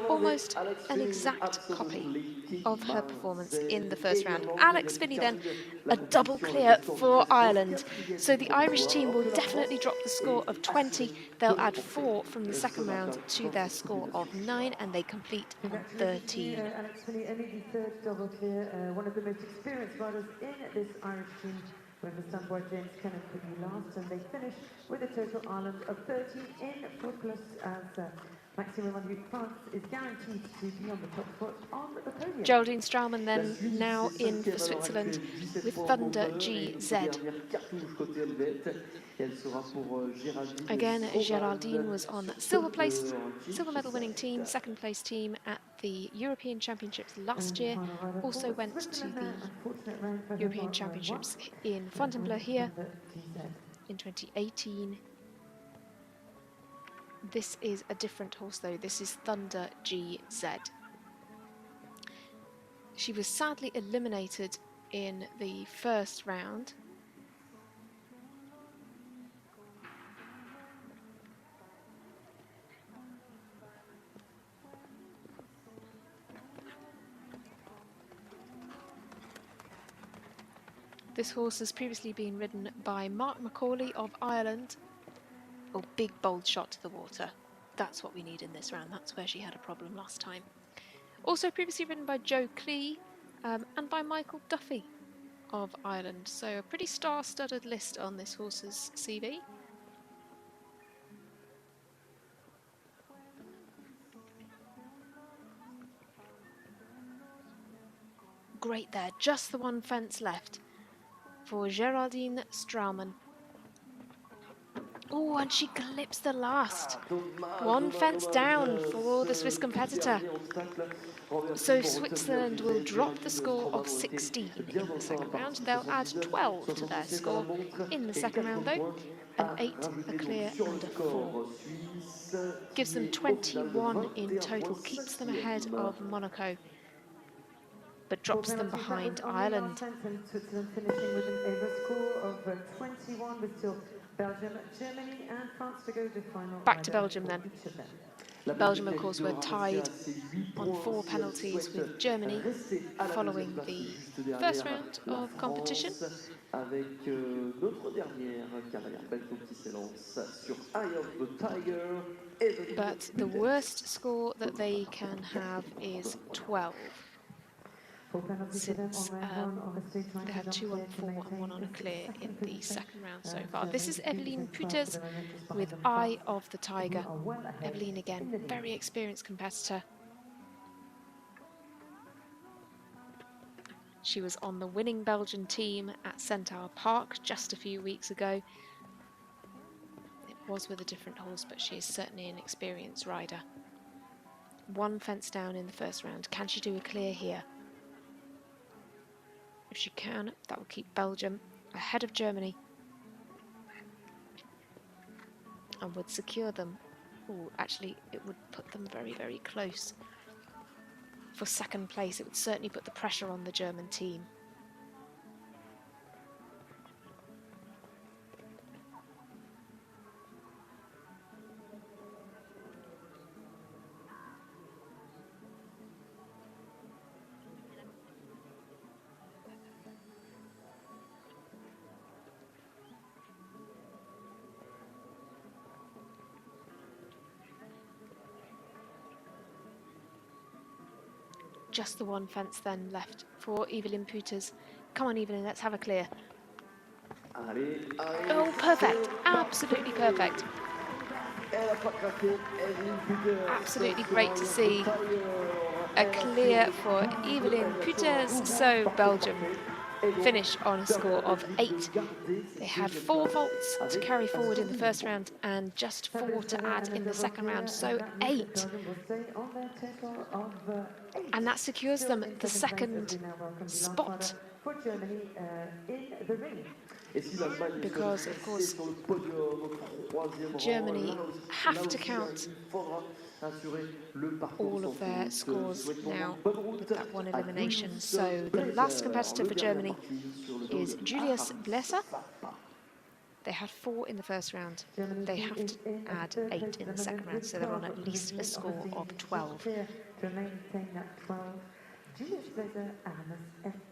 Almost an exact copy of her performance in the first round. Alex Finney then, a double clear for Ireland. So the Irish team will definitely drop the score of 20. They'll add 4 from the second round to their score of 9, and they complete on 13.
Alex Finney, only the third double clear, one of the most experienced riders in this Irish team. We understand why James Kennan put you last, and they finish with a total Ireland of 30 in fourth place, as Maxime Lemonnier France is guaranteed to be on the top spot on the podium.
Geraldine Straumann then now in for Switzerland with Thunder GZ. Again, Geraldine was on silver medal winning team, second place team at the European Championships last year. Also went to the European Championships in Fontainebleau here in 2018. This is a different horse though, this is Thunder GZ. She was sadly eliminated in the first round. This horse has previously been ridden by Mark Macaulay of Ireland. Oh, big bold shot to the water. That's what we need in this round. That's where she had a problem last time. Also previously ridden by Joe Clee and by Michael Duffy of Ireland. So a pretty star-studded list on this horse's CV. Great there, just the one fence left for Geraldine Straumann. Oh, and she clips the last. One fence down for the Swiss competitor. So Switzerland will drop the score of 16 in the second round. They'll add 12 to their score in the second round though. An 8, a clear and a 4. Gives them 21 in total, keeps them ahead of Monaco, but drops them behind Ireland.
Switzerland finishing with a score of 21, with still Belgium, Germany and France to go to the final.
Back to Belgium then. Belgium, of course, were tied on 4 penalties with Germany following the first round of competition. But the worst score that they can have is 12. Since they had 2 on 4 and 1 on a clear in the second round so far. This is Eveline Püters with Eye of the Tiger. Eveline again, very experienced competitor. She was on the winning Belgian team at Centaur Park just a few weeks ago. It was with a different horse, but she is certainly an experienced rider. 1 fence down in the first round. Can she do a clear here? If she can, that will keep Belgium ahead of Germany and would secure them. Oh, actually, it would put them very, very close for second place. It would certainly put the pressure on the German team. Just the 1 fence then left for Eveline Püters. Come on, Eveline, let's have a clear. Oh, perfect. Absolutely perfect. Absolutely great to see a clear for Eveline Püters. So Belgium finish on a score of 8. They had 4 faults to carry forward in the first round and just 4 to add in the second round, so 8. And that secures
Still
them
in
the
second place,
second
we now welcome the
spot.
for Germany in the ring.
Because, of course, Germany have to count all of their scores now with that one elimination. So the last competitor for Germany is Julius Blesser. They had 4 in the first round. They have to add 8 in the second round, so they're on at least a score of 12.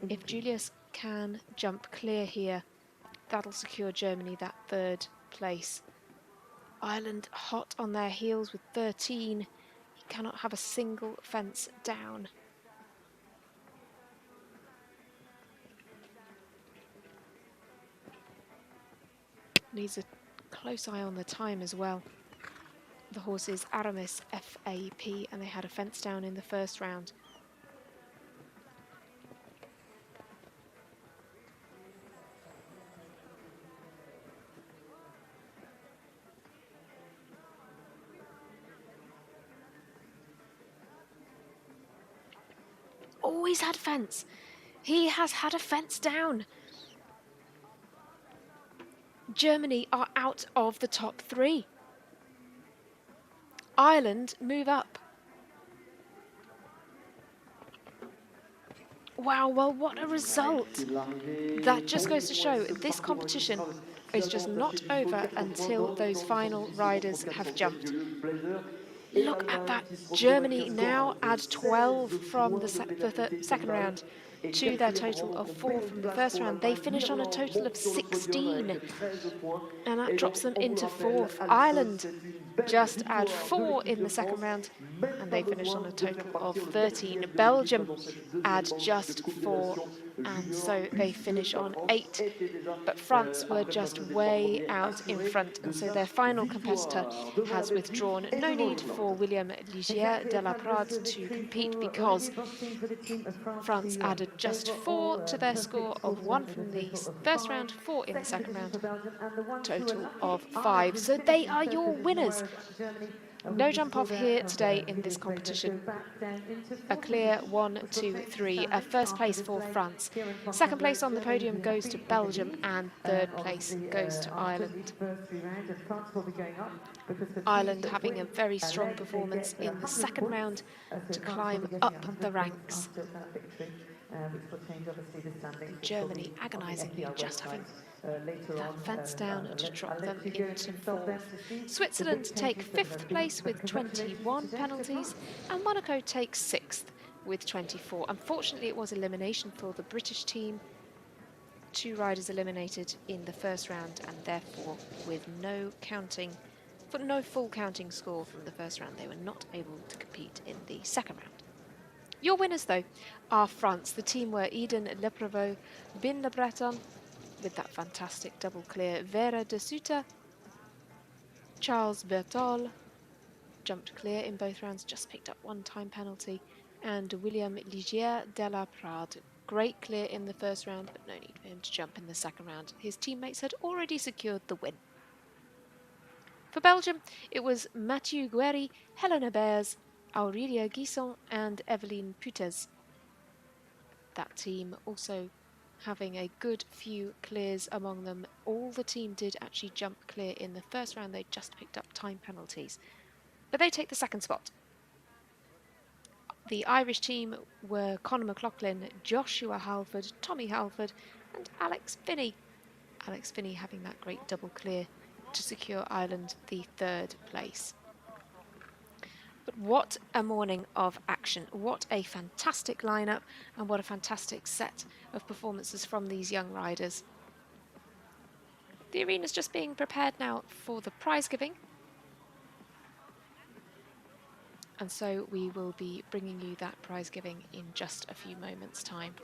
If Julius can jump clear here, that'll secure Germany that 3rd place. Ireland hot on their heels with 13. He cannot have a single fence down. Needs a close eye on the time as well. The horse is Aramis FAP, and they had a fence down in the first round. Always had fence. He has had a fence down. Germany are out of the top 3. Ireland move up. Wow, well, what a result. That just goes to show this competition is just not over until those final riders have jumped. Look at that. Germany now add 12 from the second round to their total of 4 from the first round. They finish on a total of 16, and that drops them into 4th. Ireland just add 4 in the second round, and they finish on a total of 13. Belgium add just 4, and so they finish on 8. But France were just way out in front, and so their final competitor has withdrawn. No need for William Ligier de la Prade to compete because France added just 4 to their score of 1 from the first round, 4 in the second round, total of 5. So they are your winners. No jump off here today in this competition. A clear 1, 2, 3. A first place for France. Second place on the podium goes to Belgium, and third place goes to Ireland. Ireland having a very strong performance in the second round to climb up the ranks. Germany agonisingly just having that fence down to drop them into 4th. Switzerland take 5th place with 21 penalties, and Monaco takes 6th with 24. Unfortunately, it was elimination for the British team. 2 riders eliminated in the first round, and therefore with no full counting score from the first round, they were not able to compete in the second round. Your winners, though, are France. The team were Eden Leprevaux, Bin Le Breton, with that fantastic double clear, Vera de Sutter, Charles Bertol, jumped clear in both rounds, just picked up 1 time penalty, and William Ligier de la Prade. Great clear in the first round, but no need for him to jump in the second round. His teammates had already secured the win. For Belgium, it was Mathieu Guéry, Helena Bears, Aurelia Guisson and Eveline Putes. That team also having a good few clears among them. All the team did actually jump clear in the first round. They just picked up time penalties. But they take the second spot. The Irish team were Conor McLaughlin, Joshua Halford, Tommy Halford and Alex Finney. Alex Finney having that great double clear to secure Ireland the 3rd place. But what a morning of action. What a fantastic lineup, and what a fantastic set of performances from these young riders. The arena's just being prepared now for the prize giving. And so we will be bringing you that prize giving in just a few moments' time.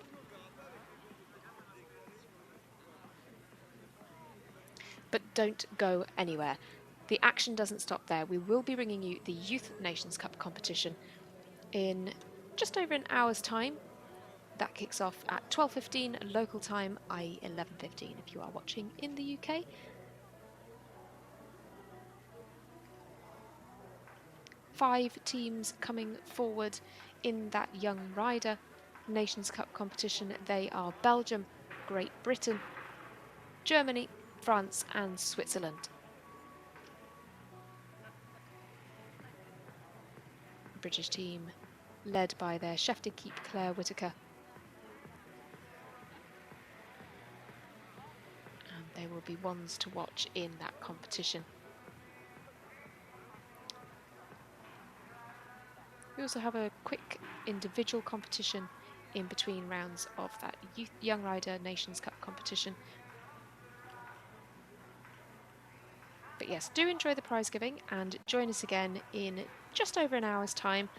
But don't go anywhere. The action doesn't stop there. We will be bringing you the Youth Nations Cup competition in just over an hour's time. That kicks off at 12:15 local time, i.e. 11:15 if you are watching in the UK. Five teams coming forward in that young rider Nations Cup competition, they are Belgium, Great Britain, Germany, France and Switzerland. British team led by their chef d'équipe Claire Whitaker. And they will be ones to watch in that competition. We also have a quick individual competition in between rounds of that Young Rider Nations Cup competition. But yes, do enjoy the prize giving and join us again in just over an hour's time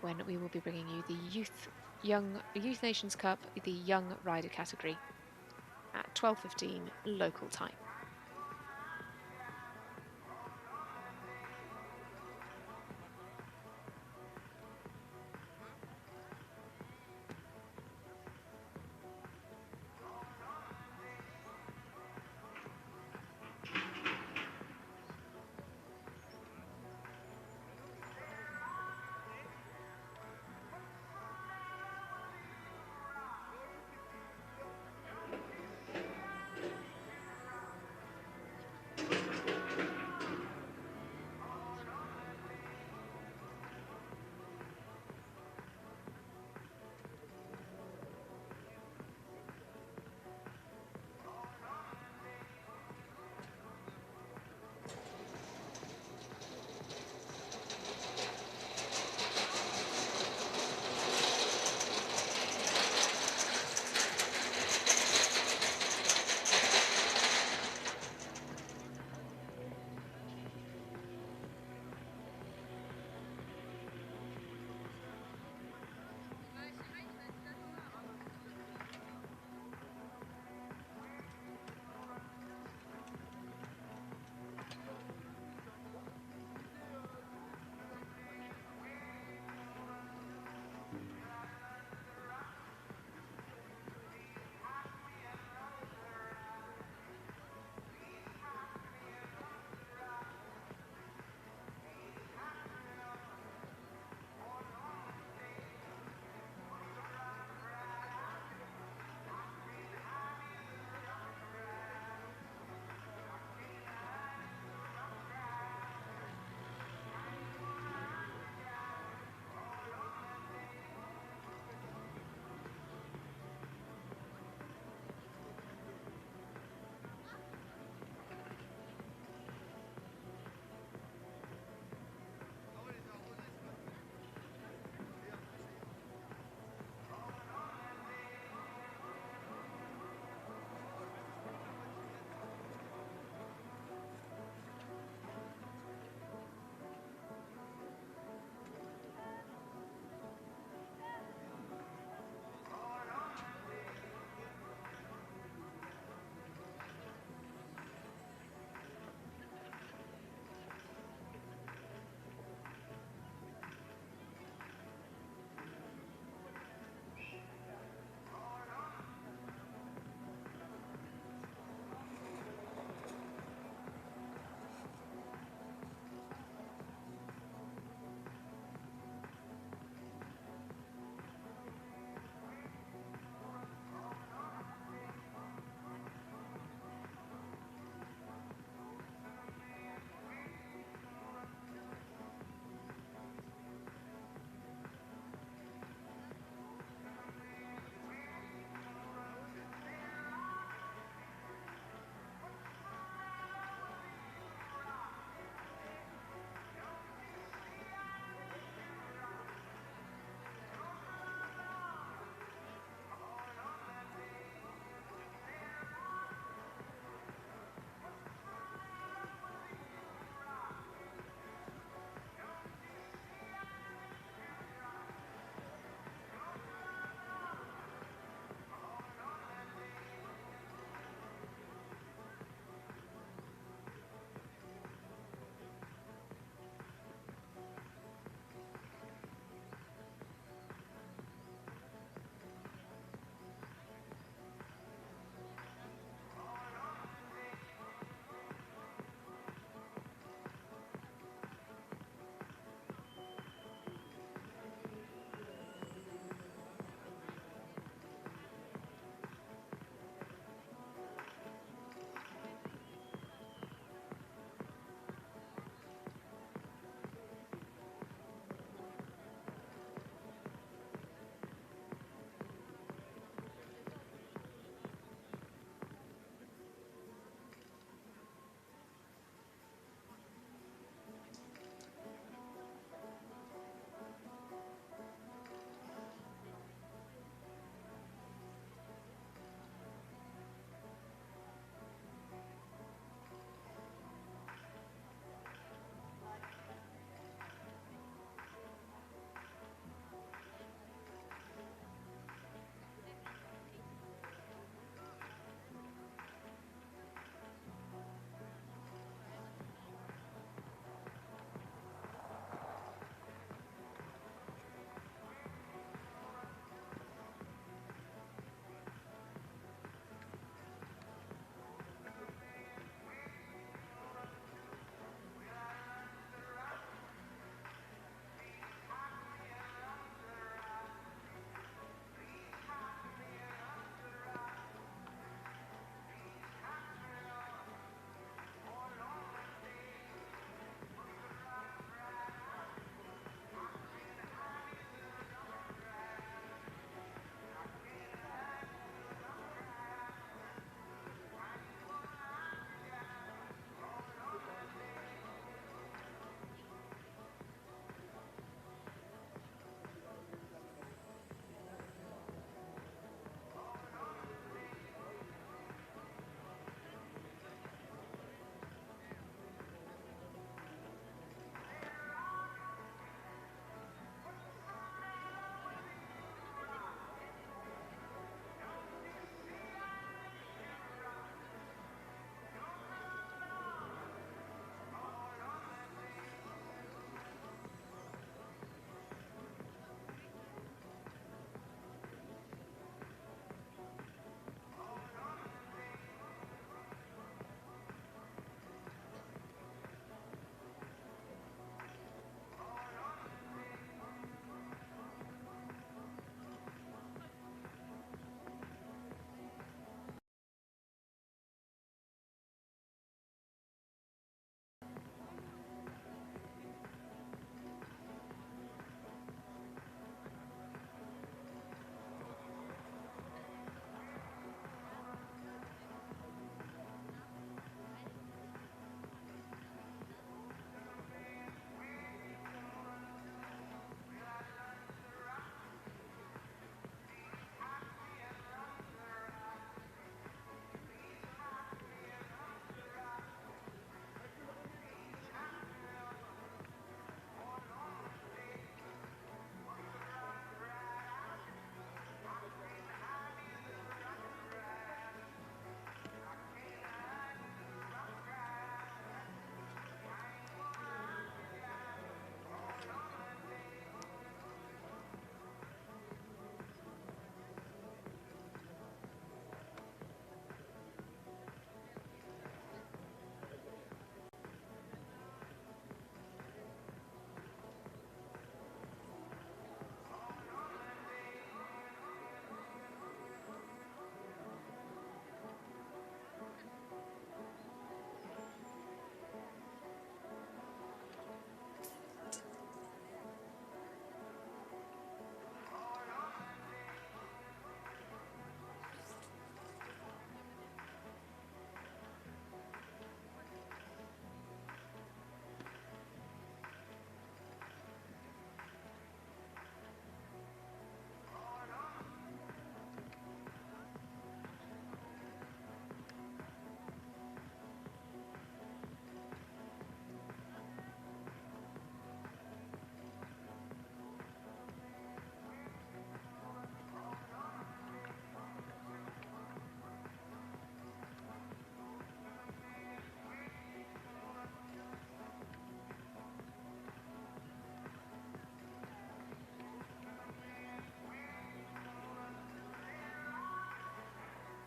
when we will be bringing you the Youth Nations Cup, the Young Rider category at 12:15 local time.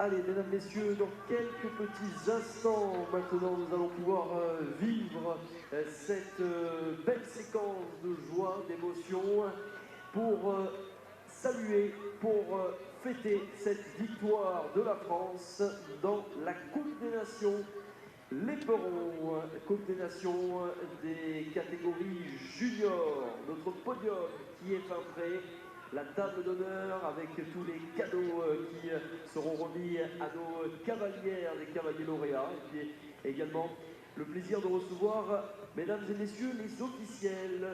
Allez, mesdames, messieurs, dans quelques petits instants, maintenant, nous allons pouvoir vivre cette belle séquence de joie, d'émotion, pour saluer, pour fêter cette victoire de la France dans la Coupe des Nations. L'éperon, Coupe des Nations des catégories juniors, notre podium qui est fin prêt, la table d'honneur avec tous les cadeaux qui seront remis à nos cavalières, des cavaliers lauréats, et puis également le plaisir de recevoir, mesdames et messieurs, les officiels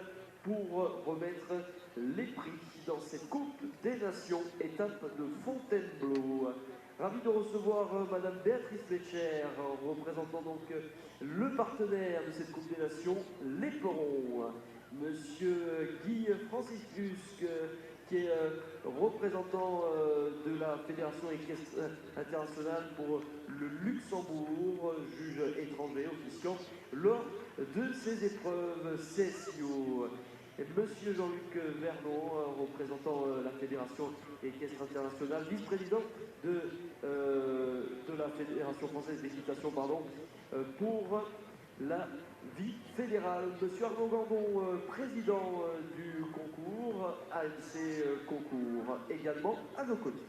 pour remettre les prix dans cette Coupe des Nations, étape de Fontainebleau. Ravi de recevoir Madame Béatrice Fletcher, représentant donc le partenaire de cette Coupe des Nations, l'éperon. Monsieur Guy Franciscus, qui est représentant de la Fédération équestre internationale pour le Luxembourg, juge étranger officiant lors de ces épreuves CSIO. Et Monsieur Jean-Luc Vernon, représentant la Fédération équestre internationale, vice-président de la Fédération française d'équitation, pour la vie fédérale. Monsieur Arnaud Gandon, président du concours, AMC Concours, également à nos côtés.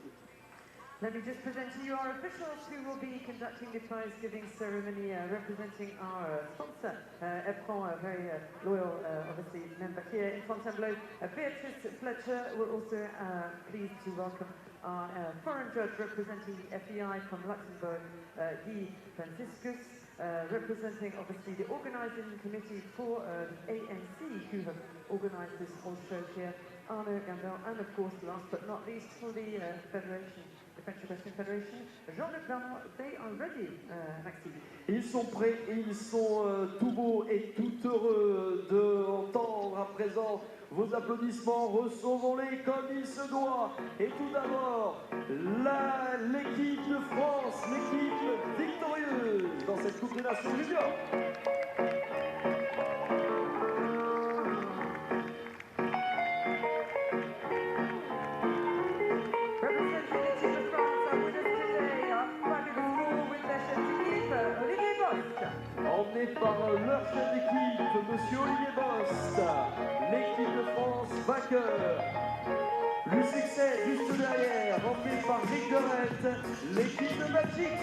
Let me just present to you our officials who will be conducting the prize-giving ceremony, representing our sponsor, FRA, a very loyal, obviously, member here in Fontainebleau. Beatrice Fletcher, we're also pleased to welcome our foreign judge representing the FEI from Luxembourg, Guy Franciscus, representing, obviously, the organising committee for the ANC, who have organised this whole show here, Arnaud Gandon, and of course, last but not least, for the Federation, the French Equestrian Federation, Jean-Luc Vernon. They are ready, Maxime.
Ils sont prêts, ils sont tout beaux et tout heureux d'entendre à présent vos applaudissements. Recevons-les comme il se doit. Et tout d'abord, l'équipe de France, l'équipe victorieuse dans cette Coupe des Nations juniors. Emmené par leur chef d'équipe, Monsieur Olivier Bost, l'équipe de France vainqueur. Le succès juste derrière, emmené par Rick Dorette, l'équipe de Magic.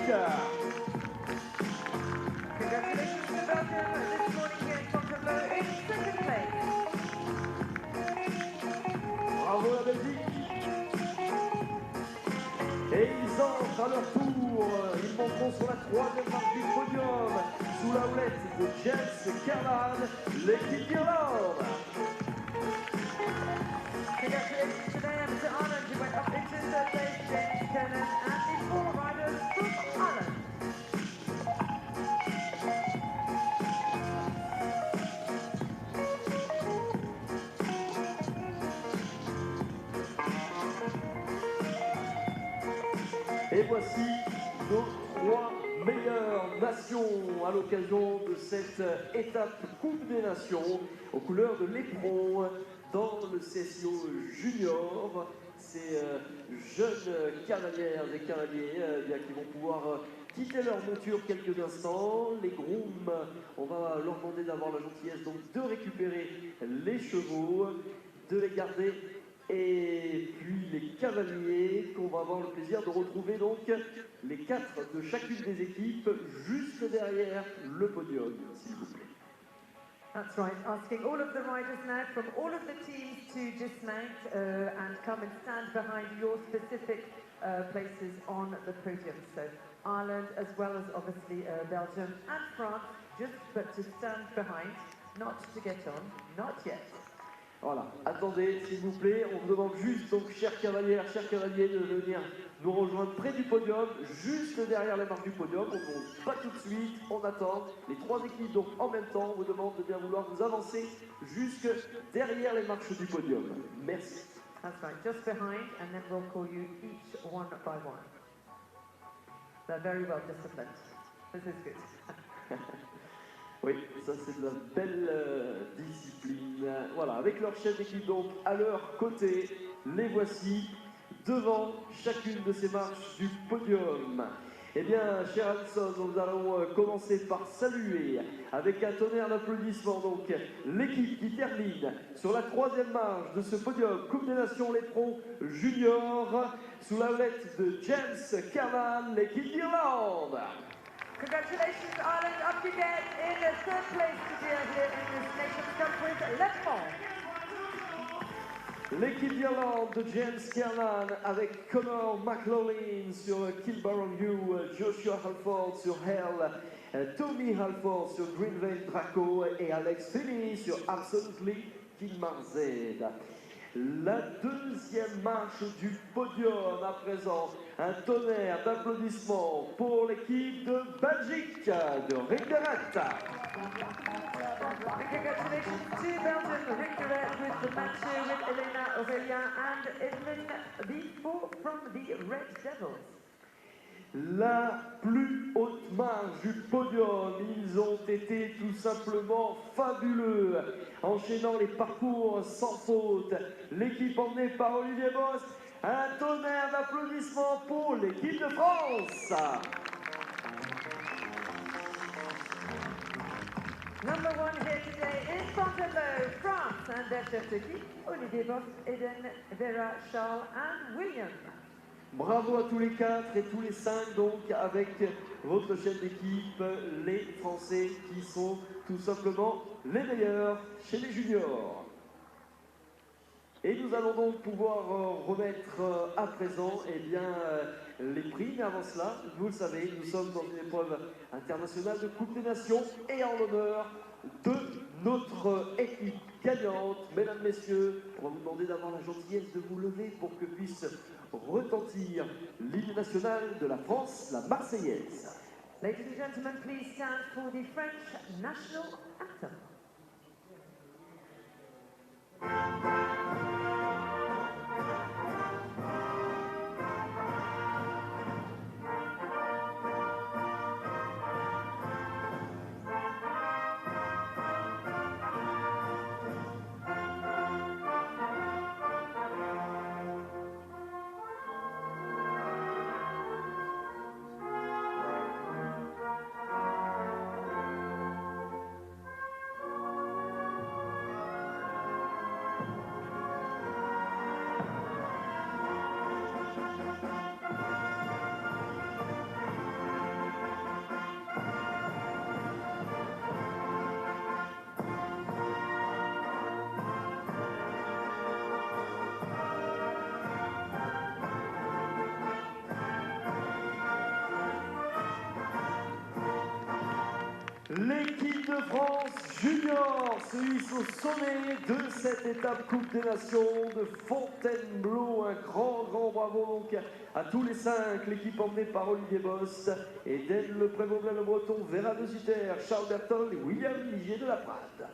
Congratulations to Belgium this morning here in Fontainebleau in second place.
Bravo la Belgique. Et ils entrent à leur tour, ils monteront sur la troisième marche du podium, sous la houlette de James Callahan, l'équipe d'Irlande.
Congratulations to them, to Ireland, who went up into third place, James Callahan, and the four riders from Ireland.
Et voici nos trois meilleures nations à l'occasion de cette étape Coupe des Nations aux couleurs de l'éperon dans le CSIO junior. Ces jeunes cavalières et cavaliers qui vont pouvoir quitter leur monture quelques instants. Les grooms, on va leur demander d'avoir la gentillesse donc de récupérer les chevaux, de les garder. Et puis les cavaliers qu'on va avoir le plaisir de retrouver donc les quatre de chacune des équipes juste derrière le podium, s'il vous plaît.
That's right, asking all of the riders now from all of the teams to dismount and come and stand behind your specific places on the podium. So Ireland as well as obviously Belgium and France, but to stand behind, not to get on, not yet.
Voilà, attendez s'il vous plaît, on vous demande juste donc chers cavalières, chers cavaliers de venir nous rejoindre près du podium, juste derrière la marque du podium. On ne monte pas tout de suite, on attend. Les trois équipes donc en même temps, on vous demande de bien vouloir vous avancer jusque derrière les marches du podium. Merci.
That's right, just behind and then we'll call you each one by one. They're very well disciplined. This is good.
Oui, ça c'est de la belle discipline. Voilà, avec leur chef d'équipe donc à leur côté, les voici devant chacune de ces marches du podium. Eh bien, cher Alison, nous allons commencer par saluer avec un tonnerre d'applaudissements donc l'équipe qui termine sur la troisième marche de ce podium Coupe des Nations Létron Junior sous la houlette de James Kernan, l'équipe d'Irlande.
Congratulations, Ireland, up again in the third place today here in this Nations Cup with Lepon.
L'équipe d'Irlande de James Kernan avec Conor McLaughlin sur Kilbarron-Hugh, Joshua Halford sur Hell, Tommy Halford sur Greenvale Draco et Alex Finney sur Absolutely King Marzed. La deuxième marche du podium à présent, un tonnerre d'applaudissements pour l'équipe de Belgique de Ringeret.
And congratulations to Belgium, Ringeret with the Manchu with Elena Aurélien and Edmund Before from the Red Devils.
La plus haute marche du podium, ils ont été tout simplement fabuleux, enchaînant les parcours sans faute. L'équipe emmenée par Olivier Bost, un tonnerre d'applaudissements pour l'équipe de France.
Number one here today is Fontainebleau, France, and their chef d'équipe, Olivier Bost, Eden, Vera, Charles and William.
Bravo à tous les quatre et tous les cinq donc avec votre chef d'équipe, les Français qui sont tout simplement les meilleurs chez les juniors. Et nous allons donc pouvoir remettre à présent les prix. Mais avant cela, vous le savez, nous sommes dans une épreuve internationale de Coupe des Nations et en l'honneur de notre équipe gagnante. Mesdames, Messieurs, on va vous demander d'avoir la gentillesse de vous lever pour que puisse retentir l'hymne national de la France, la Marseillaise.
Ladies and gentlemen, please stand for the French national anthem.
L'équipe de France junior se hisse au sommet de cette étape Coupe des Nations de Fontainebleau. Un grand bravo donc à tous les cinq. L'équipe emmenée par Olivier Bost, Eden Le Prévost, Le Breton, Vera de Sutter, Charles Bertol et William Ligier de la Prade.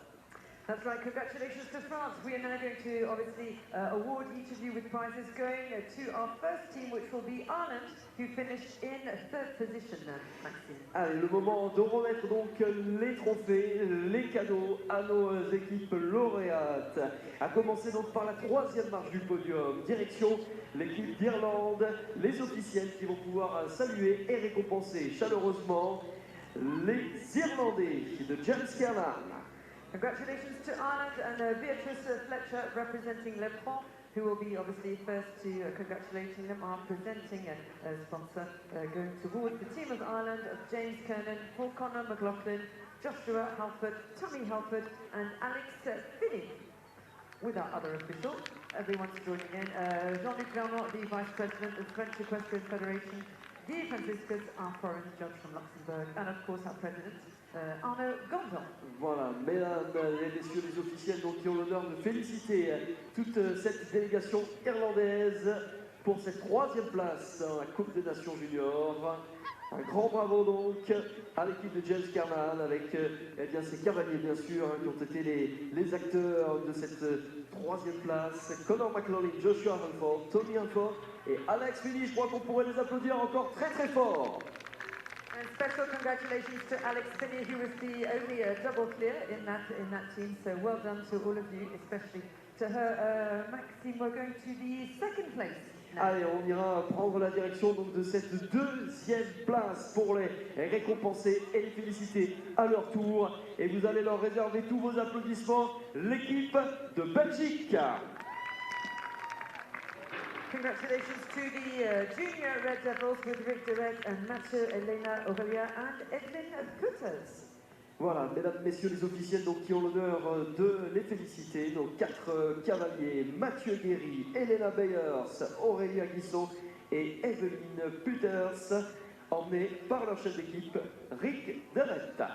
That's right, congratulations to France. We are now going to obviously award each of you with prizes going to our first team, which will be Ireland, who finished in third position then, Maxime.
Allez, le moment de remettre donc les trophées, les cadeaux à nos équipes lauréates. À commencer donc par la troisième marche du podium, direction l'équipe d'Irlande, les officiels qui vont pouvoir saluer et récompenser chaleureusement les Irlandais de James Kernan.
Congratulations to Ireland and Beatrice Fletcher representing Le Pont, who will be obviously first to congratulating them, are presenting a sponsor going towards the team of Ireland of James Kernan, Paul Conor McLaughlin, Joshua Halford, Tommy Halford and Alex Finney. With our other officials, everyone's joining in. Jean-Luc Vermont, the Vice President of the French Equestrian Federation, Guy Franciscus, our foreign judge from Luxembourg, and of course our President, Arnaud Gandon.
Voilà, mesdames et messieurs les officiels donc, qui ont l'honneur de féliciter toute cette délégation irlandaise pour cette troisième place dans la Coupe des Nations Juniors. Un grand bravo donc à l'équipe de James Kernan avec ces cavaliers bien sûr qui ont été les acteurs de cette troisième place. Conor McLaughlin, Joshua Halford, Tommy Halford et Alex Finney. Je crois qu'on pourrait les applaudir encore très fort.
And special congratulations to Alex Finney, who was the only double clear in that team. So well done to all of you, especially to her. Maxime, we're going to the second place
Allez, on ira prendre la direction donc, de cette deuxième place pour les récompenser et les féliciter à leur tour. Et vous allez leur réserver tous vos applaudissements, l'équipe de Belgique.
Congratulations to the junior Red Devils with Rick Direct and Mathieu, Elena, Aurelia and Edwin Putters.
Voilà, mesdames, messieurs les officiels donc, qui ont l'honneur de les féliciter. Nos 4 cavaliers, Mathieu Guéry, Elena Bayers, Aurélia Guisson et Evelyn Putters, emmenés par leur chef d'équipe, Rick Deretta.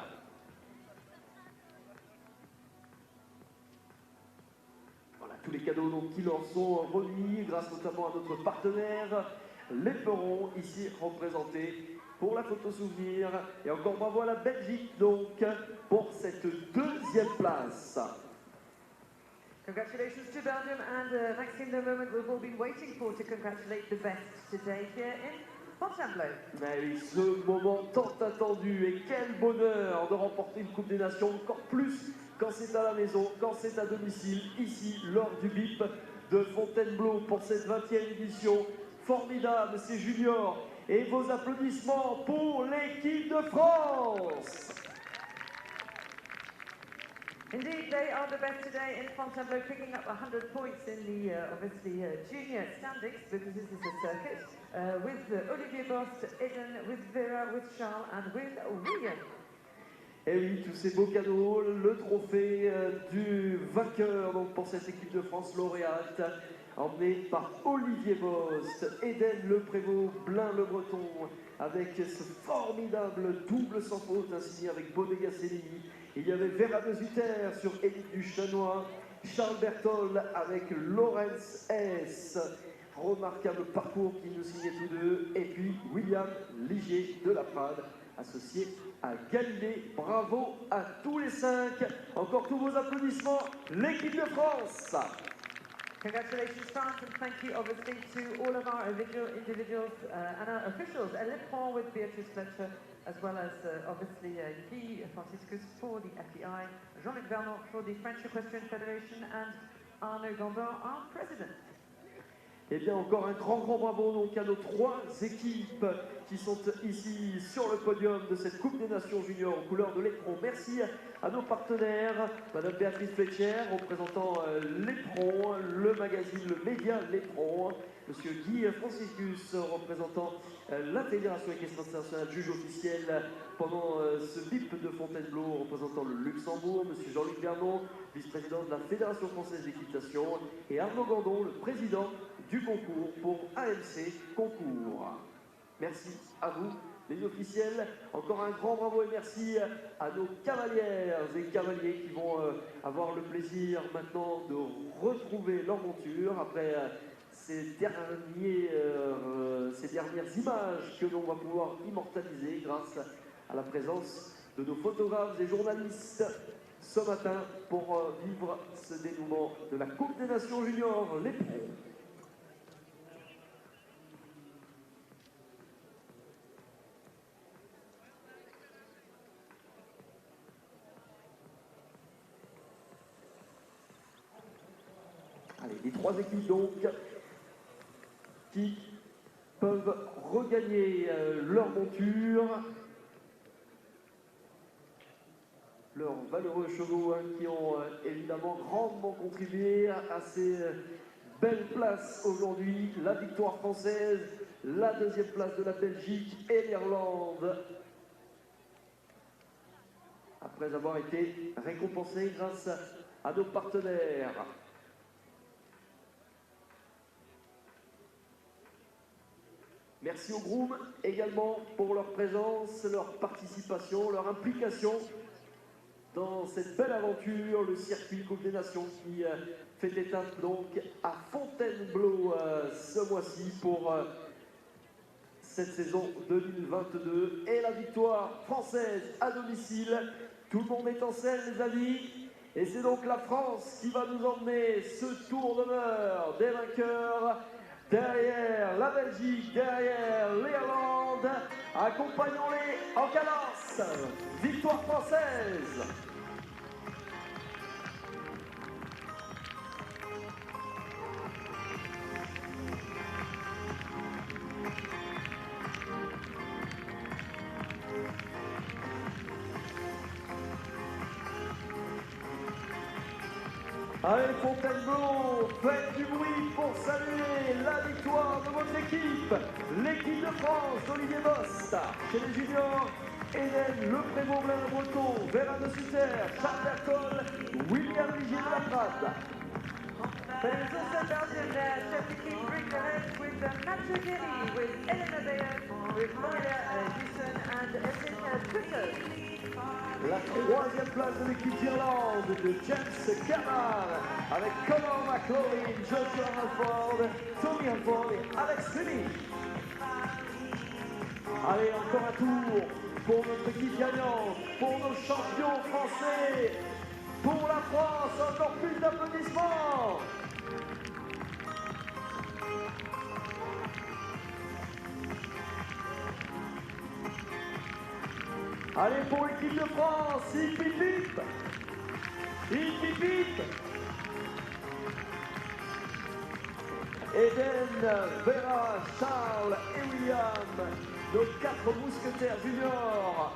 Voilà, tous les cadeaux donc, qui leur sont remis grâce notamment à notre partenaire, l'Éperon, ici représenté pour la photo souvenir. Et encore bravo à la Belgique donc pour cette deuxième place.
Congratulations to Belgium and Maxime, the moment we've all been waiting for to congratulate the best today here in Fontainebleau.
Mais oui, ce moment tant attendu et quel bonheur de remporter une Coupe des Nations, encore plus quand c'est à la maison, quand c'est à domicile, ici lors du BIP de Fontainebleau pour cette 20e édition. Formidable, ces juniors. Et vos applaudissements pour l'équipe de France.
Indeed, they are the best today in Fontainebleau, picking up 100 points in the, obviously, junior standings, because this is a circuit, with Olivier Bost, Eden, with Vera, with Charles, and with William.
Et oui, tous ces beaux cadeaux, le trophée du vainqueur donc, pour cette équipe de France lauréate, emmené par Olivier Bost, Eden Le Prévost, Blain Le Breton, avec ce formidable double sans faute signé avec Bonnet Gasselli. Il y avait Vera de Zutter sur Élite du Chanois, Charles Berthold avec Laurence S. Remarquable parcours qui nous signait tous deux. Et puis William Ligier de la Prade, associé à Galilée. Bravo à tous les 5. Encore tous vos applaudissements, l'équipe de France.
Congratulations, France, and thank you, obviously, to all of our individuals and our officials. Electron with Beatrice Fletcher, as well as, obviously, Guy Franciscus for the FEI, Jean-Luc Vernon for the French Equestrian Federation, and Arnaud Gambard, our president.
Eh bien, encore un grand bravo donc à nos 3 équipes qui sont ici sur le podium de cette Coupe des Nations Juniors aux couleurs de l'Éperon. Merci à nos partenaires, Madame Béatrice Fletcher, représentant l'Éperon, le magazine, le média l'Éperon, Monsieur Guy Franciscus, représentant la Fédération équestre internationale, juge officiel pendant ce BIP de Fontainebleau, représentant le Luxembourg, Monsieur Jean-Luc Vernon, vice-président de la Fédération française d'équitation, et Arnaud Gandon, le président du concours pour AMC Concours. Merci à vous, les officiels. Encore un grand bravo et merci à nos cavalières et cavaliers qui vont avoir le plaisir maintenant de retrouver leur monture après ces dernières images que l'on va pouvoir immortaliser grâce à la présence de nos photographes et journalistes ce matin pour vivre ce dénouement de la Coupe des Nations Juniors, l'Éperon. Allez, les 3 équipes donc qui peuvent regagner leur monture, leurs valeureux chevaux qui ont évidemment grandement contribué à ces belles places aujourd'hui. La victoire française, la 2e place de la Belgique et l'Irlande, après avoir été récompensés grâce à nos partenaires. Merci aux grooms également pour leur présence, leur participation, leur implication dans cette belle aventure, le circuit Coupe des Nations qui fait étape donc à Fontainebleau ce mois-ci pour cette saison 2022 et la victoire française à domicile. Tout le monde est en scène, les amis, et c'est donc la France qui va nous emmener ce tour d'honneur des vainqueurs. Derrière la Belgique, derrière l'Irlande, accompagnons-les en cadence. Victoire française. Allez, Fontainebleau, faites du bruit pour saluer la victoire de votre équipe, l'équipe de France d'Olivier Bost. Chez les juniors, Hélène Leprévost-Blain-Breton, Vera de Sutter, Charles Bertol, William Ligier de la Prade.
There's also Belgium there, chef de keep brings ahead with Nacho Jenny, with Elena Bayer, with Moria Houston and Etienne Twitter.
La troisième place de l'équipe d'Irlande de James Cammar avec Conor McLaughlin, Joshua Halford, Tommy Halford et Alex Finney. Allez, encore un tour pour notre équipe gagnante, pour nos champions français, pour la France, encore plus d'applaudissements. Allez, pour l'équipe de France, hip hip hip, hip hip hip. Eden, Vera, Charles et William, nos 4 mousquetaires juniors,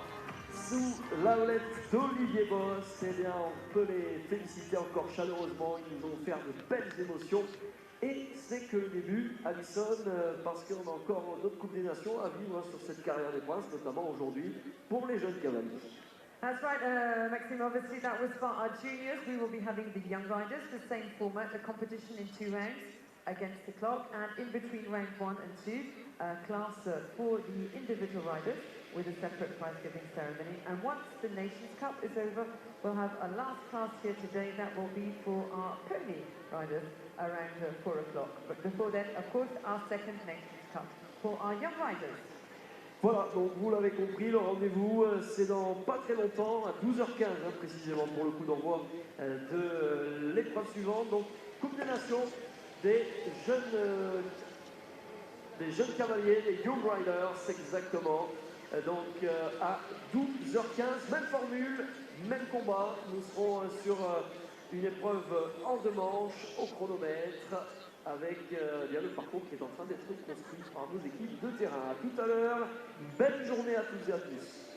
sous la houlette d'Olivier Bost. Eh bien, on peut les féliciter encore chaleureusement, ils nous ont offert de belles émotions. Et c'est que le début, Alison, parce qu'on a encore d'autres Coupes des Nations à vivre sur cette carrière des princes, notamment aujourd'hui pour les jeunes cavaliers.
That's right, Maxime, obviously that was for our juniors. We will be having the young riders, the same format, a competition in 2 rounds against the clock, and in between round 1 and 2, class for the individual riders with a separate prize-giving ceremony. And once the Nations Cup is over, we'll have a last class here today that will be for our pony riders around 4 o'clock. But before then, of course, our second Nations Cup for our young riders.
Voilà, donc vous l'avez compris, le rendez-vous, c'est dans pas très longtemps, à 12h15 précisément pour le coup d'envoi de l'épreuve suivante. Donc, Coupe des Nations des jeunes cavaliers, des Young Riders, exactement. Donc à 12h15, même formule, même combat. Nous serons sur une épreuve en 2 manches au chronomètre avec bien le parcours qui est en train d'être construit par nos équipes de terrain. À tout à l'heure, belle journée à tous et à tous.